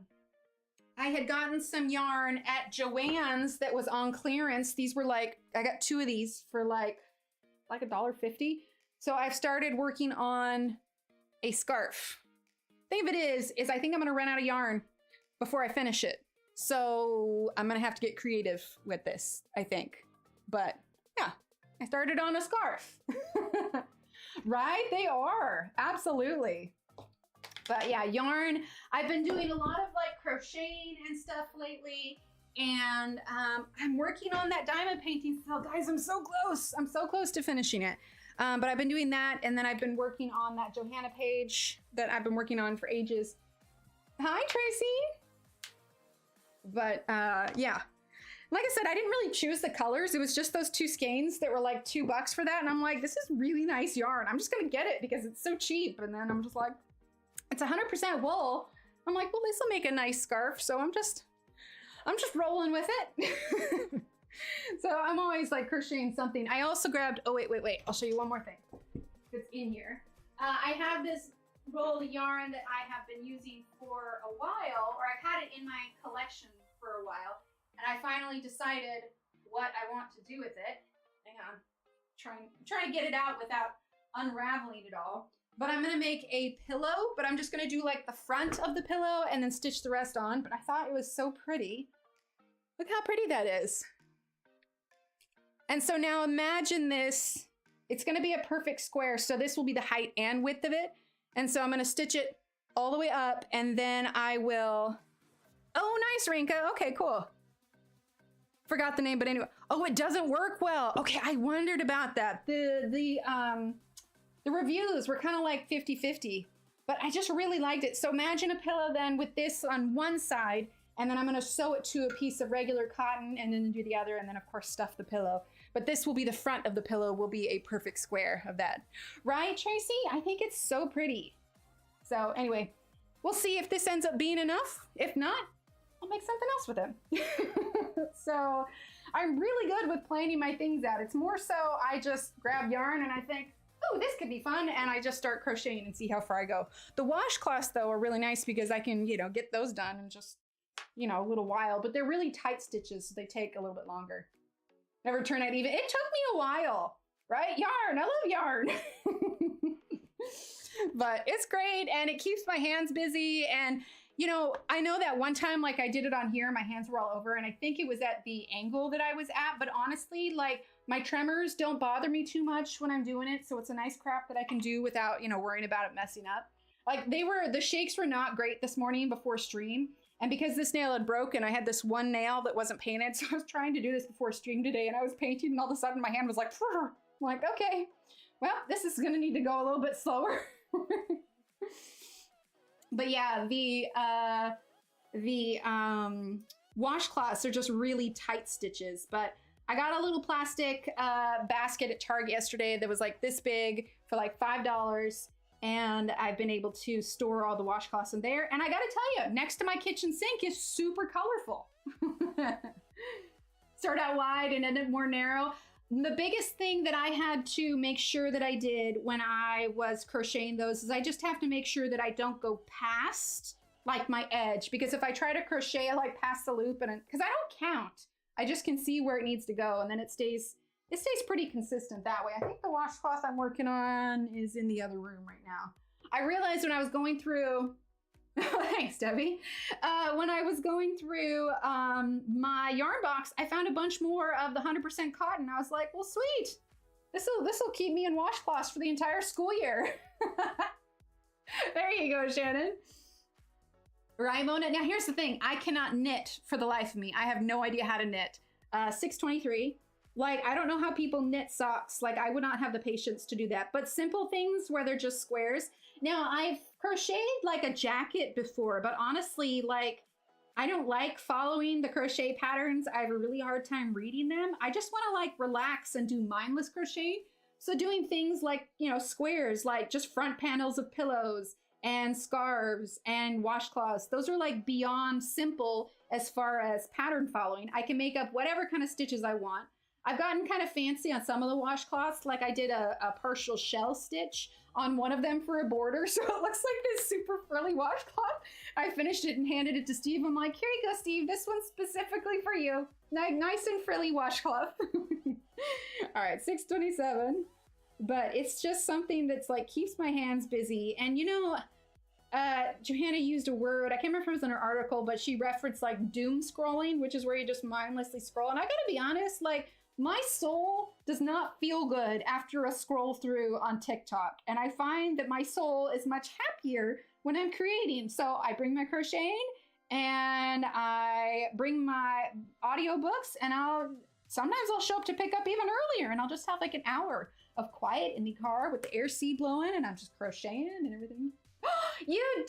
I had gotten some yarn at Joann's that was on clearance. These were like, I got 2 of these for like $1.50. So I've started working on a scarf. Thing of it is I think I'm gonna run out of yarn before I finish it. So I'm gonna have to get creative with this, I think. But yeah, I started on a scarf. Right? They are, absolutely. But yeah, yarn, I've been doing a lot of like crocheting and stuff lately, and I'm working on that diamond painting still. Guys, I'm so close. I'm so close to finishing it. But I've been doing that, and then I've been working on that Johanna page that I've been working on for ages. Hi, Tracy. But yeah, like I said, I didn't really choose the colors. It was just those 2 skeins that were like $2 for that, and I'm like, this is really nice yarn. I'm just gonna get it because it's so cheap. And then I'm just like, it's 100% wool, I'm like, well, this will make a nice scarf. So I'm just rolling with it. So I'm always like crocheting something. I also grabbed, oh, wait. I'll show you one more thing that's in here. I have this roll of yarn that I have been using for a while, or I've had it in my collection for a while. And I finally decided what I want to do with it. Hang on, trying to get it out without unraveling it all. But I'm gonna make a pillow, but I'm just gonna do like the front of the pillow and then stitch the rest on. But I thought it was so pretty. Look how pretty that is. And so now imagine this, it's gonna be a perfect square. So this will be the height and width of it. And so I'm gonna stitch it all the way up and then I will, oh, nice, Rinka. Okay, cool. Forgot the name, but anyway. Oh, it doesn't work well. Okay, I wondered about that. The reviews were kind of like 50-50, but I just really liked it. So imagine a pillow then with this on one side, and then I'm gonna sew it to a piece of regular cotton and then do the other, and then of course stuff the pillow. But this will be the front of the pillow, will be a perfect square of that. Right, Tracy? I think it's so pretty. So anyway, we'll see if this ends up being enough. If not, I'll make something else with it. So I'm really good with planning my things out. It's more so I just grab yarn and I think, oh, this could be fun. And I just start crocheting and see how far I go. The washcloths though are really nice because I can, get those done in just, a little while, but they're really tight stitches. So they take a little bit longer. Never turn out even. It took me a while, right? Yarn, I love yarn. But it's great and it keeps my hands busy. And I know that one time, like I did it on here, my hands were all over and I think it was at the angle that I was at, but honestly, like my tremors don't bother me too much when I'm doing it. So it's a nice craft that I can do without, worrying about it messing up. Like the shakes were not great this morning before stream. And because this nail had broken, I had this one nail that wasn't painted. So I was trying to do this before stream today and I was painting and all of a sudden my hand was like, I'm like, okay, well, this is gonna need to go a little bit slower. But yeah, the washcloths are just really tight stitches. But I got a little plastic basket at Target yesterday that was like this big for like $5. And I've been able to store all the washcloths in there. And I gotta tell you, next to my kitchen sink is super colorful. Start out wide and end up more narrow. The biggest thing that I had to make sure that I did when I was crocheting those is I just have to make sure that I don't go past like my edge, because if I try to crochet like past the loop, and because I don't count, I just can see where it needs to go and then it stays pretty consistent that way. I think the washcloth I'm working on is in the other room right now. I realized when I was going through, thanks Debbie, when I was going through my yarn box, I found a bunch more of the 100% cotton. I was like, well, sweet. This will keep me in washcloths for the entire school year. There you go, Shannon. Right, Mona? Now here's the thing. I cannot knit for the life of me. I have no idea how to knit. 623. Like, I don't know how people knit socks. Like, I would not have the patience to do that. But simple things where they're just squares. Now, I've crocheted like a jacket before, but honestly, like, I don't like following the crochet patterns. I have a really hard time reading them. I just want to like relax and do mindless crochet. So doing things like, squares, like just front panels of pillows and scarves and washcloths. Those are like beyond simple as far as pattern following. I can make up whatever kind of stitches I want. I've gotten kind of fancy on some of the washcloths. Like I did a partial shell stitch on one of them for a border. So it looks like this super frilly washcloth. I finished it and handed it to Steve. I'm like, here you go, Steve. This one's specifically for you. Nice and frilly washcloth. All right, 627. But it's just something that's like keeps my hands busy. And Johanna used a word, I can't remember if it was in her article, but she referenced like doom scrolling, which is where you just mindlessly scroll. And I gotta be honest, like, my soul does not feel good after a scroll through on TikTok. And I find that my soul is much happier when I'm creating. So I bring my crocheting and I bring my audiobooks, and sometimes I'll show up to pick up even earlier and I'll just have like an hour of quiet in the car with the air sea blowing and I'm just crocheting and everything. You did!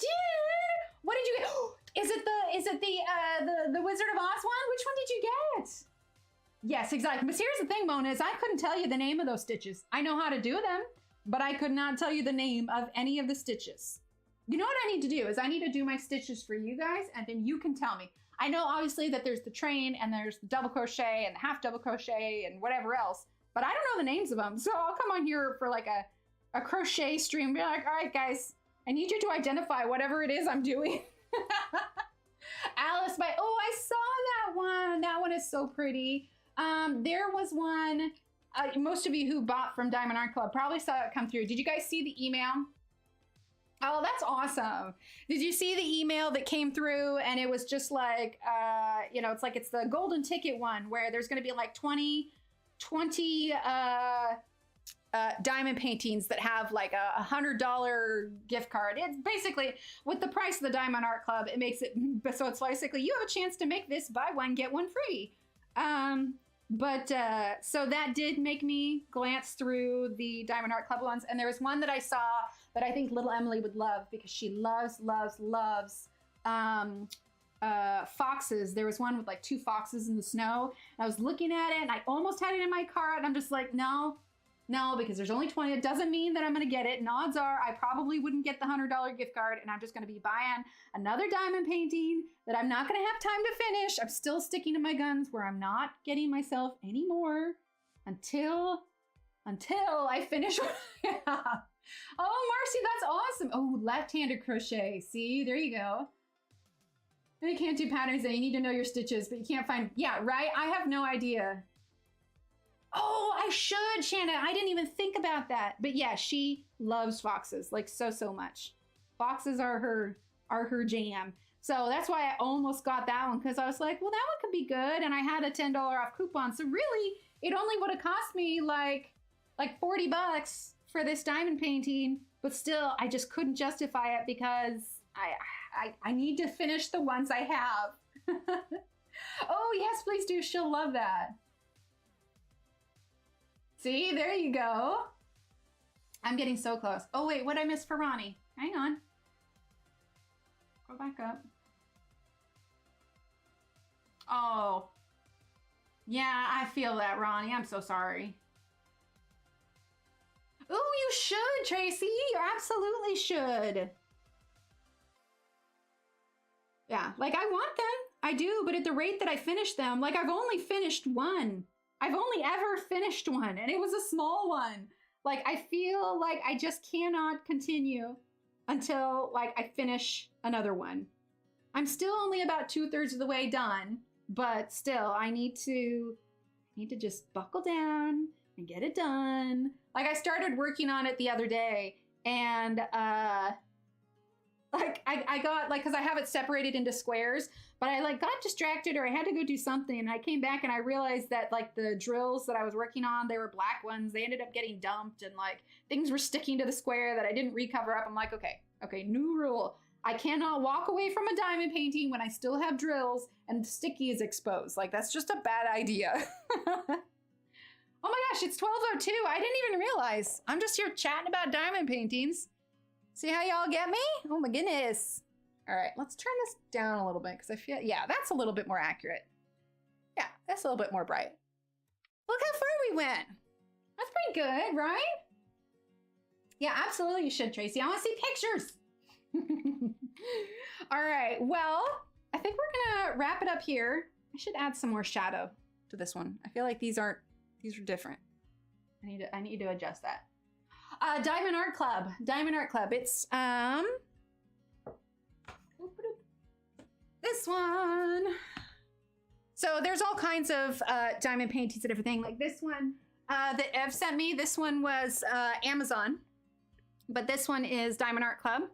What did you get? Is it the Wizard of Oz one? Which one did you get? Yes, exactly. But here's the thing, Mona, is I couldn't tell you the name of those stitches. I know how to do them, but I could not tell you the name of any of the stitches. you know what I need to do is I need to do my stitches for you guys, and then you can tell me. I know obviously that there's the train and there's the double crochet and the half double crochet and whatever else, but I don't know the names of them. So I'll come on here for like a crochet stream and be like, all right, guys, I need you to identify whatever it is I'm doing. Alice by, oh, I saw that one. That one is so pretty. There was one, most of you who bought from Diamond Art Club probably saw it come through. Did you guys see the email? Oh, that's awesome. Did you see the email that came through? And it was just like, you know, it's the golden ticket one where there's going to be like 20 diamond paintings that have like a $100 gift card. It's basically with the price of the Diamond Art Club, it makes it so it's basically you have a chance to make this, buy one, get one free. So that did make me glance through the Diamond Art Club ones. And there was one that I saw that I think little Emily would love because she loves foxes. There was one with like 2 foxes in the snow. And I was looking at it and I almost had it in my cart. And I'm just like, no, because there's only 20. It doesn't mean that I'm going to get it. And odds are I probably wouldn't get the $100 gift card. And I'm just going to be buying another diamond painting that I'm not going to have time to finish. I'm still sticking to my guns where I'm not getting myself any more until I finish what I have. Oh, Marcy, that's awesome. Oh, left-handed crochet. See, there you go. And you can't do patterns that you need to know your stitches, but you can't find, yeah, right? I have no idea. Oh, I should, Shanna. I didn't even think about that. But yeah, she loves foxes, like so much. Foxes are her jam. So that's why I almost got that one, because I was like, well, that one could be good. And I had a $10 off coupon. So really, it only would have cost me like 40 bucks for this diamond painting. But still, I just couldn't justify it because I need to finish the ones I have. Oh, yes, please do. She'll love that. See, there you go. I'm getting so close. Oh, wait, what did I miss for Ronnie? Hang on. Go back up. Oh. Yeah, I feel that, Ronnie. I'm so sorry. Ooh, you should, Tracy. You absolutely should. Yeah, like I want them. I do, but at the rate that I finish them, like I've only finished one. I've only ever finished one, and it was a small one. Like, I feel like I just cannot continue until, like, I finish another one. I'm still only about 2/3 of the way done, but still, I need to just buckle down and get it done. Like, I started working on it the other day, and, like, I got, like, because I have it separated into squares, but I, like, got distracted or I had to go do something, and I came back and I realized that, like, the drills that I was working on, they were black ones. They ended up getting dumped, and, like, things were sticking to the square that I didn't recover up. I'm like, okay, new rule. I cannot walk away from a diamond painting when I still have drills and the sticky is exposed. Like, that's just a bad idea. Oh my gosh, it's 12:02. I didn't even realize. I'm just here chatting about diamond paintings. See how y'all get me? Oh my goodness. All right, let's turn this down a little bit because I feel, yeah, that's a little bit more accurate. Yeah, that's a little bit more bright. Look how far we went. That's pretty good, right? Yeah, absolutely you should, Tracy. I want to see pictures. All right, well, I think we're gonna wrap it up here. I should add some more shadow to this one. I feel like these are different. I need to adjust that. Diamond Art Club. It's this one. So there's all kinds of diamond paintings and everything. Like this one that Ev sent me. This one was Amazon, but this one is Diamond Art Club.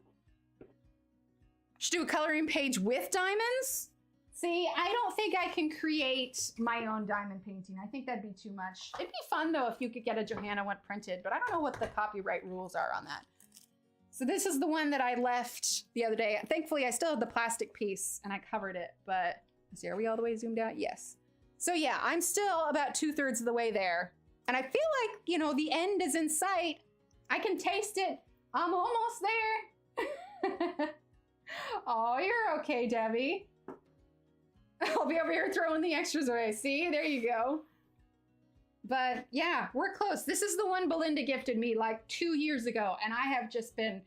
Should do a coloring page with diamonds. See, I don't think I can create my own diamond painting. I think that'd be too much. It'd be fun though if you could get a Johanna one printed, but I don't know what the copyright rules are on that. So this is the one that I left the other day. Thankfully, I still had the plastic piece and I covered it, but see, are we all the way zoomed out? Yes. So yeah, I'm still about 2/3 of the way there. And I feel like, you know, the end is in sight. I can taste it. I'm almost there. Oh, you're okay, Debbie. I'll be over here throwing the extras away. See, there you go. But yeah, we're close. This is the one Belinda gifted me like 2 years ago, and I have just been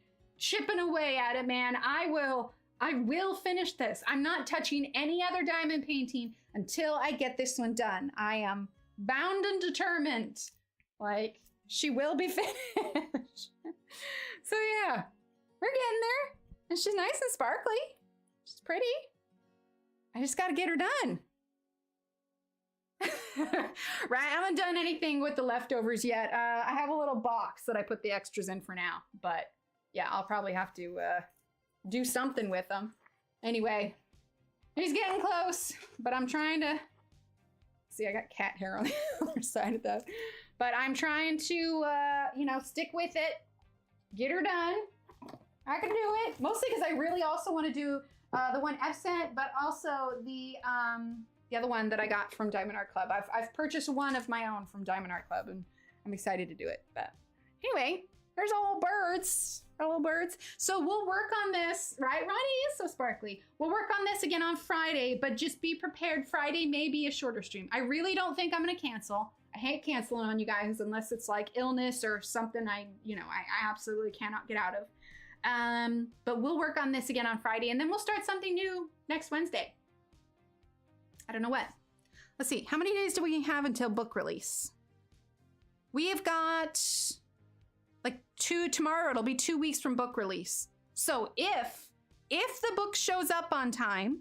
chipping away at it, man. I will finish this. I'm not touching any other diamond painting until I get this one done. I am bound and determined. Like, she will be finished. So yeah, we're getting there. And she's nice and sparkly. She's pretty. I just gotta get her done. Right, I haven't done anything with the leftovers yet. I have a little box that I put the extras in for now. But yeah, I'll probably have to do something with them. Anyway, he's getting close, but I'm trying to... See, I got cat hair on the other side of that. But I'm trying to, you know, stick with it, get her done. I can do it, mostly because I really also want to do the one F sent, but also the other one that I got from Diamond Art Club. I've purchased one of my own from Diamond Art Club, and I'm excited to do it. But anyway, there's our little birds. Our little birds. So we'll work on this, right? Ronnie is so sparkly. We'll work on this again on Friday, but just be prepared. Friday may be a shorter stream. I really don't think I'm going to cancel. I hate canceling on you guys unless it's like illness or something I absolutely cannot get out of. But we'll work on this again on Friday, and then we'll start something new next Wednesday. I don't know what. Let's see. How many days do we have until book release? We have got like tomorrow. It'll be 2 weeks from book release. So if the book shows up on time,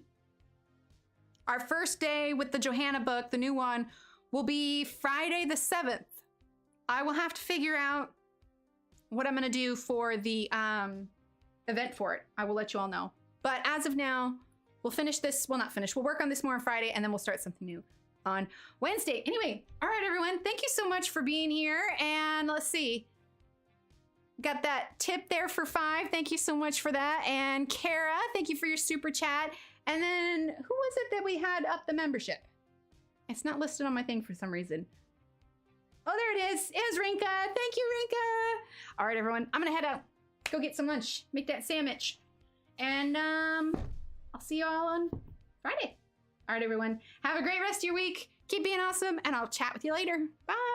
our first day with the Johanna book, the new one, will be Friday the 7th. I will have to figure out what I'm gonna do for the event for it. I will let you all know. But as of now, we'll finish this. Well, not finish. We'll work on this more on Friday, and then we'll start something new on Wednesday. Anyway, all right, everyone. Thank you so much for being here. And let's see. Got that tip there for 5. Thank you so much for that. And Kara, thank you for your super chat. And then who was it that we had up the membership? It's not listed on my thing for some reason. Oh, there it is. It was Rinka. Thank you, Rinka. All right, everyone. I'm going to head out. Go get some lunch. Make that sandwich. And I'll see you all on Friday. All right, everyone. Have a great rest of your week. Keep being awesome, and I'll chat with you later. Bye.